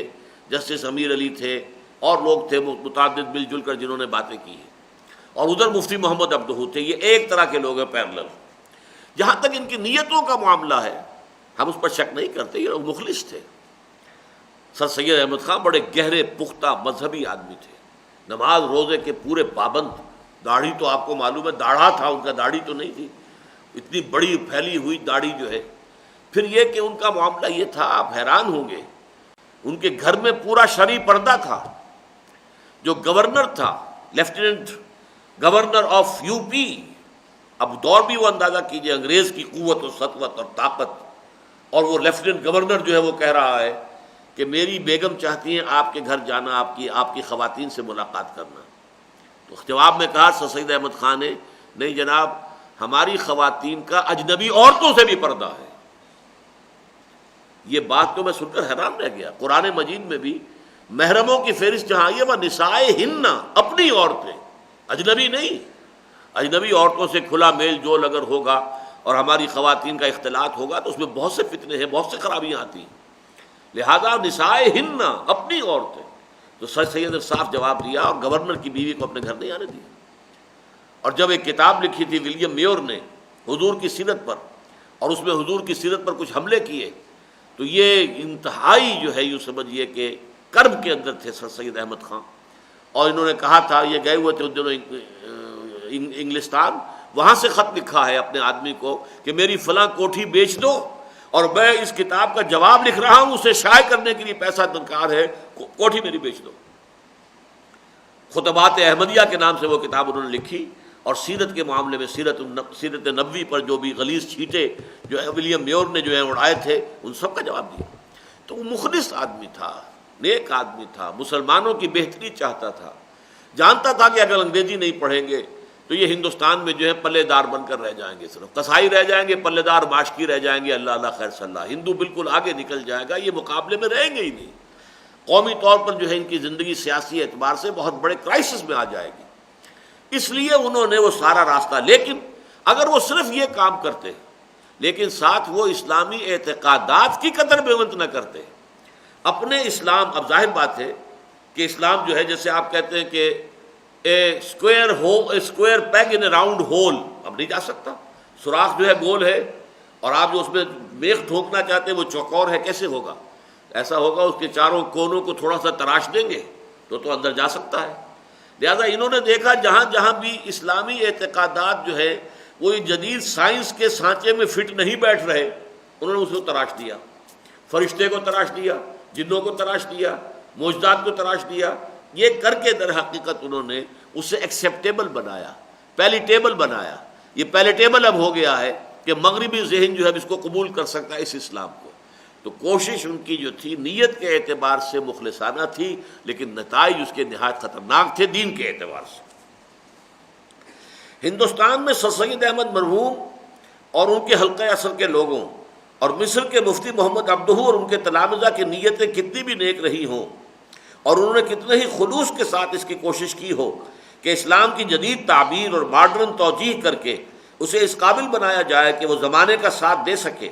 جسٹس امیر علی تھے اور لوگ تھے متعدد مل جل کر جنہوں نے باتیں کی ہیں، اور ادھر مفتی محمد عبدہ تھے۔ یہ ایک طرح کے لوگ ہیں پیرلل۔ جہاں تک ان کی نیتوں کا معاملہ ہے ہم اس پر شک نہیں کرتے، یہ لوگ مخلص تھے۔ سر سید احمد خان بڑے گہرے پختہ مذہبی آدمی تھے، نماز روزے کے پورے پابند، داڑھی تو آپ کو معلوم ہے داڑھا تھا ان کا، داڑھی تو نہیں تھی، اتنی بڑی پھیلی ہوئی داڑھی جو ہے۔ پھر یہ کہ ان کا معاملہ یہ تھا، آپ حیران ہوں گے، ان کے گھر میں پورا شرعی پردہ تھا۔ جو گورنر تھا، lieutenant governor of U P, اب دور بھی وہ اندازہ کیجئے انگریز کی قوت و سطوت اور طاقت، اور وہ لیفٹیننٹ گورنر جو ہے وہ کہہ رہا ہے کہ میری بیگم چاہتی ہیں آپ کے گھر جانا، آپ کی خواتین سے ملاقات کرنا۔ تو جواب میں کہا سر سید احمد خان نے، نہیں جناب، ہماری خواتین کا اجنبی عورتوں سے بھی پردہ ہے۔ یہ بات تو میں سن کر حیران رہ گیا۔ قرآن مجید میں بھی محرموں کی فہرست جہاں آئی ہے وہ نسائہن، اپنی عورتیں، اجنبی نہیں۔ اجنبی عورتوں سے کھلا میل جول اگر ہوگا اور ہماری خواتین کا اختلاط ہوگا تو اس میں بہت سے فتنے ہیں، بہت سے خرابیاں آتی ہیں۔ لہذا نسائہن، اپنی عورتیں۔ تو سر سید نے صاف جواب دیا اور گورنر کی بیوی کو اپنے گھر نہیں آنے دیا۔ اور جب ایک کتاب لکھی تھی ولیم میور نے حضور کی سیرت پر، اور اس میں حضور کی سیرت پر کچھ حملے کیے، تو یہ انتہائی جو ہے یوں سمجھیے کہ کرب کے اندر تھے سر سید احمد خان۔ اور انہوں نے کہا تھا، یہ گئے ہوئے تھے ان دنوں انگلستان، وہاں سے خط لکھا ہے اپنے آدمی کو کہ میری فلاں کوٹھی بیچ دو اور میں اس کتاب کا جواب لکھ رہا ہوں، اسے شائع کرنے کے لیے پیسہ درکار ہے، کوٹھی میری بیچ دو۔ خطبات احمدیہ کے نام سے وہ کتاب انہوں نے لکھی، اور سیرت کے معاملے میں سیرت نبوی پر جو بھی غلیظ چھینٹے جو ولیم میور نے جو ہے اڑائے تھے، ان سب کا جواب دیا۔ تو وہ مخلص آدمی تھا، نیک آدمی تھا، مسلمانوں کی بہتری چاہتا تھا، جانتا تھا کہ اگر انگریزی نہیں پڑھیں گے تو یہ ہندوستان میں جو ہے پلے دار بن کر رہ جائیں گے، صرف قصائی رہ جائیں گے، پلے دار ماشکی رہ جائیں گے، اللہ اللہ خیر صلی اللہ، ہندو بالکل آگے نکل جائے گا، یہ مقابلے میں رہیں گے ہی نہیں۔ قومی طور پر جو ہے ان کی زندگی سیاسی اعتبار سے بہت بڑے کرائسس میں آ جائے گی، اس لیے انہوں نے وہ سارا راستہ، لیکن اگر وہ صرف یہ کام کرتے لیکن ساتھ وہ اسلامی اعتقادات کی قدر بیونت نہ کرتے، اپنے اسلام، اب ظاہر بات ہے کہ اسلام جو ہے جیسے آپ کہتے ہیں کہ square peg in a round hole, اب نہیں جا سکتا، سوراخ جو ہے گول ہے اور آپ جو اس میں میخ ٹھوکنا چاہتے ہیں وہ چوکور ہے، کیسے ہوگا؟ ایسا ہوگا اس کے چاروں کونوں کو تھوڑا سا تراش دیں گے تو اندر جا سکتا ہے۔ لہذا انہوں نے دیکھا جہاں جہاں بھی اسلامی اعتقادات جو ہے وہ جدید سائنس کے سانچے میں فٹ نہیں بیٹھ رہے، انہوں نے اس کو تراش دیا، فرشتے کو تراش دیا، جنوں کو تراش دیا، معجزات کو تراش دیا۔ یہ کر کے در حقیقت انہوں نے اسے ایکسیپٹیبل بنایا، پیلیٹیبل بنایا۔ یہ پیلیٹیبل اب ہو گیا ہے کہ مغربی ذہن جو ہے اس کو قبول کر سکتا ہے، اس اسلام کو۔ تو کوشش ان کی جو تھی نیت کے اعتبار سے مخلصانہ تھی، لیکن نتائج اس کے نہایت خطرناک تھے دین کے اعتبار سے۔ ہندوستان میں سر سید احمد مرحوم اور ان کے حلقہ اثر کے لوگوں اور مصر کے مفتی محمد عبدہ اور ان کے تلامذہ کی نیتیں کتنی بھی نیک رہی ہوں اور انہوں نے کتنے ہی خلوص کے ساتھ اس کی کوشش کی ہو کہ اسلام کی جدید تعبیر اور ماڈرن توجیہ کر کے اسے اس قابل بنایا جائے کہ وہ زمانے کا ساتھ دے سکے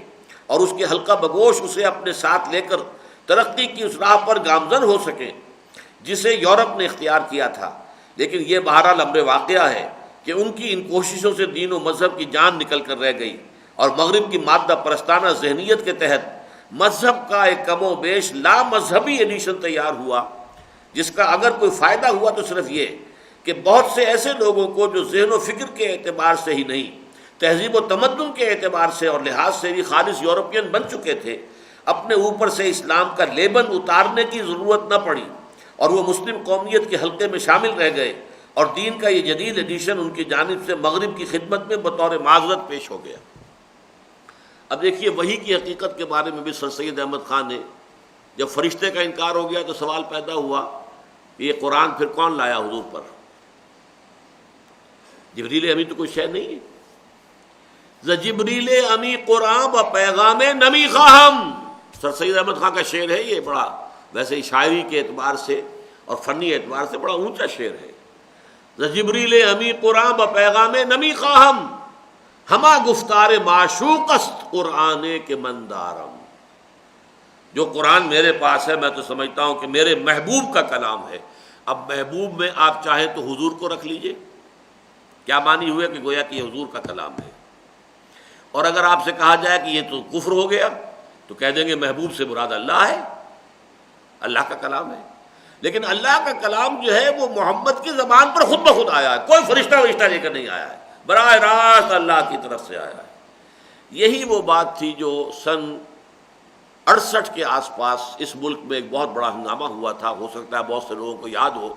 اور اس کے حلقہ بگوش اسے اپنے ساتھ لے کر ترقی کی اس راہ پر گامزن ہو سکیں جسے یورپ نے اختیار کیا تھا، لیکن یہ بہرحال امر واقعہ ہے کہ ان کی ان کوششوں سے دین و مذہب کی جان نکل کر رہ گئی اور مغرب کی مادہ پرستانہ ذہنیت کے تحت مذہب کا ایک کم و بیش لا مذہبی ایڈیشن تیار ہوا، جس کا اگر کوئی فائدہ ہوا تو صرف یہ کہ بہت سے ایسے لوگوں کو جو ذہن و فکر کے اعتبار سے ہی نہیں، تہذیب و تمدن کے اعتبار سے اور لحاظ سے بھی خالص یورپین بن چکے تھے، اپنے اوپر سے اسلام کا لیبل اتارنے کی ضرورت نہ پڑی اور وہ مسلم قومیت کے حلقے میں شامل رہ گئے اور دین کا یہ جدید ایڈیشن ان کی جانب سے مغرب کی خدمت میں بطور معذرت پیش ہو گیا۔ اب دیکھیے وحی کی حقیقت کے بارے میں بھی سر سید احمد خان نے جب فرشتے کا انکار ہو گیا تو سوال پیدا ہوا کہ یہ قرآن پھر کون لایا حضور پر؟ جبریل امی تو کوئی شے نہیں ہے۔ جبریل امی قرآن و پیغام نمی خواہم، سر سید احمد خان کا شعر ہے یہ، بڑا ویسے شاعری کے اعتبار سے اور فنی اعتبار سے بڑا اونچا شعر ہے۔ جبریل امی قرآن و پیغام نمی خواہم، ہما گفتار معشوق است قرآن کے مندارم۔ جو قرآن میرے پاس ہے میں تو سمجھتا ہوں کہ میرے محبوب کا کلام ہے۔ اب محبوب میں آپ چاہیں تو حضور کو رکھ لیجئے، کیا معنی ہوئے کہ گویا کہ یہ حضور کا کلام ہے۔ اور اگر آپ سے کہا جائے کہ یہ تو کفر ہو گیا تو کہہ دیں گے محبوب سے مراد اللہ ہے، اللہ کا کلام ہے۔ لیکن اللہ کا کلام جو ہے وہ محمد کی زبان پر خود بخود آیا ہے، کوئی فرشتہ ورشتہ لے کر نہیں آیا ہے، براہ راست اللہ کی طرف سے آیا ہے۔ یہی وہ بات تھی جو سن 68 کے آس پاس اس ملک میں ایک بہت بڑا ہنگامہ ہوا تھا، ہو سکتا ہے بہت سے لوگوں کو یاد ہو۔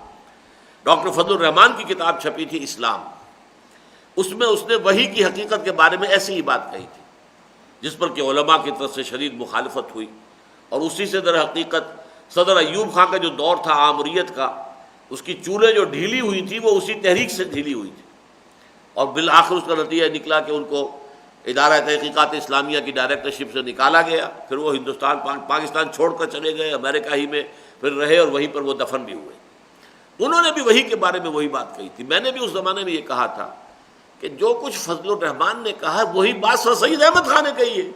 ڈاکٹر فضل الرحمان کی کتاب چھپی تھی اسلام، اس میں اس نے وحی کی حقیقت کے بارے میں ایسی ہی بات کہی تھی جس پر کہ علماء کی طرف سے شدید مخالفت ہوئی، اور اسی سے در حقیقت صدر ایوب خان کا جو دور تھا آمریت کا، اس کی چولیں جو ڈھیلی ہوئی تھی وہ اسی تحریک سے ڈھیلی ہوئی تھی، اور بالآخر اس کا نتیجہ نکلا کہ ان کو ادارہ تحقیقات اسلامیہ کی ڈائریکٹرشپ سے نکالا گیا۔ پھر وہ ہندوستان پاکستان چھوڑ کر چلے گئے، امریکہ ہی میں پھر رہے اور وہیں پر وہ دفن بھی ہوئے۔ انہوں نے بھی وہی کے بارے میں وہی بات کہی تھی۔ میں نے بھی اس زمانے میں یہ کہا تھا کہ جو کچھ فضل الرحمان نے کہا وہی بات سر سید احمد خان نے کہی ہے،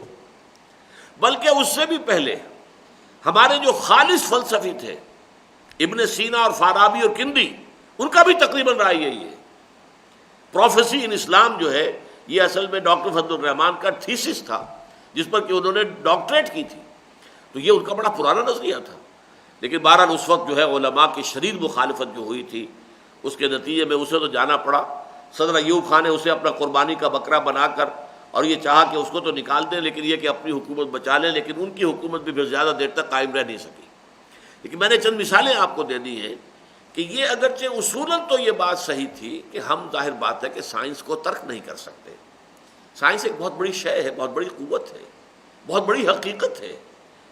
بلکہ اس سے بھی پہلے ہمارے جو خالص فلسفی تھے ابن سینا اور فارابی اور کندی، ان کا بھی تقریباً رائے یہی ہے۔ پروفیسی ان اسلام جو ہے یہ اصل میں ڈاکٹر فضل الرحمان کا تھیسس تھا جس پر کہ انہوں نے ڈاکٹریٹ کی تھی، تو یہ ان کا بڑا پرانا نظریہ تھا۔ لیکن بہرحال اس وقت جو ہے علماء کی شدید مخالفت جو ہوئی تھی، اس کے نتیجے میں اسے تو جانا پڑا۔ صدر ایوب خان نے اسے اپنا قربانی کا بکرا بنا کر اور یہ چاہا کہ اس کو تو نکال دیں لیکن یہ کہ اپنی حکومت بچا لیں، لیکن ان کی حکومت بھی پھر زیادہ دیر تک قائم رہ نہیں سکی۔ لیکن میں نے چند مثالیں آپ کو دے دی ہیں کہ یہ اگرچہ اصولاً تو یہ بات صحیح تھی کہ ہم ظاہر بات ہے کہ سائنس کو ترک نہیں کر سکتے۔ سائنس ایک بہت بڑی شے ہے، بہت بڑی قوت ہے، بہت بڑی حقیقت ہے۔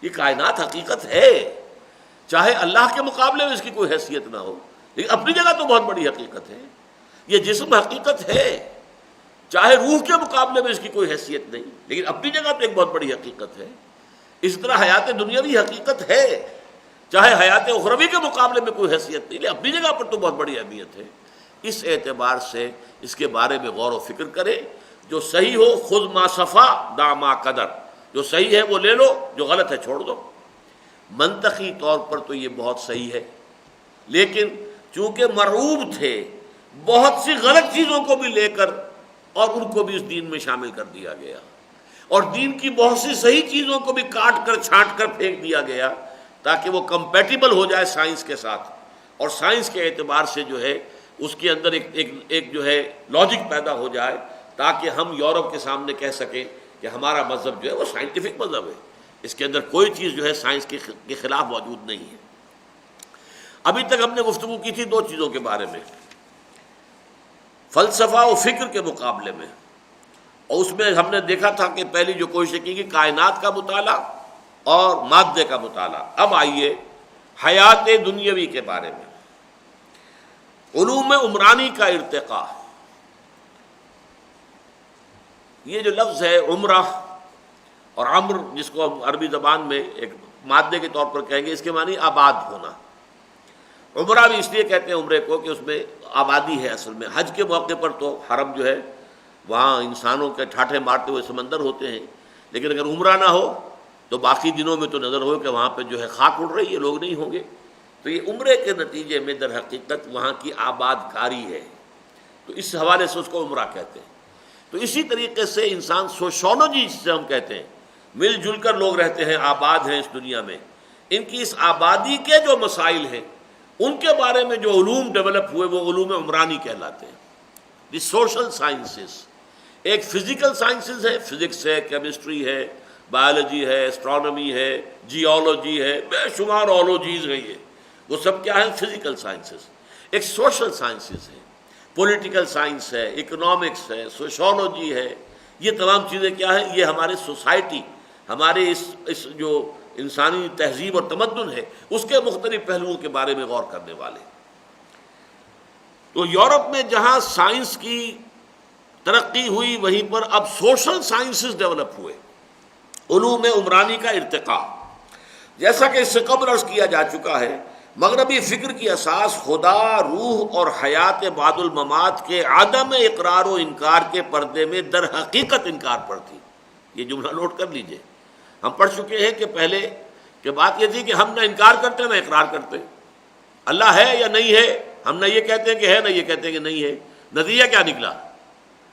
یہ کائنات حقیقت ہے، چاہے اللہ کے مقابلے میں اس کی کوئی حیثیت نہ ہو، لیکن اپنی جگہ تو بہت بڑی حقیقت ہے۔ یہ جسم حقیقت ہے، چاہے روح کے مقابلے میں اس کی کوئی حیثیت نہیں، لیکن اپنی جگہ تو ایک بہت بڑی حقیقت ہے۔ اس طرح حیات دنیاوی حقیقت ہے، چاہے حیات اخروی کے مقابلے میں کوئی حیثیت نہیں، لیکن اپنی جگہ پر تو بہت بڑی اہمیت ہے۔ اس اعتبار سے اس کے بارے میں غور و فکر کرے، جو صحیح ہو خذ ما صفا دع ما قدر، جو صحیح ہے وہ لے لو، جو غلط ہے چھوڑ دو۔ منطقی طور پر تو یہ بہت صحیح ہے، لیکن چونکہ مرعوب تھے بہت سی غلط چیزوں کو بھی لے کر اور ان کو بھی اس دین میں شامل کر دیا گیا، اور دین کی بہت سی صحیح چیزوں کو بھی کاٹ کر چھانٹ کر پھینک دیا گیا تاکہ وہ کمپیٹیبل ہو جائے سائنس کے ساتھ، اور سائنس کے اعتبار سے جو ہے اس کے اندر ایک جو ہے لاجک پیدا ہو جائے، تاکہ ہم یورپ کے سامنے کہہ سکیں کہ ہمارا مذہب جو ہے وہ سائنٹیفک مذہب ہے، اس کے اندر کوئی چیز جو ہے سائنس کے خلاف موجود نہیں ہے۔ ابھی تک ہم نے گفتگو کی تھی دو چیزوں کے بارے میں، فلسفہ و فکر کے مقابلے میں، اور اس میں ہم نے دیکھا تھا کہ پہلی جو کوشش کی کہ کائنات کا مطالعہ اور مادے کا مطالعہ۔ اب آئیے حیات دنیاوی کے بارے میں، علوم عمرانی کا ارتقاء۔ یہ جو لفظ ہے عمرہ اور عمر، جس کو ہم عربی زبان میں ایک مادے کے طور پر کہیں گے، اس کے معنی آباد ہونا۔ عمرہ بھی اس لیے کہتے ہیں عمرے کو کہ اس میں آبادی ہے۔ اصل میں حج کے موقع پر تو حرم جو ہے وہاں انسانوں کے ٹھاٹھے مارتے ہوئے سمندر ہوتے ہیں، لیکن اگر عمرہ نہ ہو تو باقی دنوں میں تو نظر ہو کہ وہاں پہ جو ہے خاک اڑ رہی ہے، لوگ نہیں ہوں گے۔ تو یہ عمرے کے نتیجے میں در حقیقت وہاں کی آباد کاری ہے، تو اس حوالے سے اس کو عمرہ کہتے ہیں۔ تو اسی طریقے سے انسان سوشولوجی جسے ہم کہتے ہیں، مل جل کر لوگ رہتے ہیں، آباد ہیں اس دنیا میں، ان کی اس آبادی کے جو مسائل ہیں ان کے بارے میں جو علوم ڈیولپ ہوئے وہ علوم عمرانی کہلاتے ہیں۔ دی سوشل سائنسز، ایک فزیکل سائنسز ہے، فزکس ہے، کیمسٹری ہے، بایولوجی ہے، اسٹرانومی ہے، جیولوجی ہے، بے شمار آلوجیز ہیں، یہ وہ سب کیا ہے؟ Physical sciences. ایک سوشل سائنسز ہے، پولیٹیکل سائنس ہے، اکنامکس ہے، سوشولوجی ہے، یہ تمام چیزیں کیا ہیں؟ یہ ہمارے سوسائٹی، ہمارے اس جو انسانی تہذیب اور تمدن ہے اس کے مختلف پہلوؤں کے بارے میں غور کرنے والے۔ تو یورپ میں جہاں سائنس کی ترقی ہوئی وہیں پر اب سوشل سائنسز ڈیولپ ہوئے، علوم عمرانی کا ارتقاء۔ جیسا کہ اس سے قبل عرض کیا جا چکا ہے، مغربی فکر کی اساس خدا، روح اور حیات بعد الممات کے عدم اقرار و انکار کے پردے میں در حقیقت انکار پر تھی۔ یہ جملہ نوٹ کر لیجئے، ہم پڑھ چکے ہیں کہ پہلے کہ بات یہ تھی کہ ہم نہ انکار کرتے نہ اقرار کرتے، اللہ ہے یا نہیں ہے، ہم نہ یہ کہتے ہیں کہ ہے نہ یہ کہتے ہیں کہ نہیں ہے۔ نتیجہ کیا نکلا؟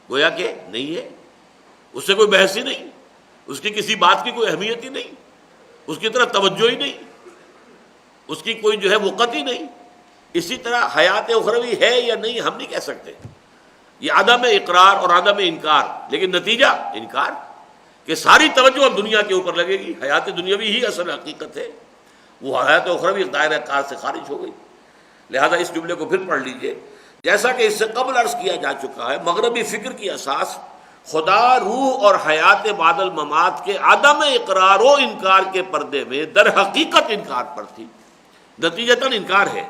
گویا کہ نہیں ہے، اس سے کوئی بحث ہی نہیں، اس کی کسی بات کی کوئی اہمیت ہی نہیں، اس کی طرف توجہ ہی نہیں، اس کی کوئی جو ہے وقت ہی نہیں۔ اسی طرح حیات اخروی ہے یا نہیں ہم نہیں کہہ سکتے، یہ عدم اقرار اور عدم انکار، لیکن نتیجہ انکار، کہ ساری توجہ اب دنیا کے اوپر لگے گی، حیات دنیاوی ہی اصل حقیقت ہے، وہ حیات اخروی دائرہ کار سے خارج ہو گئی۔ لہذا اس جملے کو پھر پڑھ لیجئے، جیسا کہ اس سے قبل عرض کیا جا چکا ہے، مغربی فکر کی اساس خدا، روح اور حیات بعد الممات کے عدم اقرار و انکار کے پردے میں در حقیقت انکار پر تھی، نتیجتاً انکار ہے۔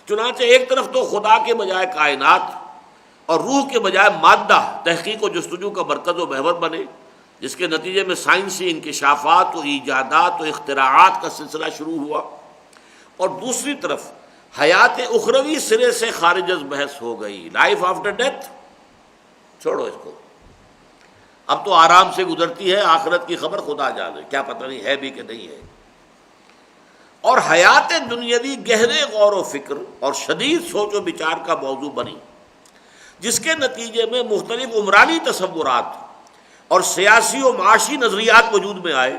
چنانچہ ایک طرف تو خدا کے بجائے کائنات اور روح کے بجائے مادہ تحقیق و جستجو کا مرکز و محور بنے، جس کے نتیجے میں سائنسی انکشافات و ایجادات و اختراعات کا سلسلہ شروع ہوا۔ اور دوسری طرف حیات اخروی سرے سے خارج از بحث ہو گئی. لائف آفٹر ڈیتھ چھوڑو اس کو، اب تو آرام سے گزرتی ہے، آخرت کی خبر خدا جانے، کیا پتہ نہیں ہے بھی کہ نہیں ہے. اور حیات دنیاوی گہرے غور و فکر اور شدید سوچ و بچار کا موضوع بنی، جس کے نتیجے میں مختلف عمرانی تصورات اور سیاسی و معاشی نظریات وجود میں آئے،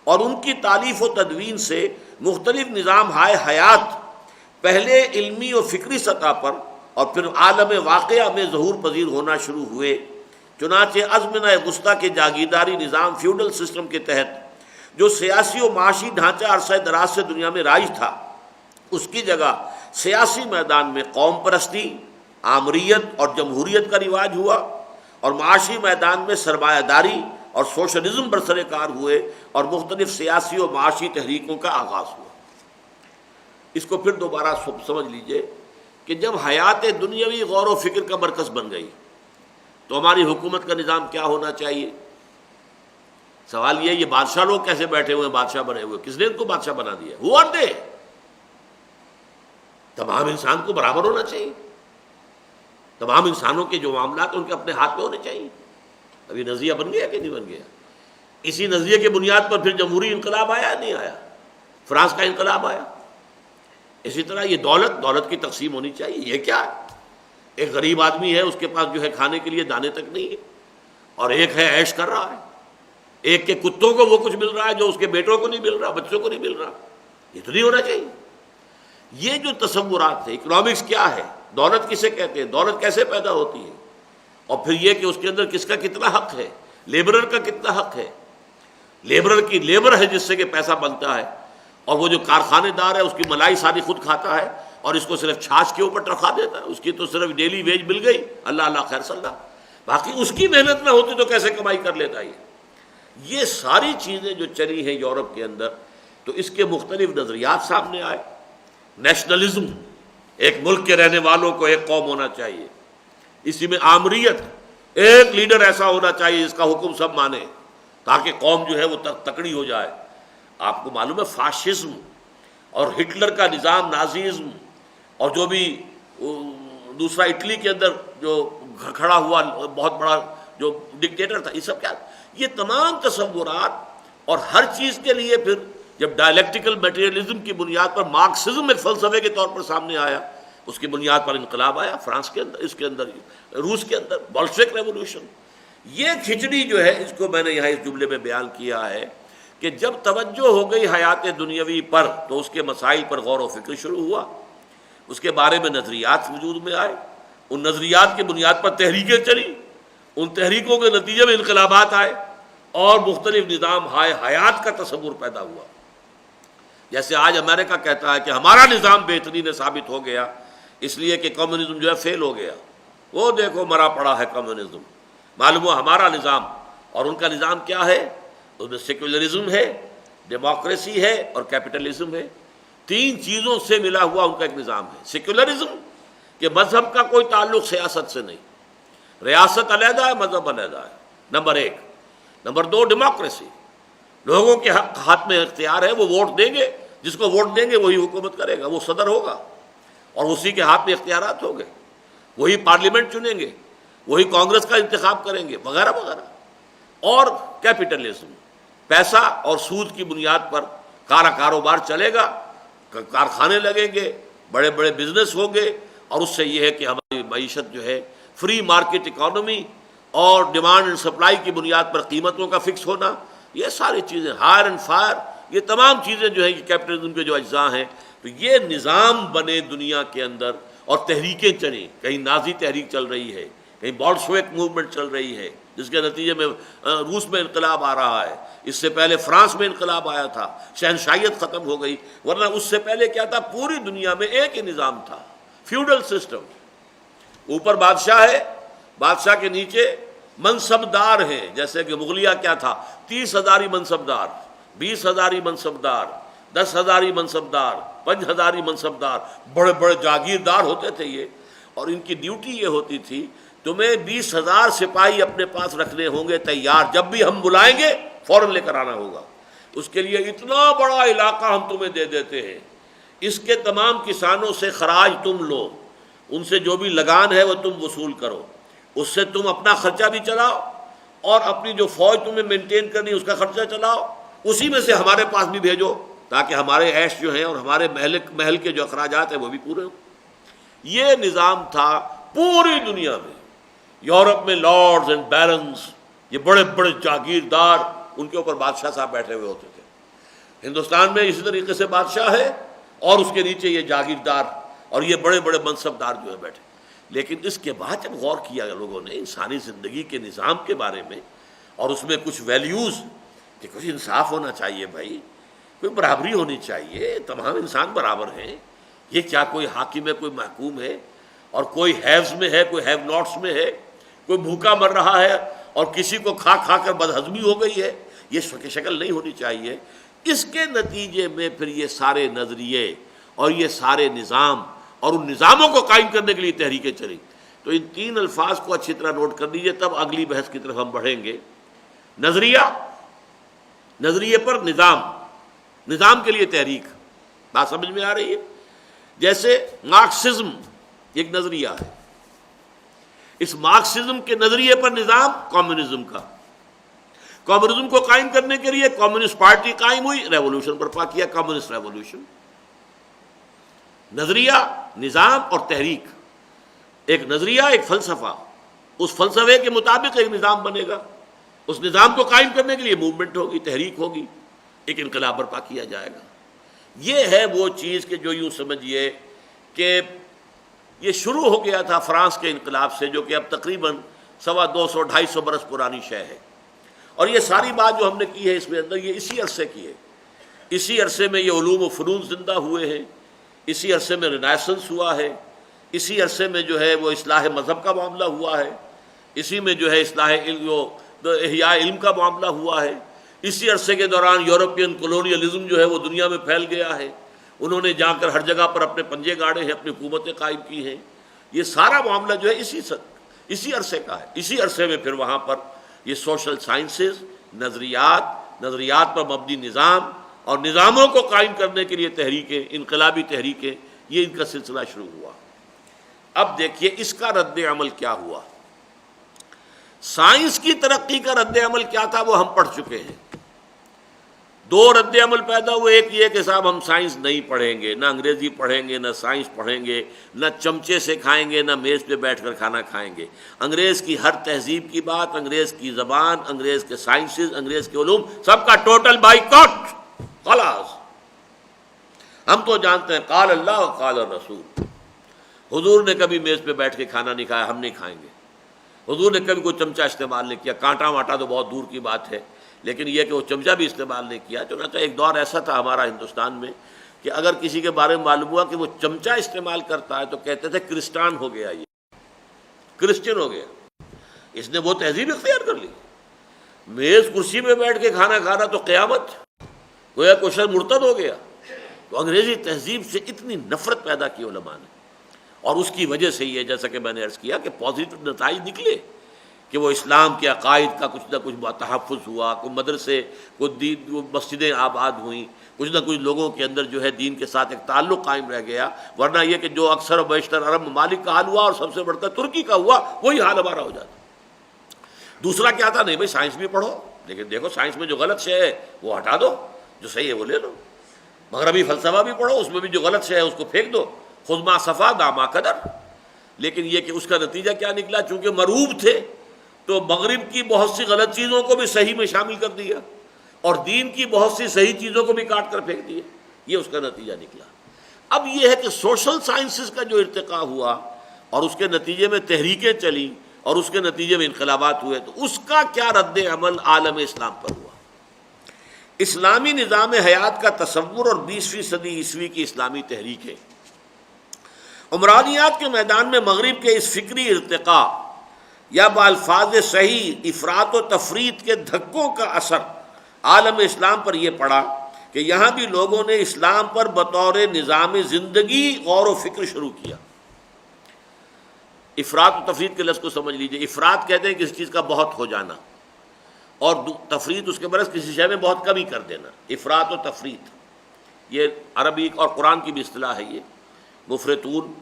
اور ان کی تالیف و تدوین سے مختلف نظام ہائے حیات پہلے علمی و فکری سطح پر اور پھر عالم واقعہ میں ظہور پذیر ہونا شروع ہوئے. چنانچہ ازمنہ وسطیٰ کے جاگیرداری نظام فیوڈل سسٹم کے تحت جو سیاسی و معاشی ڈھانچہ عرصہ دراز سے دنیا میں رائج تھا، اس کی جگہ سیاسی میدان میں قوم پرستی، آمریت اور جمہوریت کا رواج ہوا، اور معاشی میدان میں سرمایہ داری اور سوشلزم برسر کار ہوئے، اور مختلف سیاسی و معاشی تحریکوں کا آغاز ہوا. اس کو پھر دوبارہ سمجھ لیجئے کہ جب حیات دنیاوی غور و فکر کا مرکز بن گئی تو ہماری حکومت کا نظام کیا ہونا چاہیے؟ سوال یہ بادشاہ لوگ کیسے بیٹھے ہوئے ہیں، بادشاہ بنے ہوئے، کس نے ان کو بادشاہ بنا دیا؟ Who are they؟ تمام انسان کو برابر ہونا چاہیے، تمام انسانوں کے جو معاملات ان کے اپنے ہاتھ میں ہونے چاہیے. ابھی نظریہ بن گیا کہ نہیں بن گیا؟ اسی نظریے کی بنیاد پر پھر جمہوری انقلاب آیا نہیں آیا؟ فرانس کا انقلاب آیا. اسی طرح یہ دولت کی تقسیم ہونی چاہیے. یہ کیا ہے؟ ایک غریب آدمی ہے، اس کے پاس جو ہے کھانے کے لیے دانے تک نہیں ہے، اور ایک ہے عیش کر رہا ہے. ایک کے کتوں کو وہ کچھ مل رہا ہے جو اس کے بیٹوں کو نہیں مل رہا، بچوں کو نہیں مل رہا. یہ تو نہیں ہونا چاہیے. یہ جو تصورات ہیں، اکنامکس کیا ہے، دولت کسے کہتے ہیں، دولت کیسے پیدا ہوتی ہے، اور پھر یہ کہ اس کے اندر کس کا کتنا حق ہے، لیبرر کا کتنا حق ہے. لیبرر کی لیبر ہے جس سے کہ پیسہ بنتا ہے، اور وہ جو کارخانے دار ہے اس کی ملائی ساری خود کھاتا ہے، اور اس کو صرف چھاچ کے اوپر رکھا دیتا ہے. اس کی تو صرف ڈیلی ویج مل گئی، اللہ اللہ خیر صلی اللہ، باقی اس کی محنت نہ ہوتی تو کیسے کمائی کر لیتا. یہ ساری چیزیں جو چلی ہیں یورپ کے اندر، تو اس کے مختلف نظریات سامنے آئے. نیشنلزم، ایک ملک کے رہنے والوں کو ایک قوم ہونا چاہیے. اسی میں آمریت، ایک لیڈر ایسا ہونا چاہیے جس کا حکم سب مانے تاکہ قوم جو ہے وہ تکڑی ہو جائے. آپ کو معلوم ہے فاشزم اور ہٹلر کا نظام، نازیزم، اور جو بھی دوسرا اٹلی کے اندر جو کھڑا ہوا بہت بڑا جو ڈکٹیٹر تھا، یہ سب کیا، یہ تمام تصورات. اور ہر چیز کے لیے پھر جب ڈائلیکٹیکل میٹیریلزم کی بنیاد پر مارکسزم ایک فلسفے کے طور پر سامنے آیا، اس کی بنیاد پر انقلاب آیا فرانس کے اندر، اس کے اندر روس کے اندر بولشوک ریولوشن. یہ کھچڑی جو ہے، اس کو میں نے یہاں اس جملے میں بیان کیا ہے کہ جب توجہ ہو گئی حیات دنیاوی پر تو اس کے مسائل پر غور و فکر شروع ہوا، اس کے بارے میں نظریات وجود میں آئے، ان نظریات کی بنیاد پر تحریکیں چلی، ان تحریکوں کے نتیجے میں انقلابات آئے، اور مختلف نظام ہائے حیات کا تصور پیدا ہوا. جیسے آج امریکہ کہتا ہے کہ ہمارا نظام بہترین ثابت ہو گیا اس لیے کہ کمیونزم جو ہے فیل ہو گیا. وہ دیکھو مرا پڑا ہے کمیونزم. معلوم ہوا ہمارا نظام اور ان کا نظام کیا ہے، اس میں سیکولرزم ہے، ڈیموکریسی ہے اور کیپٹلزم ہے. تین چیزوں سے ملا ہوا ان کا ایک نظام ہے. سیکولرزم کہ مذہب کا کوئی تعلق سیاست سے نہیں، ریاست علیحدہ ہے، مذہب علیحدہ ہے، نمبر ایک. نمبر دو، ڈیموکریسی، لوگوں کے حق ہاتھ میں اختیار ہے، وہ ووٹ دیں گے، جس کو ووٹ دیں گے وہی حکومت کرے گا، وہ صدر ہوگا، اور اسی کے ہاتھ میں اختیارات ہوں گے، وہی پارلیمنٹ چنیں گے، وہی کانگریس کا انتخاب کریں گے، وغیرہ وغیرہ. اور کیپٹلزم، پیسہ اور سود کی بنیاد پر کاروبار چلے گا، کارخانے لگیں گے، بڑے بڑے بزنس ہوں گے، اور اس سے یہ ہے کہ ہماری معیشت جو ہے فری مارکیٹ اکانومی اور ڈیمانڈ اینڈ سپلائی کی بنیاد پر قیمتوں کا فکس ہونا، یہ ساری چیزیں، ہائر اینڈ فائر، یہ تمام چیزیں جو ہیں یہ کیپٹلزم کے جو اجزاء ہیں. تو یہ نظام بنے دنیا کے اندر، اور تحریکیں چلیں، کہیں نازی تحریک چل رہی ہے، کہیں بولشوک موومنٹ چل رہی ہے، جس کے نتیجے میں روس میں انقلاب آ رہا ہے. اس سے پہلے فرانس میں انقلاب آیا تھا، شہنشاہیت ختم ہو گئی، ورنہ اس سے پہلے کیا تھا، پوری دنیا میں ایک ہی نظام تھا، فیوڈل سسٹم. اوپر بادشاہ ہے، بادشاہ کے نیچے منصبدار ہیں، جیسے کہ مغلیہ کیا تھا، 30,000 منصبدار، 20,000 منصبدار، 10,000 منصبدار، 5,000 منصبدار، بڑے بڑے جاگیردار ہوتے تھے یہ. اور ان کی ڈیوٹی یہ ہوتی تھی، تمہیں 20,000 سپاہی اپنے پاس رکھنے ہوں گے تیار، جب بھی ہم بلائیں گے فوراً لے کر آنا ہوگا. اس کے لیے اتنا بڑا علاقہ ہم تمہیں دے دیتے ہیں اس کے تمام کسانوں سے خراج تم لو، ان سے جو بھی لگان ہے وہ تم وصول کرو، اس سے تم اپنا خرچہ بھی چلاؤ اور اپنی جو فوج تمہیں مینٹین کرنی اس کا خرچہ چلاؤ، اسی میں سے ہمارے پاس بھی بھیجو تاکہ ہمارے عیش جو ہیں اور ہمارے محل کے جو اخراجات ہیں وہ بھی پورے ہوں۔ یہ نظام تھا پوری دنیا میں۔ یورپ میں لارڈز اینڈ بیرنز، یہ بڑے بڑے جاگیردار، ان کے اوپر بادشاہ صاحب بیٹھے ہوئے ہوتے تھے۔ ہندوستان میں اسی طریقے سے بادشاہ ہے اور اس کے نیچے یہ جاگیردار اور یہ بڑے بڑے منصبدار جو ہے بیٹھے۔ لیکن اس کے بعد جب غور کیا لوگوں نے انسانی زندگی کے نظام کے بارے میں اور اس میں کچھ ویلیوز کہ کچھ انصاف ہونا چاہیے بھائی، کوئی برابری ہونی چاہیے، تمام انسان برابر ہیں، یہ کیا کوئی حاکم ہے کوئی محکوم ہے اور کوئی ہیوز میں ہے کوئی ہیو ناٹس میں ہے، کوئی بھوکا مر رہا ہے اور کسی کو کھا کھا کر بدہضمی ہو گئی ہے، یہ شکل نہیں ہونی چاہیے۔ اس کے نتیجے میں پھر یہ سارے نظریے اور یہ سارے نظام اور ان نظاموں کو قائم کرنے کے لیے تحریکیں چلیں۔ تو ان تین الفاظ کو اچھی طرح نوٹ کر لیجیے، تب اگلی بحث کی طرف ہم بڑھیں گے۔ نظریہ، نظریے پر نظام، نظام کے لیے تحریک، بات سمجھ میں آ رہی ہے؟ جیسے مارکسزم ایک نظریہ ہے، اس مارکسزم کے نظریے پر نظام کمیونزم کا، کمیونزم کو قائم کرنے کے لیے کمیونسٹ پارٹی قائم ہوئی، ریولوشن برپا کیا، کمیونسٹ ریولوشن۔ نظریہ، نظام اور تحریک، ایک نظریہ ایک فلسفہ، اس فلسفے کے مطابق ایک نظام بنے گا، اس نظام کو قائم کرنے کے لیے موومنٹ ہوگی، تحریک ہوگی، ایک انقلاب برپا کیا جائے گا۔ یہ ہے وہ چیز کہ جو یوں سمجھیے کہ یہ شروع ہو گیا تھا فرانس کے انقلاب سے، جو کہ اب تقریباً 250-250 برس پرانی شے ہے، اور یہ ساری بات جو ہم نے کی ہے اس میں اندر یہ اسی عرصے کی ہے۔ اسی عرصے میں یہ علوم و فنون زندہ ہوئے ہیں، اسی عرصے میں رینیسنس ہوا ہے، اسی عرصے میں جو ہے وہ اصلاح مذہب کا معاملہ ہوا ہے، اسی میں جو ہے اصلاح احیاء علم کا معاملہ ہوا ہے، اسی عرصے کے دوران یورپین کولونیلزم جو ہے وہ دنیا میں پھیل گیا ہے، انہوں نے جا کر ہر جگہ پر اپنے پنجے گاڑے ہیں، اپنی حکومتیں قائم کی ہیں۔ یہ سارا معاملہ جو ہے اسی عرصے کا ہے۔ اسی عرصے میں پھر وہاں پر یہ سوشل سائنسز، نظریات پر مبنی نظام اور نظاموں کو قائم کرنے کے لیے تحریکیں، انقلابی تحریکیں، یہ ان کا سلسلہ شروع ہوا۔ اب دیکھیے اس کا رد عمل کیا ہوا۔ سائنس کی ترقی کا رد عمل کیا تھا وہ ہم پڑھ چکے ہیں۔ دو رد عمل پیدا ہوئے، ایک یہ کہ صاحب ہم سائنس نہیں پڑھیں گے، نہ انگریزی پڑھیں گے، نہ سائنس پڑھیں گے، نہ چمچے سے کھائیں گے، نہ میز پہ بیٹھ کر کھانا کھائیں گے۔ انگریز کی ہر تہذیب کی بات، انگریز کی زبان، انگریز کے سائنسز، انگریز کے علوم، سب کا ٹوٹل بائیکاٹ، خلاص۔ ہم تو جانتے ہیں قال اللہ و قال الرسول۔ حضور نے کبھی میز پہ بیٹھ کے کھانا نہیں کھایا، ہم نہیں کھائیں گے۔ حضور نے کبھی کوئی چمچہ استعمال نہیں کیا، کانٹا واٹا تو بہت دور کی بات ہے، لیکن یہ کہ وہ چمچہ بھی استعمال نہیں کیا۔ چنانچہ ایک دور ایسا تھا ہمارا ہندوستان میں کہ اگر کسی کے بارے میں معلوم ہوا کہ وہ چمچہ استعمال کرتا ہے تو کہتے تھے کرسٹان ہو گیا، یہ کرسچن ہو گیا، اس نے وہ تہذیب اختیار کر لی۔ میز کرسی پہ بیٹھ کے کھانا کھانا تو قیامت، گویا کوئی شخص مرتد ہو گیا۔ تو انگریزی تہذیب سے اتنی نفرت پیدا کی علماء نے، اور اس کی وجہ سے یہ، جیسا کہ میں نے عرض کیا، کہ پازیٹو نتائج نکلے کہ وہ اسلام کے عقائد کا کچھ نہ کچھ تحفظ ہوا، کوئی مدرسے، کوئی مسجدیں آباد ہوئیں، کچھ نہ کچھ لوگوں کے اندر جو ہے دین کے ساتھ ایک تعلق قائم رہ گیا۔ ورنہ یہ کہ جو اکثر و بیشتر عرب ممالک کا حال ہوا اور سب سے بڑھ کر ترکی کا ہوا، وہی حال ہمارا ہو جاتا۔ دوسرا کیا تھا، نہیں بھائی سائنس بھی پڑھو، لیکن دیکھو سائنس میں جو غلط شے ہے وہ ہٹا دو، جو صحیح ہے وہ لے لو۔ مغربی فلسفہ بھی پڑھو، اس میں بھی جو غلط شے ہے اس کو پھینک دو، خذ ما صفا دا ما قدر۔ لیکن یہ کہ اس کا نتیجہ کیا نکلا، چونکہ مرعوب تھے تو مغرب کی بہت سی غلط چیزوں کو بھی صحیح میں شامل کر دیا اور دین کی بہت سی صحیح چیزوں کو بھی کاٹ کر پھینک دیا، یہ اس کا نتیجہ نکلا۔ اب یہ ہے کہ سوشل سائنسز کا جو ارتقاء ہوا اور اس کے نتیجے میں تحریکیں چلیں اور اس کے نتیجے میں انقلابات ہوئے، تو اس کا کیا رد عمل عالم اسلام پر ہوا۔ اسلامی نظام حیات کا تصور اور 20ویں صدی عیسوی کی اسلامی تحریکیں، عمرانیات کے میدان میں مغرب کے اس فکری ارتقاء یا بالفاظ صحیح افراط و تفریط کے دھکوں کا اثر عالم اسلام پر یہ پڑا کہ یہاں بھی لوگوں نے اسلام پر بطور نظام زندگی غور و فکر شروع کیا۔ افراط و تفریط کے لفظ کو سمجھ لیجئے۔ افراط کہتے ہیں کسی چیز کا بہت ہو جانا، اور تفریط اس کے برعکس کسی شے میں بہت کمی کر دینا، افراط و تفریط۔ یہ عربی اور قرآن کی بھی اصطلاح ہے، یہ مفرطون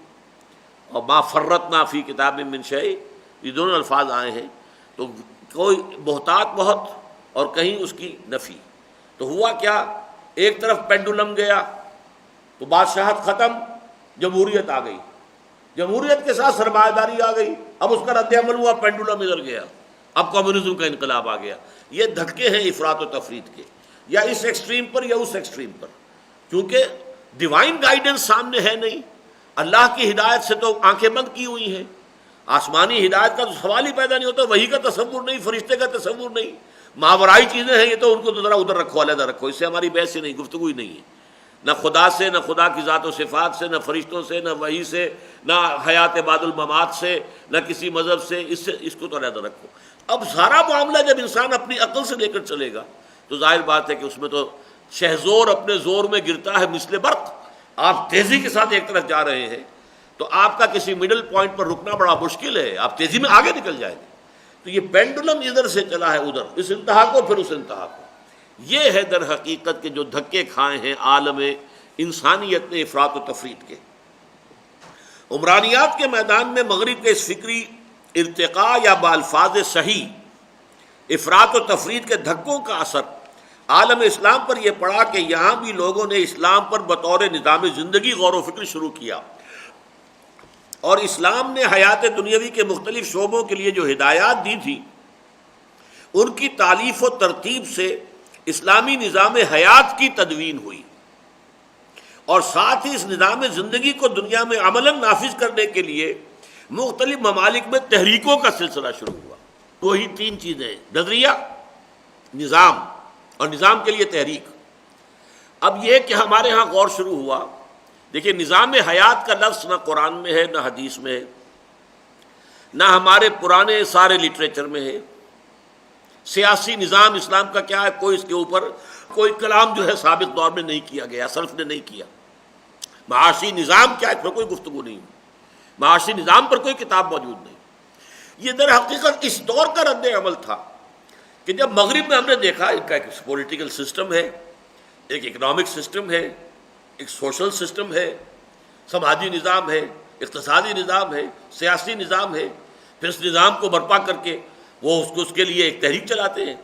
اور ما فرطنا فی کتاب من شیء، یہ دونوں الفاظ آئے ہیں، تو کوئی محتاط بہت اور کہیں اس کی نفی۔ تو ہوا کیا، ایک طرف پینڈولم گیا تو بادشاہت ختم، جمہوریت آ گئی، جمہوریت کے ساتھ سرمایہ داری آ گئی، اب اس کا رد عمل ہوا، پینڈولم ادھر گیا، اب کمیونزم کا انقلاب آ گیا۔ یہ دھکے ہیں افراط و تفریط کے، یا اس ایکسٹریم پر یا اس ایکسٹریم پر، کیونکہ ڈیوائن گائیڈنس سامنے ہے نہیں، اللہ کی ہدایت سے تو آنکھیں بند کی ہوئی ہیں، آسمانی ہدایت کا تو سوال ہی پیدا نہیں ہوتا، وہی کا تصور نہیں، فرشتے کا تصور نہیں، ماورائی چیزیں ہیں، یہ تو ان کو تو ذرا ادھر رکھو، علیحدہ رکھو، اس سے ہماری بحث ہی نہیں، گفتگو ہی نہیں ہے، نہ خدا سے، نہ خدا کی ذات و صفات سے، نہ فرشتوں سے، نہ وحی سے، نہ حیات بعد الممات سے، نہ کسی مذہب سے، اس کو تو علیحدہ رکھو۔ اب سارا معاملہ جب انسان اپنی عقل سے لے کر چلے گا تو ظاہر بات ہے کہ اس میں تو شہزور اپنے زور میں گرتا ہے مثل برق، آپ تیزی کے ساتھ ایک طرف جا رہے ہیں تو آپ کا کسی مڈل پوائنٹ پر رکنا بڑا مشکل ہے، آپ تیزی میں آگے نکل جائیں گے۔ تو یہ پینڈولم ادھر سے چلا ہے ادھر، اس انتہا کو پھر اس انتہا کو، یہ ہے در حقیقت کے جو دھکے کھائے ہیں عالم انسانیت نے افراط و تفریط کے۔ عمرانیات کے میدان میں مغرب کے اس فکری ارتقاء یا بالفاظ صحیح افراط و تفریط کے دھکوں کا اثر عالم اسلام پر یہ پڑا کہ یہاں بھی لوگوں نے اسلام پر بطور نظام زندگی غور و فکر شروع کیا، اور اسلام نے حیات دنیاوی کے مختلف شعبوں کے لیے جو ہدایات دی تھی ان کی تالیف و ترتیب سے اسلامی نظام حیات کی تدوین ہوئی، اور ساتھ ہی اس نظام زندگی کو دنیا میں عملاً نافذ کرنے کے لیے مختلف ممالک میں تحریکوں کا سلسلہ شروع ہوا۔ وہی تین چیزیں، نظریہ، نظام اور نظام کے لیے تحریک۔ اب یہ کہ ہمارے ہاں غور شروع ہوا، دیکھیے نظام حیات کا لفظ نہ قرآن میں ہے، نہ حدیث میں ہے، نہ ہمارے پرانے سارے لٹریچر میں ہے۔ سیاسی نظام اسلام کا کیا ہے، کوئی اس کے اوپر کوئی کلام جو ہے سابق دور میں نہیں کیا گیا، سلف نے نہیں کیا۔ معاشی نظام کیا ہے، اس پر کوئی گفتگو نہیں، معاشی نظام پر کوئی کتاب موجود نہیں۔ یہ در حقیقت اس دور کا رد عمل تھا کہ جب مغرب میں ہم نے دیکھا ان کا ایک پولیٹیکل سسٹم ہے، ایک اکنامک سسٹم ہے، ایک سوشل سسٹم ہے، سماجی نظام ہے، اقتصادی نظام ہے، سیاسی نظام ہے، پھر اس نظام کو برپا کر کے وہ اس کے لیے ایک تحریک چلاتے ہیں۔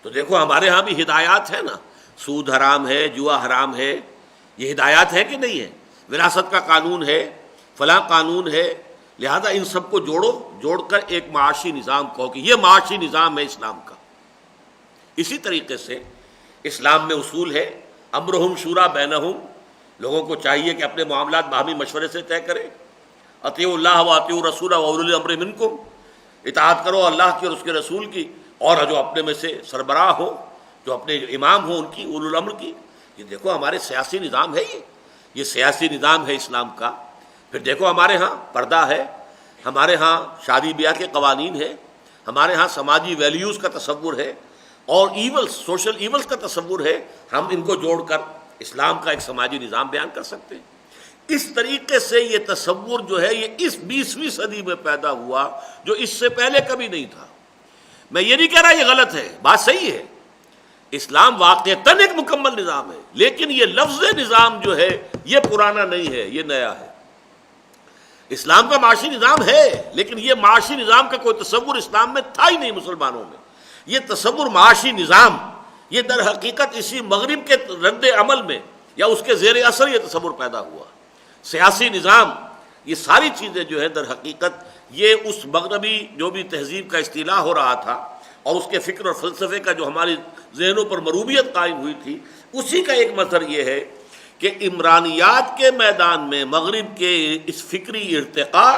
تو دیکھو ہمارے ہاں بھی ہدایات ہیں نا، سود حرام ہے، جوا حرام ہے، یہ ہدایات ہے کہ نہیں ہے، وراثت کا قانون ہے، فلاں قانون ہے، لہذا ان سب کو جوڑ کر ایک معاشی نظام کہو کہ یہ معاشی نظام ہے اسلام کا۔ اسی طریقے سے اسلام میں اصول ہے، امرہم شورا بینہم، لوگوں کو چاہیے کہ اپنے معاملات باہمی مشورے سے طے کریں، اطیعوا اللہ و اطیعوا الرسول و اولو الامر منکم، اطاعت کرو اللہ کی اور اس کے رسول کی، اور جو اپنے میں سے سربراہ ہو، جو اپنے امام ہو ان کی، اولو الامر کی۔ یہ دیکھو ہمارے سیاسی نظام ہے، یہ سیاسی نظام ہے اسلام کا۔ پھر دیکھو ہمارے ہاں پردہ ہے، ہمارے ہاں شادی بیاہ کے قوانین ہے، ہمارے ہاں سماجی ویلیوز کا تصور ہے، اور ایولز، سوشل ایولز کا تصور ہے، ہم ان کو جوڑ کر اسلام کا ایک سماجی نظام بیان کر سکتے ہیں۔ اس طریقے سے یہ تصور جو ہے یہ اس 20ویں صدی میں پیدا ہوا، جو اس سے پہلے کبھی نہیں تھا۔ میں یہ نہیں کہہ رہا یہ غلط ہے، بات صحیح ہے، اسلام واقعتاً ایک مکمل نظام ہے، لیکن یہ لفظ نظام جو ہے یہ پرانا نہیں ہے، یہ نیا ہے۔ اسلام کا معاشی نظام ہے، لیکن یہ معاشی نظام کا کوئی تصور اسلام میں تھا ہی نہیں مسلمانوں میں۔ یہ تصور معاشی نظام یہ در حقیقت اسی مغرب کے رد عمل میں یا اس کے زیر اثر یہ تصور پیدا ہوا۔ سیاسی نظام، یہ ساری چیزیں جو ہے در حقیقت یہ اس مغربی جو بھی تہذیب کا استیلاء ہو رہا تھا اور اس کے فکر اور فلسفے کا جو ہماری ذہنوں پر مروبیت قائم ہوئی تھی، اسی کا ایک مظہر یہ ہے کہ عمرانیات کے میدان میں مغرب کے اس فکری ارتقاء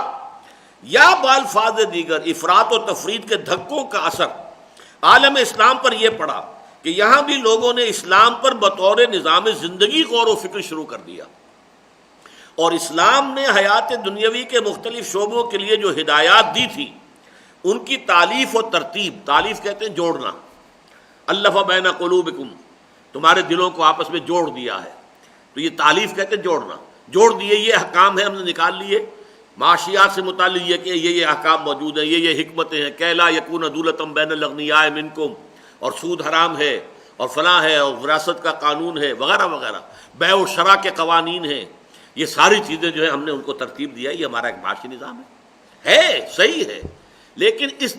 یا بالفاظ دیگر افراط و تفریط کے دھکوں کا اثر عالم اسلام پر یہ پڑا کہ یہاں بھی لوگوں نے اسلام پر بطور نظام زندگی غور و فکر شروع کر دیا، اور اسلام نے حیات دنیاوی کے مختلف شعبوں کے لیے جو ہدایات دی تھی ان کی تالیف و ترتیب، تالیف کہتے ہیں جوڑنا، الف بین قلوبکم، تمہارے دلوں کو آپس میں جوڑ دیا ہے، تو یہ تالیف کہتے ہیں جوڑنا، جوڑ دیے، یہ احکام ہے ہم نے نکال لیے، معاشیات سے متعلق یہ کہ یہ احکام موجود ہیں، یہ حکمتیں ہیں، کہ لا یکون دولۃ بین الاغنیاء منکم، اور سود حرام ہے، اور فلاں ہے اور وراثت کا قانون ہے وغیرہ وغیرہ، بیع و شرع کے قوانین ہیں، یہ ساری چیزیں جو ہے ہم نے ان کو ترتیب دیا، یہ ہمارا ایک معاشی نظام ہے صحیح ہے، لیکن اس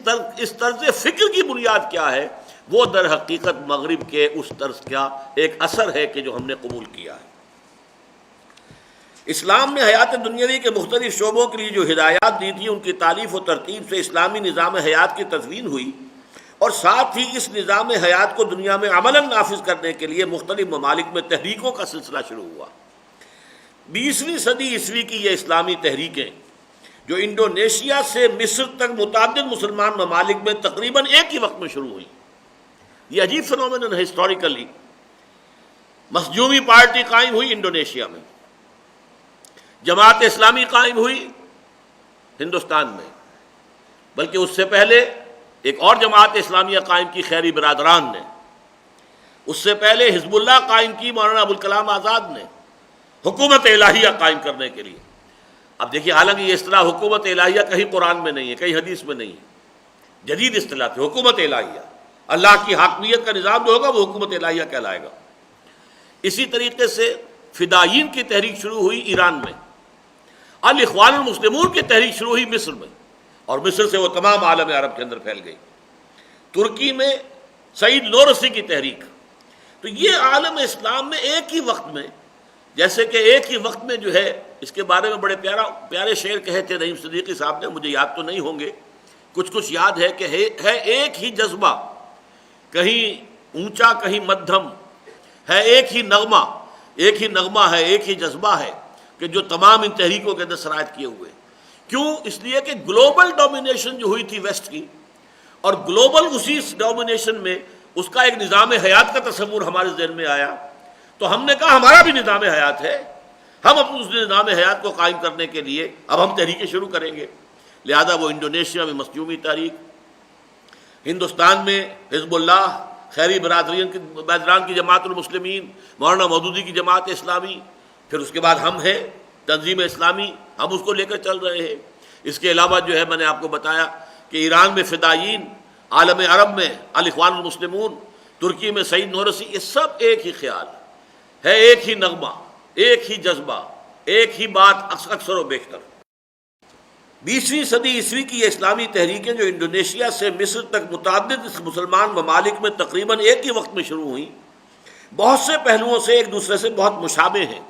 طرز فکر کی بنیاد کیا ہے؟ وہ در حقیقت مغرب کے اس طرز کا ایک اثر ہے کہ جو ہم نے قبول کیا ہے۔ اسلام نے حیات دنیاوی کے مختلف شعبوں کے لیے جو ہدایات دی تھی، ان کی تالیف و ترتیب سے اسلامی نظام حیات کی تدوین ہوئی، اور ساتھ ہی اس نظام حیات کو دنیا میں عملاً نافذ کرنے کے لیے مختلف ممالک میں تحریکوں کا سلسلہ شروع ہوا۔ 20ویں صدی عیسوی کی یہ اسلامی تحریکیں جو انڈونیشیا سے مصر تک متعدد مسلمان ممالک میں تقریباً ایک ہی وقت میں شروع ہوئی، یہ عجیب فنومینن ہے ہسٹوریکلی۔ مخزومی پارٹی قائم ہوئی انڈونیشیا میں، جماعت اسلامی قائم ہوئی ہندوستان میں، بلکہ اس سے پہلے ایک اور جماعت اسلامیہ قائم کی خیری برادران نے، اس سے پہلے حزب اللہ قائم کی مولانا ابوالکلام آزاد نے، حکومت الہیہ قائم کرنے کے لیے۔ اب دیکھیے، حالانکہ یہ اصطلاح حکومت الہیہ کہیں قرآن میں نہیں ہے، کہیں حدیث میں نہیں ہے، جدید اصطلاح تھی حکومت الہیہ، اللہ کی حاکمیت کا نظام جو ہوگا وہ حکومت الہیہ کہلائے گا۔ اسی طریقے سے فدائین کی تحریک شروع ہوئی ایران میں، الاخوان المسلمون کی تحریک شروع ہوئی مصر میں، اور مصر سے وہ تمام عالم عرب کے اندر پھیل گئی۔ ترکی میں سعید نورسی کی تحریک۔ تو یہ عالم اسلام میں ایک ہی وقت میں، جیسے کہ ایک ہی وقت میں جو ہے، اس کے بارے میں بڑے پیارے شعر کہے تھے نعیم صدیقی صاحب نے، مجھے یاد تو نہیں ہوں گے، کچھ یاد ہے کہ ہے ایک ہی جذبہ، کہیں اونچا کہیں مدھم، ہے ایک ہی نغمہ ہے، ایک ہی جذبہ ہے کہ جو تمام ان تحریکوں کے اندر سرایت کیے ہوئے۔ کیوں؟ اس لیے کہ گلوبل ڈومینیشن جو ہوئی تھی ویسٹ کی، اور گلوبل اسی ڈومینیشن میں اس کا ایک نظام حیات کا تصور ہمارے ذہن میں آیا، تو ہم نے کہا ہمارا بھی نظام حیات ہے، ہم اپنے اس نظام حیات کو قائم کرنے کے لیے اب ہم تحریکیں شروع کریں گے۔ لہذا وہ انڈونیشیا میں مخزومی تحریک، ہندوستان میں حزب اللہ، خیری برادران کی جماعت المسلمین، مولانا مودودی کی جماعت اسلامی، پھر اس کے بعد ہم ہیں تنظیم اسلامی، ہم اس کو لے کر چل رہے ہیں۔ اس کے علاوہ جو ہے میں نے آپ کو بتایا کہ ایران میں فدائین، عالم عرب میں الاخوان المسلمون، ترکی میں سعید نورسی، یہ سب ایک ہی خیال ہے، ایک ہی نغمہ، ایک ہی جذبہ، ایک ہی بات اکثر و بیشتر۔ 20ویں صدی عیسوی کی یہ اسلامی تحریکیں جو انڈونیشیا سے مصر تک متعدد مسلمان ممالک میں تقریباً ایک ہی وقت میں شروع ہوئیں، بہت سے پہلوؤں سے ایک دوسرے سے بہت مشابہ ہیں،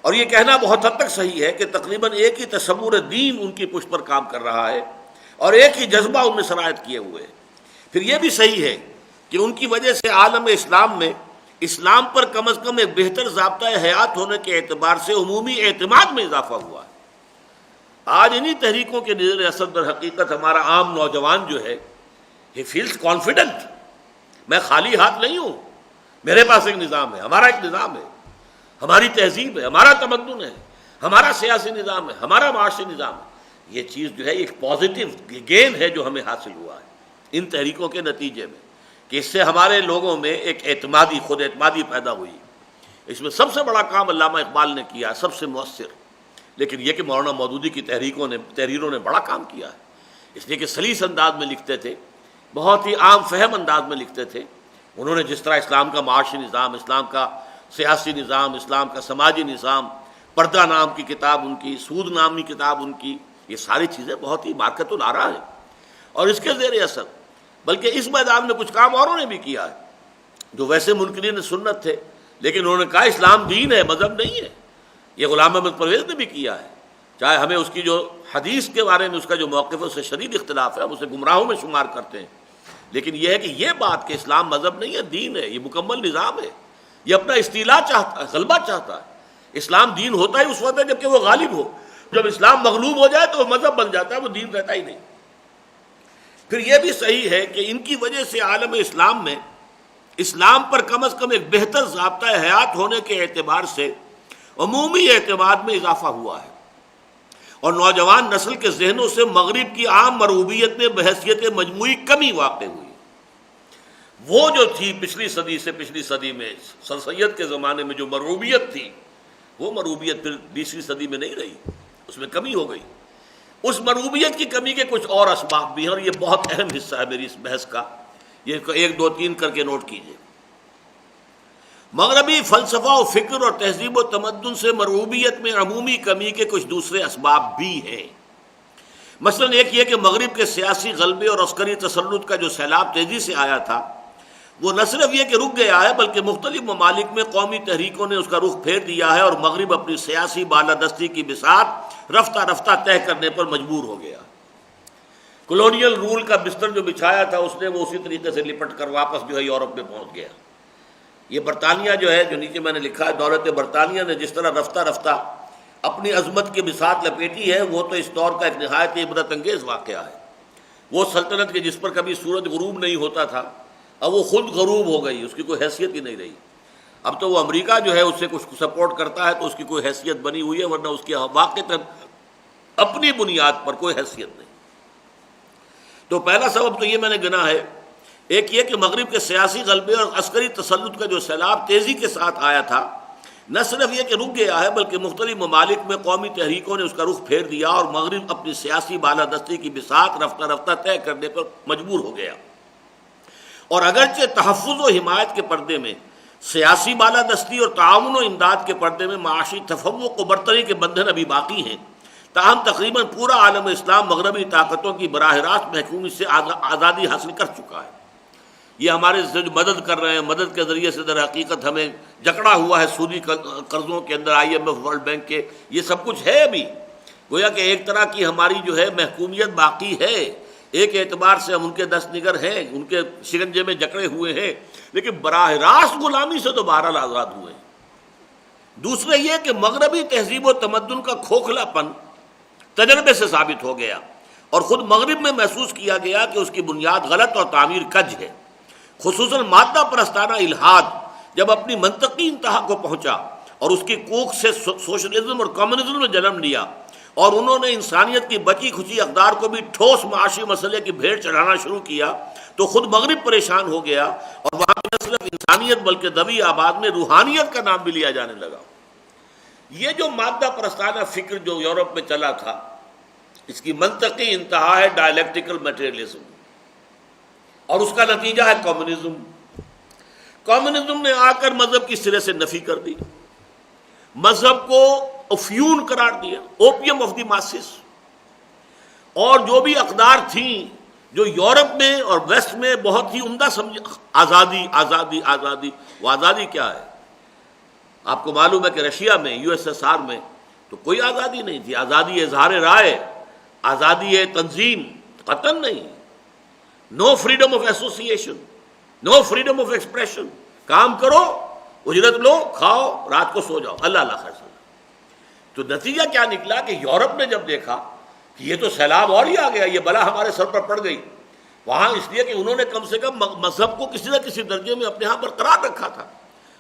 اور یہ کہنا بہت حد تک صحیح ہے کہ تقریباً ایک ہی تصور دین ان کی پشت پر کام کر رہا ہے، اور ایک ہی جذبہ ان میں سرایت کیے ہوئے ہے۔ پھر یہ بھی صحیح ہے کہ ان کی وجہ سے عالم اسلام میں اسلام پر کم از کم ایک بہتر ضابطۂ حیات ہونے کے اعتبار سے عمومی اعتماد میں اضافہ ہوا ہے۔ آج انہی تحریکوں کے نظر اثر در حقیقت ہمارا عام نوجوان جو ہے، ہی فیلز کانفیڈنٹ، میں خالی ہاتھ نہیں ہوں، میرے پاس ایک نظام ہے، ہمارا ایک نظام ہے، ہماری تہذیب ہے، ہمارا تمدن ہے، ہمارا سیاسی نظام ہے، ہمارا معاشی نظام ہے۔ یہ چیز جو ہے ایک پازیٹیو گین ہے جو ہمیں حاصل ہوا ہے ان تحریکوں کے نتیجے میں، کہ اس سے ہمارے لوگوں میں ایک خود اعتمادی پیدا ہوئی۔ اس میں سب سے بڑا کام علامہ اقبال نے کیا، سب سے مؤثر، لیکن یہ کہ مولانا مودودی کی تحریروں نے بڑا کام کیا ہے، اس لیے کہ سلیس انداز میں لکھتے تھے، بہت ہی عام فہم انداز میں لکھتے تھے۔ انہوں نے جس طرح اسلام کا معاشی نظام، اسلام کا سیاسی نظام، اسلام کا سماجی نظام، پردہ نام کی کتاب ان کی، سود نامی کتاب ان کی، یہ ساری چیزیں بہت ہی مارکت الآراء ہیں، اور اس کے زیر اثر بلکہ اس میدان میں کچھ کام اوروں نے بھی کیا ہے جو ویسے منکرین سنت تھے، لیکن انہوں نے کہا اسلام دین ہے، مذہب نہیں ہے۔ یہ غلام احمد پرویز نے بھی کیا ہے، چاہے ہمیں اس کی جو حدیث کے بارے میں اس کا جو موقف ہے اس سے شدید اختلاف ہے، ہم اسے گمراہوں میں شمار کرتے ہیں، لیکن یہ ہے کہ یہ بات کہ اسلام مذہب نہیں ہے، دین ہے، یہ مکمل نظام ہے، یہ اپنا استیلا چاہتا ہے، غلبہ چاہتا ہے۔ اسلام دین ہوتا ہی اس وقت ہے جبکہ وہ غالب ہو، جب اسلام مغلوب ہو جائے تو وہ مذہب بن جاتا ہے، وہ دین رہتا ہی نہیں۔ پھر یہ بھی صحیح ہے کہ ان کی وجہ سے عالم اسلام میں اسلام پر کم از کم ایک بہتر ضابطۂ حیات ہونے کے اعتبار سے عمومی اعتماد میں اضافہ ہوا ہے، اور نوجوان نسل کے ذہنوں سے مغرب کی عام مرعوبیت میں بحیثیت مجموعی کمی واقع ہوئی۔ وہ جو تھی پچھلی صدی میں سر سید کے زمانے میں جو مرعوبیت تھی، وہ مرعوبیت پھر 20ویں صدی میں نہیں رہی، اس میں کمی ہو گئی۔ اس مرعوبیت کی کمی کے کچھ اور اسباب بھی ہیں، اور یہ بہت اہم حصہ ہے میری اس بحث کا، یہ 1 2 3 کر کے نوٹ کیجیے۔ مغربی فلسفہ و فکر اور تہذیب و تمدن سے مرغوبیت میں عمومی کمی کے کچھ دوسرے اسباب بھی ہیں۔ مثلا ایک یہ کہ مغرب کے سیاسی غلبے اور عسکری تسلط کا جو سیلاب تیزی سے آیا تھا وہ نہ صرف یہ کہ رک گیا ہے بلکہ مختلف ممالک میں قومی تحریکوں نے اس کا رخ پھیر دیا ہے اور مغرب اپنی سیاسی بالادستی کی بساط رفتہ رفتہ طے کرنے پر مجبور ہو گیا۔ کولونیل رول کا بستر جو بچھایا تھا اس نے وہ اسی طریقے سے لپٹ کر واپس جو ہے یورپ میں پہنچ گیا۔ یہ برطانیہ جو ہے، جو نیچے میں نے لکھا ہے، دولت برطانیہ نے جس طرح رفتہ رفتہ اپنی عظمت کی بساط لپیٹی ہے وہ تو اس دور کا ایک نہایت عبرت انگیز واقعہ ہے۔ وہ سلطنت کے جس پر کبھی سورج غروب نہیں ہوتا تھا اب وہ خود غروب ہو گئی، اس کی کوئی حیثیت ہی نہیں رہی۔ اب تو وہ امریکہ جو ہے اس سے کچھ سپورٹ کرتا ہے تو اس کی کوئی حیثیت بنی ہوئی ہے، ورنہ اس کی واقعتاً اپنی بنیاد پر کوئی حیثیت نہیں۔ تو پہلا سبب تو یہ میں نے گنا ہے، ایک یہ کہ مغرب کے سیاسی غلبے اور عسکری تسلط کا جو سیلاب تیزی کے ساتھ آیا تھا نہ صرف یہ کہ رک گیا ہے بلکہ مختلف ممالک میں قومی تحریکوں نے اس کا رخ پھیر دیا اور مغرب اپنی سیاسی بالادستی کی بساط رفتہ رفتہ طے کرنے پر مجبور ہو گیا۔ اور اگرچہ تحفظ و حمایت کے پردے میں، سیاسی بالادستی اور تعاون و امداد کے پردے میں معاشی تفوق و برتری کے بندھن ابھی باقی ہیں، تاہم تقریباً پورا عالم اسلام مغربی طاقتوں کی براہ راست محکومی سے آزادی حاصل کر چکا ہے۔ یہ ہمارے سے جو مدد کر رہے ہیں، مدد کے ذریعے سے در حقیقت ہمیں جکڑا ہوا ہے سودی قرضوں کے اندر، IMF، ورلڈ بینک کے، یہ سب کچھ ہے ابھی۔ گویا کہ ایک طرح کی ہماری جو ہے محکومیت باقی ہے، ایک اعتبار سے ہم ان کے دست نگر ہیں، ان کے شکنجے میں جکڑے ہوئے ہیں، لیکن براہ راست غلامی سے تو بہرحال آزاد ہوئے ہیں۔ دوسرے یہ کہ مغربی تہذیب و تمدن کا کھوکھلا پن تجربے سے ثابت ہو گیا اور خود مغرب میں محسوس کیا گیا کہ اس کی بنیاد غلط اور تعمیر کج ہے۔ خصوصاً مادہ پرستانہ الحاد جب اپنی منطقی انتہا کو پہنچا اور اس کی کوکھ سے سوشلزم اور کمیونزم نے جنم لیا اور انہوں نے انسانیت کی بچی کھچی اقدار کو بھی ٹھوس معاشی مسئلے کی بھیڑ چڑھانا شروع کیا تو خود مغرب پریشان ہو گیا اور وہاں نہ صرف انسانیت بلکہ دوی آباد میں روحانیت کا نام بھی لیا جانے لگا۔ یہ جو مادہ پرستانہ فکر جو یورپ میں چلا تھا اس کی منطقی انتہا ہے ڈائلیکٹیکل میٹیریلزم، اور اس کا نتیجہ ہے کمیونزم۔ کمیونزم نے آ کر مذہب کی سرے سے نفی کر دی، مذہب کو افیون قرار دیا، اوپیم آف دی ماسز، اور جو بھی اقدار تھیں جو یورپ میں اور ویسٹ میں بہت ہی عمدہ آزادی آزادی آزادی، وہ آزادی کیا ہے؟ آپ کو معلوم ہے کہ رشیا میں، USSR میں تو کوئی آزادی نہیں تھی، آزادی اظہار رائے، آزادی تنظیم قطعاً نہیں، no freedom of association, no freedom of expression, کام کرو، اجرت لو، کھاؤ، رات کو سو جاؤ، اللہ اللہ خیر سلام۔ تو نتیجہ کیا نکلا کہ یورپ نے جب دیکھا کہ یہ تو سیلاب اور ہی آ گیا، یہ بلا ہمارے سر پر پڑ گئی، وہاں اس لیے کہ انہوں نے کم سے کم مذہب کو کسی نہ کسی درجے میں اپنے ہاں برقرار رکھا تھا،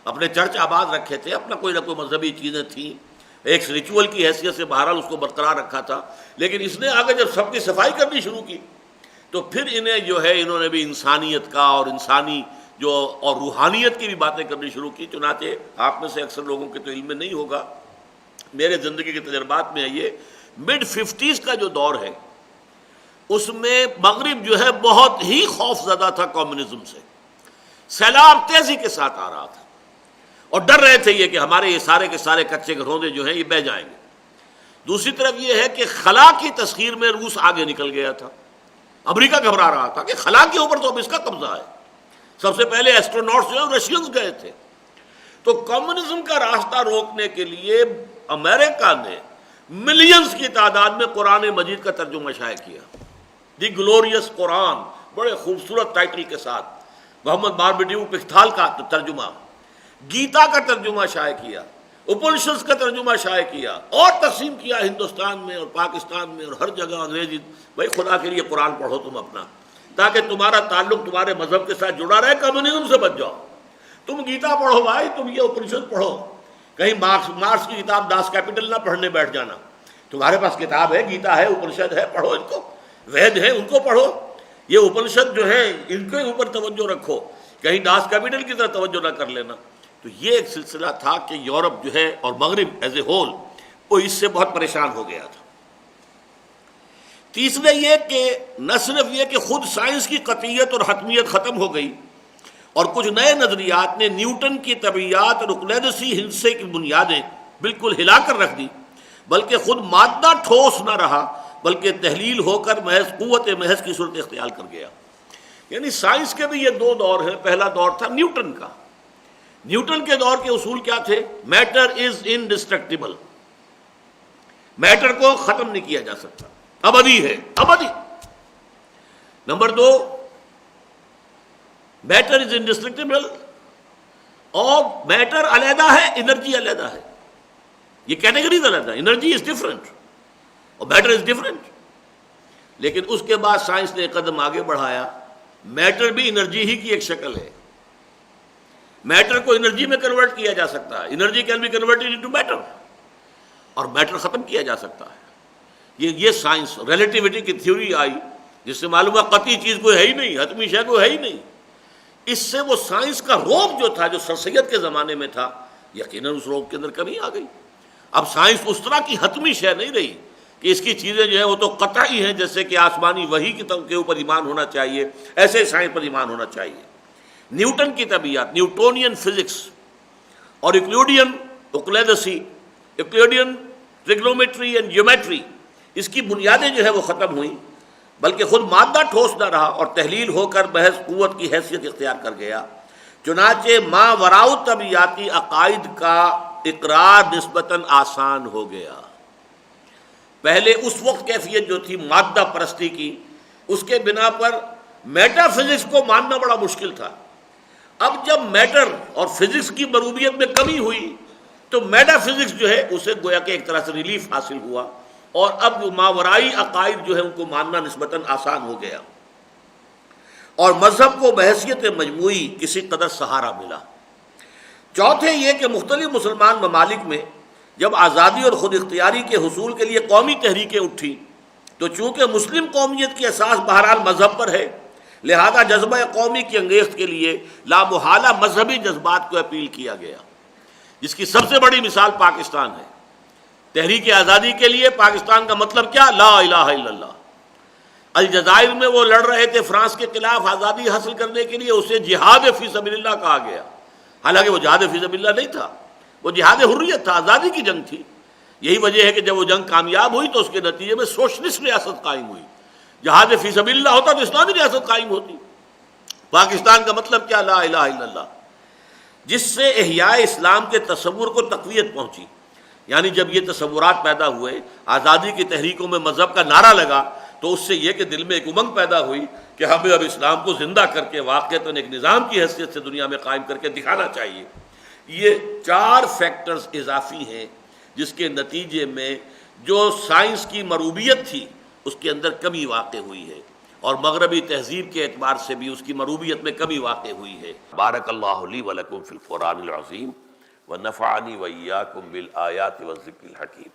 اپنے چرچ آباد رکھے تھے، اپنا کوئی نہ کوئی مذہبی چیزیں تھیں، ایک ریچول کی حیثیت سے بہرحال اس کو برقرار رکھا تھا، لیکن اس نے آگے جب سب کی صفائی کرنی شروع کی تو پھر انہیں جو ہے انہوں نے بھی انسانیت کا اور انسانی جو اور روحانیت کی بھی باتیں کرنی شروع کی۔ چنانچہ آپ میں سے اکثر لوگوں کے تو علم میں نہیں ہوگا، میرے زندگی کے تجربات میں یہ mid 50s کا جو دور ہے اس میں مغرب جو ہے بہت ہی خوف زدہ تھا کمیونزم سے، سیلاب تیزی کے ساتھ آ رہا تھا اور ڈر رہے تھے یہ کہ ہمارے یہ سارے کے سارے کچے گھروندے جو ہیں یہ بہہ جائیں گے۔ دوسری طرف یہ ہے کہ خلا کی تسخیر میں روس آگے نکل گیا تھا، امریکہ گھبرا رہا تھا کہ خلا کے اوپر تو اب اس کا قبضہ ہے، سب سے پہلے ایسٹروناٹس جو ہیں رشینز گئے تھے۔ تو کمیونزم کا راستہ روکنے کے لیے امریکہ نے ملینز کی تعداد میں قرآن مجید کا ترجمہ شائع کیا، دی گلوریس قرآن، بڑے خوبصورت ٹائٹل کے ساتھ، محمد ماربیڈیو پکتھال کا ترجمہ، گیتا کا ترجمہ شائع کیا، اپنشدز کا ترجمہ شائع کیا اور تقسیم کیا ہندوستان میں اور پاکستان میں اور ہر جگہ انگریزی۔ بھائی خدا کے لیے قرآن پڑھو تم اپنا، تاکہ تمہارا تعلق تمہارے مذہب کے ساتھ جڑا رہے، کمیونزم سے بچ جاؤ۔ تم گیتا پڑھو بھائی، تم یہ اپنشد پڑھو، کہیں مارکس کی کتاب داس کیپٹل نہ پڑھنے بیٹھ جانا، تمہارے پاس کتاب ہے، گیتا ہے، اپنشد ہے، پڑھو ان کو، وید ہے ان کو پڑھو، یہ اپنشد جو ہے ان کے اوپر توجہ رکھو، کہیں داس کیپٹل کی طرح توجہ نہ کر لینا۔ تو یہ ایک سلسلہ تھا کہ یورپ جو ہے اور مغرب ایز اے ہول وہ اس سے بہت پریشان ہو گیا تھا۔ تیسرے یہ کہ نہ صرف یہ کہ خود سائنس کی قطعیت اور حتمیت ختم ہو گئی، اور کچھ نئے نظریات نے نیوٹن کی طبیعیات اور اقلیدسی ہندسے کی بنیادیں بالکل ہلا کر رکھ دی، بلکہ خود مادہ ٹھوس نہ رہا بلکہ تحلیل ہو کر محض قوت محض کی صورت اختیار کر گیا۔ یعنی سائنس کے بھی یہ دو دور ہیں۔ پہلا دور تھا نیوٹن کا۔ نیوٹن کے دور کے اصول کیا تھے؟ میٹر از انڈسٹرکٹیبل، میٹر کو ختم نہیں کیا جا سکتا، ابدی ہے، ابدی۔ نمبر دو، میٹر از انڈسٹرکٹیبل اور میٹر علیحدہ ہے، انرجی علیحدہ ہے، یہ کیٹیگریز علیحدہ ہے، انرجی از ڈفرنٹ اور میٹر از ڈفرنٹ۔ لیکن اس کے بعد سائنس نے ایک قدم آگے بڑھایا، میٹر بھی انرجی ہی کی ایک شکل ہے، میٹر کو انرجی میں کنورٹ کیا جا سکتا ہے، energy can be converted into matter, اور میٹر ختم کیا جا سکتا ہے۔ یہ سائنس ریلیٹیوٹی کی تھیوری آئی، جس سے معلوم ہے قطعی چیز کوئی ہے ہی نہیں، حتمی شے کوئی ہے ہی نہیں۔ اس سے وہ سائنس کا رعب جو تھا، جو سر سید کے زمانے میں تھا، یقیناً اس رعب کے اندر کمی آ گئی۔ اب سائنس اس طرح کی حتمی شے نہیں رہی کہ اس کی چیزیں جو ہیں وہ تو قطعی ہیں، جیسے کہ آسمانی وحی کے اوپر ایمان ہونا چاہیے، ایسے سائنس پر ایمان ہونا چاہیے۔ نیوٹن کی طبیعت، نیوٹونین فزکس اور یوکلیڈین اقلیدسی، یوکلیڈین ٹریگنومیٹری اینڈ جیومیٹری، اس کی بنیادیں جو ہے وہ ختم ہوئیں، بلکہ خود مادہ ٹھوس نہ رہا اور تحلیل ہو کر محض قوت کی حیثیت اختیار کر گیا۔ چنانچہ ما وراء طبیعاتی عقائد کا اقرار نسبتاً آسان ہو گیا۔ پہلے اس وقت کیفیت جو تھی مادہ پرستی کی، اس کے بنا پر میٹا فزکس کو ماننا بڑا مشکل تھا۔ اب جب میٹر اور فزکس کی مروبیت میں کمی ہوئی تو میٹا فزکس جو ہے اسے گویا کہ ایک طرح سے ریلیف حاصل ہوا، اور اب ماورائی عقائد جو ہے ان کو ماننا نسبتاً آسان ہو گیا، اور مذہب کو بحیثیت مجموعی کسی قدر سہارا ملا۔ چوتھے یہ کہ مختلف مسلمان ممالک میں جب آزادی اور خود اختیاری کے حصول کے لیے قومی تحریکیں اٹھی تو چونکہ مسلم قومیت کی اساس بہرحال مذہب پر ہے، لہذا جذبہ قومی کی انگیخت کے لیے لامحالہ مذہبی جذبات کو اپیل کیا گیا، جس کی سب سے بڑی مثال پاکستان ہے۔ تحریک آزادی کے لیے پاکستان کا مطلب کیا؟ لا الہ الا اللہ۔ الجزائر میں وہ لڑ رہے تھے فرانس کے خلاف آزادی حاصل کرنے کے لیے، اسے جہاد فی سبیل اللہ کہا گیا، حالانکہ وہ جہاد فی سبیل اللہ نہیں تھا، وہ جہاد حریت تھا، آزادی کی جنگ تھی۔ یہی وجہ ہے کہ جب وہ جنگ کامیاب ہوئی تو اس کے نتیجے میں سوشلسٹ ریاست قائم ہوئی۔ جہاد فی سبیل اللہ ہوتا تو اسلامی ریاست قائم ہوتی۔ پاکستان کا مطلب کیا؟ لا الہ الا اللہ، جس سے احیاء اسلام کے تصور کو تقویت پہنچی۔ یعنی جب یہ تصورات پیدا ہوئے، آزادی کی تحریکوں میں مذہب کا نعرہ لگا، تو اس سے یہ کہ دل میں ایک امنگ پیدا ہوئی کہ ہمیں اب اسلام کو زندہ کر کے واقعتاً ایک نظام کی حیثیت سے دنیا میں قائم کر کے دکھانا چاہیے۔ یہ 4 فیکٹرز اضافی ہیں جس کے نتیجے میں جو سائنس کی مروبیت تھی اس کے اندر کمی واقع ہوئی ہے، اور مغربی تہذیب کے اعتبار سے بھی اس کی مروبیت میں کمی واقع ہوئی ہے۔ بارک اللہ لی ولکم فی القرآن العظیم ونفعنی وإیاکم بالآیات والذکر الحکیم۔